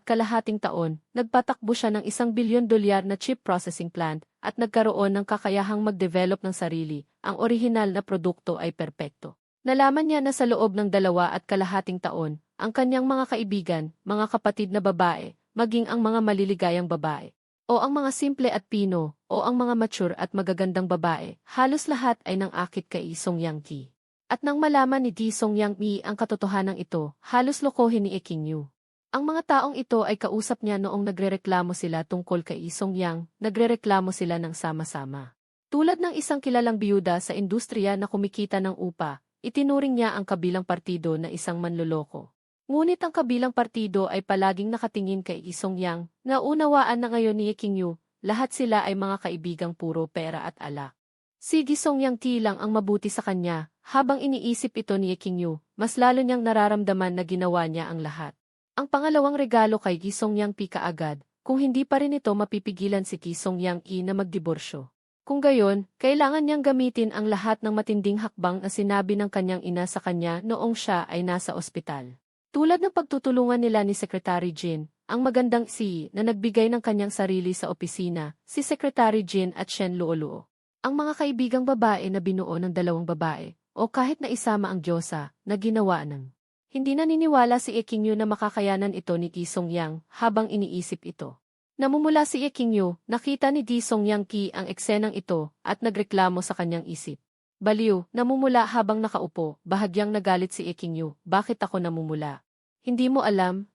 taon, nagpatakbo siya ng $1 billion na chip processing plant, at nagkaroon ng kakayahang mag-develop ng sarili, ang orihinal na produkto ay perpekto. Nalaman niya na sa loob ng 2.5 taon, ang kanyang mga kaibigan, mga kapatid na babae, maging ang mga maliligayang babae, o ang mga simple at pino, o ang mga mature at magagandang babae, halos lahat ay nang akit kay Songyang Ki. At nang malaman ni Di Songyang ang katotohanan ito, halos lokohin ni Kinyu. Ang mga taong ito ay kausap niya noong nagrereklamo sila tungkol kay Songyang, nagrereklamo sila ng sama-sama. Tulad ng isang kilalang biyuda sa industriya na kumikita ng upa, itinuring niya ang kabilang partido na isang manloloko. Ngunit ang kabilang partido ay palaging nakatingin kay Songyang, na unawaan na ngayon ni Kinyu, lahat sila ay mga kaibigang puro pera at alak. Si Gi Songyang lang ang mabuti sa kanya, habang iniisip ito ni Kinyu, mas lalo niyang nararamdaman na ginawa niya ang lahat. Ang pangalawang regalo kay Gi Songyang kaagad, kung hindi pa rin ito mapipigilan si Gi Songyang na magdiborsyo. Kung gayon, kailangan niyang gamitin ang lahat ng matinding hakbang na sinabi ng kanyang ina sa kanya noong siya ay nasa ospital. Tulad ng pagtutulungan nila ni Secretary Jin, ang magandang na nagbigay ng kanyang sarili sa opisina, si Secretary Jin at Shen Luoluo. Ang mga kaibigang babae na binuo ng 2 babae, o kahit na isama ang Diyosa, na ginawa ng. Hindi naniniwala si Kinyu na makakayanan ito ni Ki Songyang habang iniisip ito. Namumula si Kinyu, nakita ni Di Songyang Ki ang eksenang ito at nagreklamo sa kanyang isip. Baliw, namumula habang nakaupo, bahagyang nagalit si Kinyu, bakit ako namumula? Hindi mo alam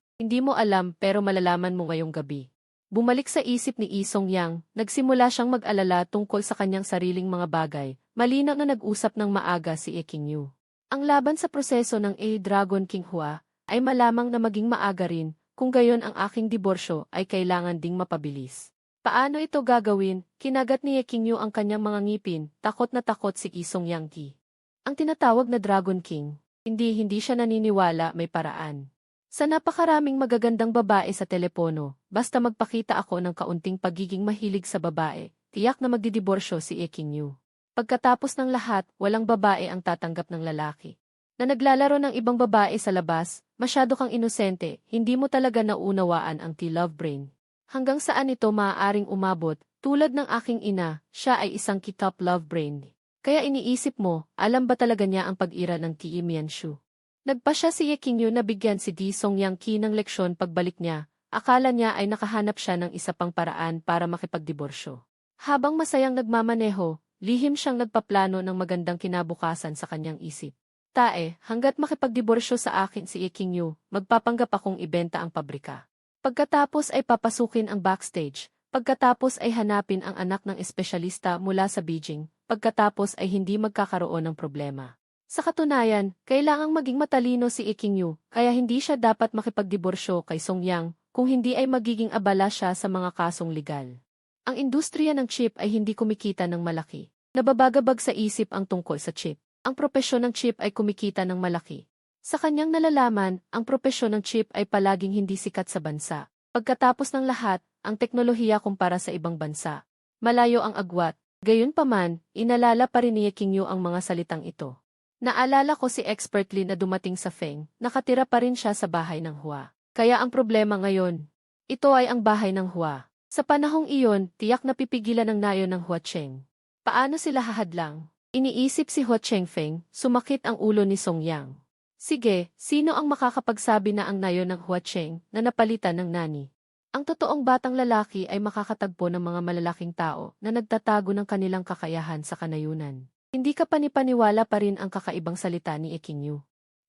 pero malalaman mo ngayong gabi. Bumalik sa isip ni Songyang, nagsimula siyang mag-alala tungkol sa kanyang sariling mga bagay, malinaw na nag-usap ng maaga si Kinyu. Ang laban sa proseso ng Dragon King Hua ay malamang na maging maaga rin, kung gayon ang aking diborsyo ay kailangan ding mapabilis. Paano ito gagawin? Kinagat ni Kinyu ang kanyang mga ngipin, takot na takot si Songyang Ki. Ang tinatawag na Dragon King, hindi siya naniniwala may paraan. Sa napakaraming magagandang babae sa telepono, basta magpakita ako ng kaunting pagiging mahilig sa babae, tiyak na magdidiborsyo si Kinyu. Pagkatapos ng lahat, walang babae ang tatanggap ng lalaki. Na naglalaro ng ibang babae sa labas, masyado kang inosente, hindi mo talaga naunawaan ang T-love brain. Hanggang saan ito maaaring umabot, tulad ng aking ina, siya ay isang kitap love brain. Kaya iniisip mo, alam ba talaga niya ang pag-ira ng T. Mianshu? Nagpa siya si Ye Qingyu na bigyan si Di Songyang-ki ng leksyon pagbalik niya, akala niya ay nakahanap siya ng isa pang paraan para makipagdiborsyo. Habang masayang nagmamaneho, lihim siyang nagpaplano ng magandang kinabukasan sa kanyang isip. Tae, hanggat makipagdiborsyo sa akin si Ye Qingyu, magpapanggap akong ibenta ang pabrika. Pagkatapos ay papasukin ang backstage, pagkatapos ay hanapin ang anak ng espesyalista mula sa Beijing, pagkatapos ay hindi magkakaroon ng problema. Sa katunayan, kailangang maging matalino si Ye Qingyu, kaya hindi siya dapat makipagdiborsyo kay Songyang, kung hindi ay magiging abala siya sa mga kasong legal. Ang industriya ng chip ay hindi kumikita ng malaki. Nababagabag sa isip ang tungkol sa chip. Ang propesyon ng chip ay kumikita ng malaki. Sa kanyang nalalaman, ang propesyon ng chip ay palaging hindi sikat sa bansa. Pagkatapos ng lahat, ang teknolohiya kumpara sa ibang bansa. Malayo ang agwat. Gayunpaman, inalala pa rin ni Ye Qingyu ang mga salitang ito. Naalala ko si Expert Lin na dumating sa Feng, nakatira pa rin siya sa bahay ng Hua. Kaya ang problema ngayon, ito ay ang bahay ng Hua. Sa panahong iyon, tiyak na pipigilan ng nayon ng Hua Cheng. Paano sila hahadlang? Iniisip si Hua Chengfeng, sumakit ang ulo ni Songyang. Sige, sino ang makakapagsabi na ang nayon ng Hua Cheng na napalitan ng nani? Ang totoong batang lalaki ay makakatagpo ng mga malalaking tao na nagtatago ng kanilang kakayahan sa kanayunan. Hindi ka panipaniwala pa rin ang kakaibang salita ni Ye Qingyu.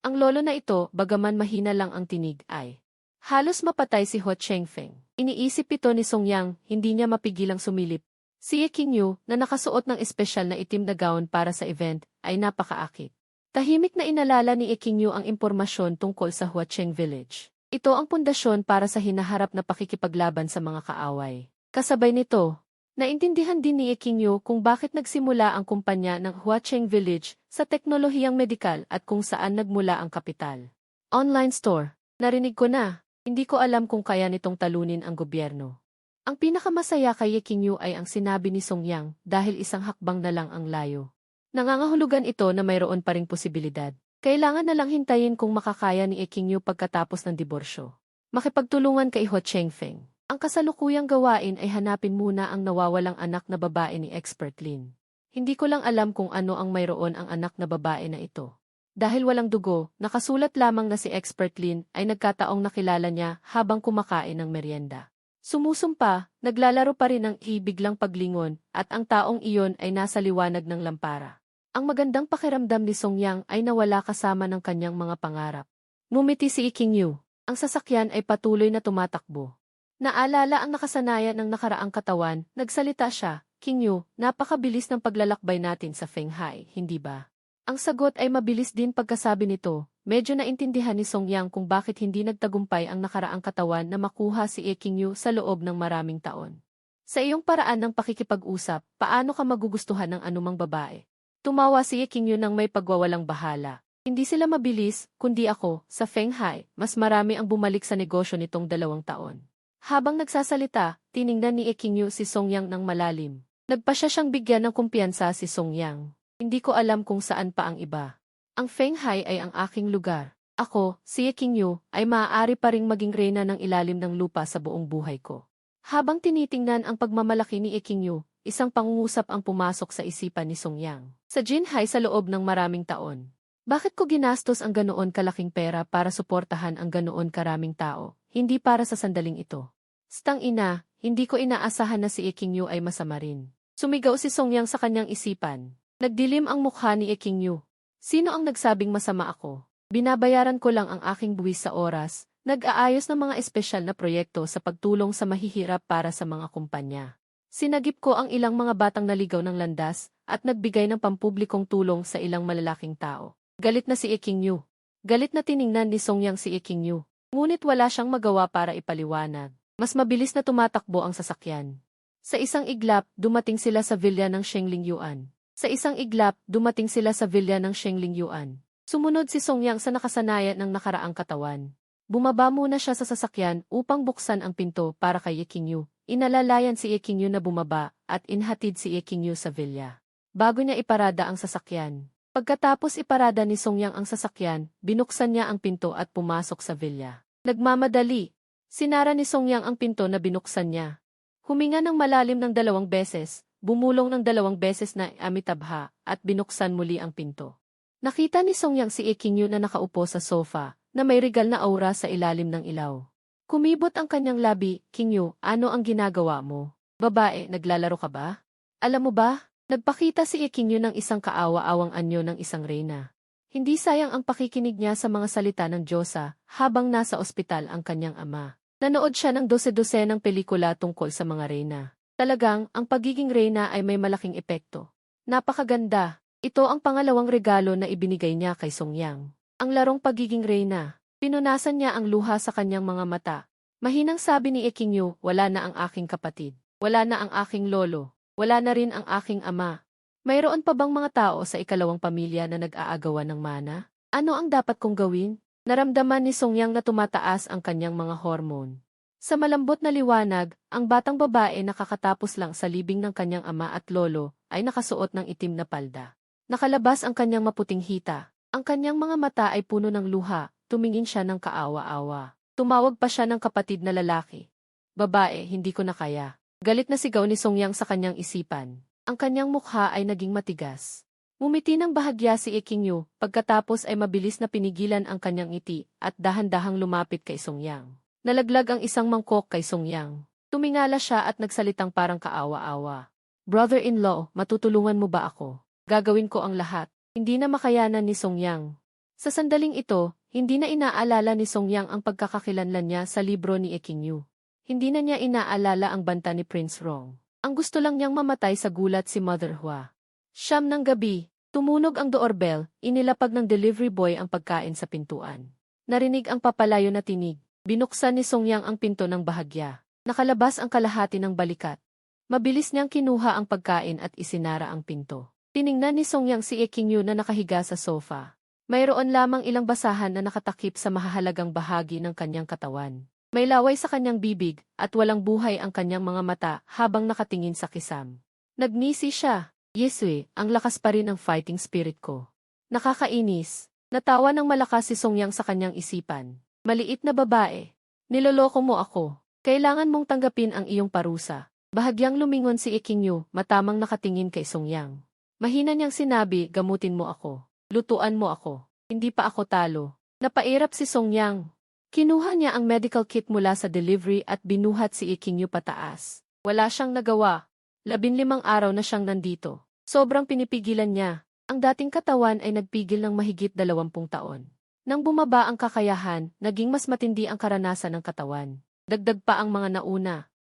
Ang lolo na ito, bagaman mahina lang ang tinig ay halos mapatay si Hua Chengfeng. Iniisip ito ni Songyang, hindi niya mapigilang sumilip. Si Ye Qingyu, na nakasuot ng espesyal na itim na gown para sa event, ay napakaakit. Tahimik na inalala ni Ye Qingyu ang impormasyon tungkol sa Huacheng Village. Ito ang pundasyon para sa hinaharap na pakikipaglaban sa mga kaaway. Kasabay nito, naintindihan din ni Ye Qingyu kung bakit nagsimula ang kumpanya ng Huacheng Village sa teknolohiyang medikal at kung saan nagmula ang kapital. Online store. Narinig ko na, hindi ko alam kung kaya nitong talunin ang gobyerno. Ang pinakamasaya kay Ye Qingyu ay ang sinabi ni Songyang dahil isang hakbang na lang ang layo. Nangangahulugan ito na mayroon pa ring posibilidad. Kailangan na lang hintayin kung makakaya ni Ye Qingyu pagkatapos ng diborsyo. Makipagtulungan kay Hua Chengfeng. Ang kasalukuyang gawain ay hanapin muna ang nawawalang anak na babae ni Expert Lin. Hindi ko lang alam kung ano ang mayroon ang anak na babae na ito. Dahil walang dugo, nakasulat lamang na si Expert Lin ay nagkataong nakilala niya habang kumakain ng merienda. Sumusumpa, naglalaro pa rin ng biglang paglingon, at ang taong iyon ay nasa liwanag ng lampara. Ang magandang pakiramdam ni Songyang ay nawala kasama ng kanyang mga pangarap. Ngumiti si Ye Qingyu. Ang sasakyan ay patuloy na tumatakbo. Naalala ang nakasanayan ng nakaraang katawan, nagsalita siya, Qingyu, napakabilis ng paglalakbay natin sa Fenghai, hindi ba? Ang sagot ay mabilis din pagkasabi nito. Medyo naintindihan ni Songyang kung bakit hindi nagtagumpay ang nakaraang katawan na makuha si Ye Qingyu sa loob ng maraming taon. Sa iyong paraan ng pakikipag-usap, paano ka magugustuhan ng anumang babae? Tumawa si Ye Qingyu nang may pagwawalang bahala. Hindi sila mabilis, kundi ako, sa Fenghai, mas marami ang bumalik sa negosyo nitong 2 taon. Habang nagsasalita, tiningnan ni Ye Qingyu si Songyang ng malalim. Nagpa siyang bigyan ng kumpiyansa si Songyang. Hindi ko alam kung saan pa ang iba. Ang Fenghai ay ang aking lugar. Ako, si Ye Qingyu, ay maaari pa ring maging reyna ng ilalim ng lupa sa buong buhay ko. Habang tinitingnan ang pagmamalaki ni Ye Qingyu, isang pangungusap ang pumasok sa isipan ni Songyang. Sa Jinhai sa loob ng maraming taon. Bakit ko ginastos ang ganoon kalaking pera para suportahan ang ganoon karaming tao, hindi para sa sandaling ito? Stang ina, hindi ko inaasahan na si Ye Qingyu ay masama rin. Sumigaw si Songyang sa kanyang isipan. Nagdilim ang mukha ni Ye Qingyu. Sino ang nagsabing masama ako? Binabayaran ko lang ang aking buwis sa oras, nag-aayos ng mga espesyal na proyekto sa pagtulong sa mahihirap para sa mga kumpanya. Sinagip ko ang ilang mga batang naligaw ng landas at nagbigay ng pampublikong tulong sa ilang malalaking tao. Galit na si Ye Qingyu. Galit na tiningnan ni Songyang si Ye Qingyu. Ngunit wala siyang magawa para ipaliwanag. Mas mabilis na tumatakbo ang sasakyan. Sa isang iglap, dumating sila sa villa ng Shenglingyuan. Sa isang iglap, dumating sila sa villa ng Shenglingyuan. Sumunod si Songyang sa nakasanayan ng nakaraang katawan. Bumaba muna siya sa sasakyan upang buksan ang pinto para kay Ye Qingyu. Inalalayan si Ye Qingyu na bumaba at inhatid si Ye Qingyu sa villa. bago niya iparada ang sasakyan. Pagkatapos iparada ni Songyang ang sasakyan, binuksan niya ang pinto at pumasok sa villa. Nagmamadali. Sinara ni Songyang ang pinto na binuksan niya. Huminga ng malalim ng 2 beses, bumulong ng 2 beses na Amitabha, at binuksan muli ang pinto. Nakita ni Songyang si Ikingyu na nakaupo sa sofa, na may regal na aura sa ilalim ng ilaw. Kumibot ang kanyang labi. Kingyu, ano ang ginagawa mo? Babae, naglalaro ka ba? Alam mo ba, nagpakita si Ikingyu ng isang kaawa-awang anyo ng isang reyna. Hindi sayang ang pakikinig niya sa mga salita ng Diyosa habang nasa ospital ang kanyang ama. Nanood siya ng 12 ng pelikula tungkol sa mga reyna. Talagang, ang pagiging reyna ay may malaking epekto. Napakaganda. Ito ang pangalawang regalo na ibinigay niya kay Songyang. Ang larong pagiging reyna. Pinunasan niya ang luha sa kanyang mga mata. Mahinang sabi ni Ikingyu, wala na ang aking kapatid. Wala na ang aking lolo. Wala na rin ang aking ama. Mayroon pa bang mga tao sa ikalawang pamilya na nag-aagawan ng mana? Ano ang dapat kong gawin? Naramdaman ni Songyang na tumataas ang kanyang mga hormone. Sa malambot na liwanag, ang batang babae na kakatapos lang sa libing ng kanyang ama at lolo ay nakasuot ng itim na palda. Nakalabas ang kanyang maputing hita. Ang kanyang mga mata ay puno ng luha. Tumingin siya ng kaawa-awa. Tumawag pa siya ng kapatid na lalaki. Babae, hindi ko na kaya. Galit na sigaw ni Songyang sa kanyang isipan. Ang kanyang mukha ay naging matigas. Ngumiti ng bahagya si Ikingyu, pagkatapos ay mabilis na pinigilan ang kanyang ngiti at dahan-dahang lumapit kay Songyang. Nalaglag ang isang mangkok kay Songyang. Tumingala siya at nagsalitang parang kaawa-awa. Brother-in-law, matutulungan mo ba ako? Gagawin ko ang lahat. Hindi na makayanan ni Songyang. Sa sandaling ito, hindi na inaalala ni Songyang ang pagkakakilanlan niya sa libro ni Ikingyu. Hindi na niya inaalala ang banta ni Prince Rong. Ang gusto lang niyang mamatay sa gulat si Mother Hua. 9 ng gabi, tumunog ang doorbell, inilapag ng delivery boy ang pagkain sa pintuan. Narinig ang papalayo na tinig. Binuksan ni Songyang ang pinto ng bahagya. Nakalabas ang kalahati ng balikat. Mabilis niyang kinuha ang pagkain at isinara ang pinto. Tiningnan ni Songyang si Ikingyu na nakahiga sa sofa. Mayroon lamang ilang basahan na nakatakip sa mahahalagang bahagi ng kanyang katawan. May laway sa kanyang bibig at walang buhay ang kanyang mga mata habang nakatingin sa kisam. Nagngisi siya. Yeswe, ang lakas pa rin ng fighting spirit ko. Nakakainis. Natawa ng malakas si Songyang sa kanyang isipan. Maliit na babae. Niloloko mo ako. Kailangan mong tanggapin ang iyong parusa. Bahagyang lumingon si Ikingyu, matamang nakatingin kay Songyang. Mahina niyang sinabi, gamutin mo ako. Lutuan mo ako. Hindi pa ako talo. Napairap si Songyang. Kinuha niya ang medical kit mula sa delivery at binuhat si Ikingyu pataas. Wala siyang nagawa. 15 araw na siyang nandito. Sobrang pinipigilan niya. Ang dating katawan ay nagpigil ng mahigit 20 taon. Nang bumaba ang kakayahan, naging mas matindi ang karanasan ng katawan. Dagdag pa ang mga nauna.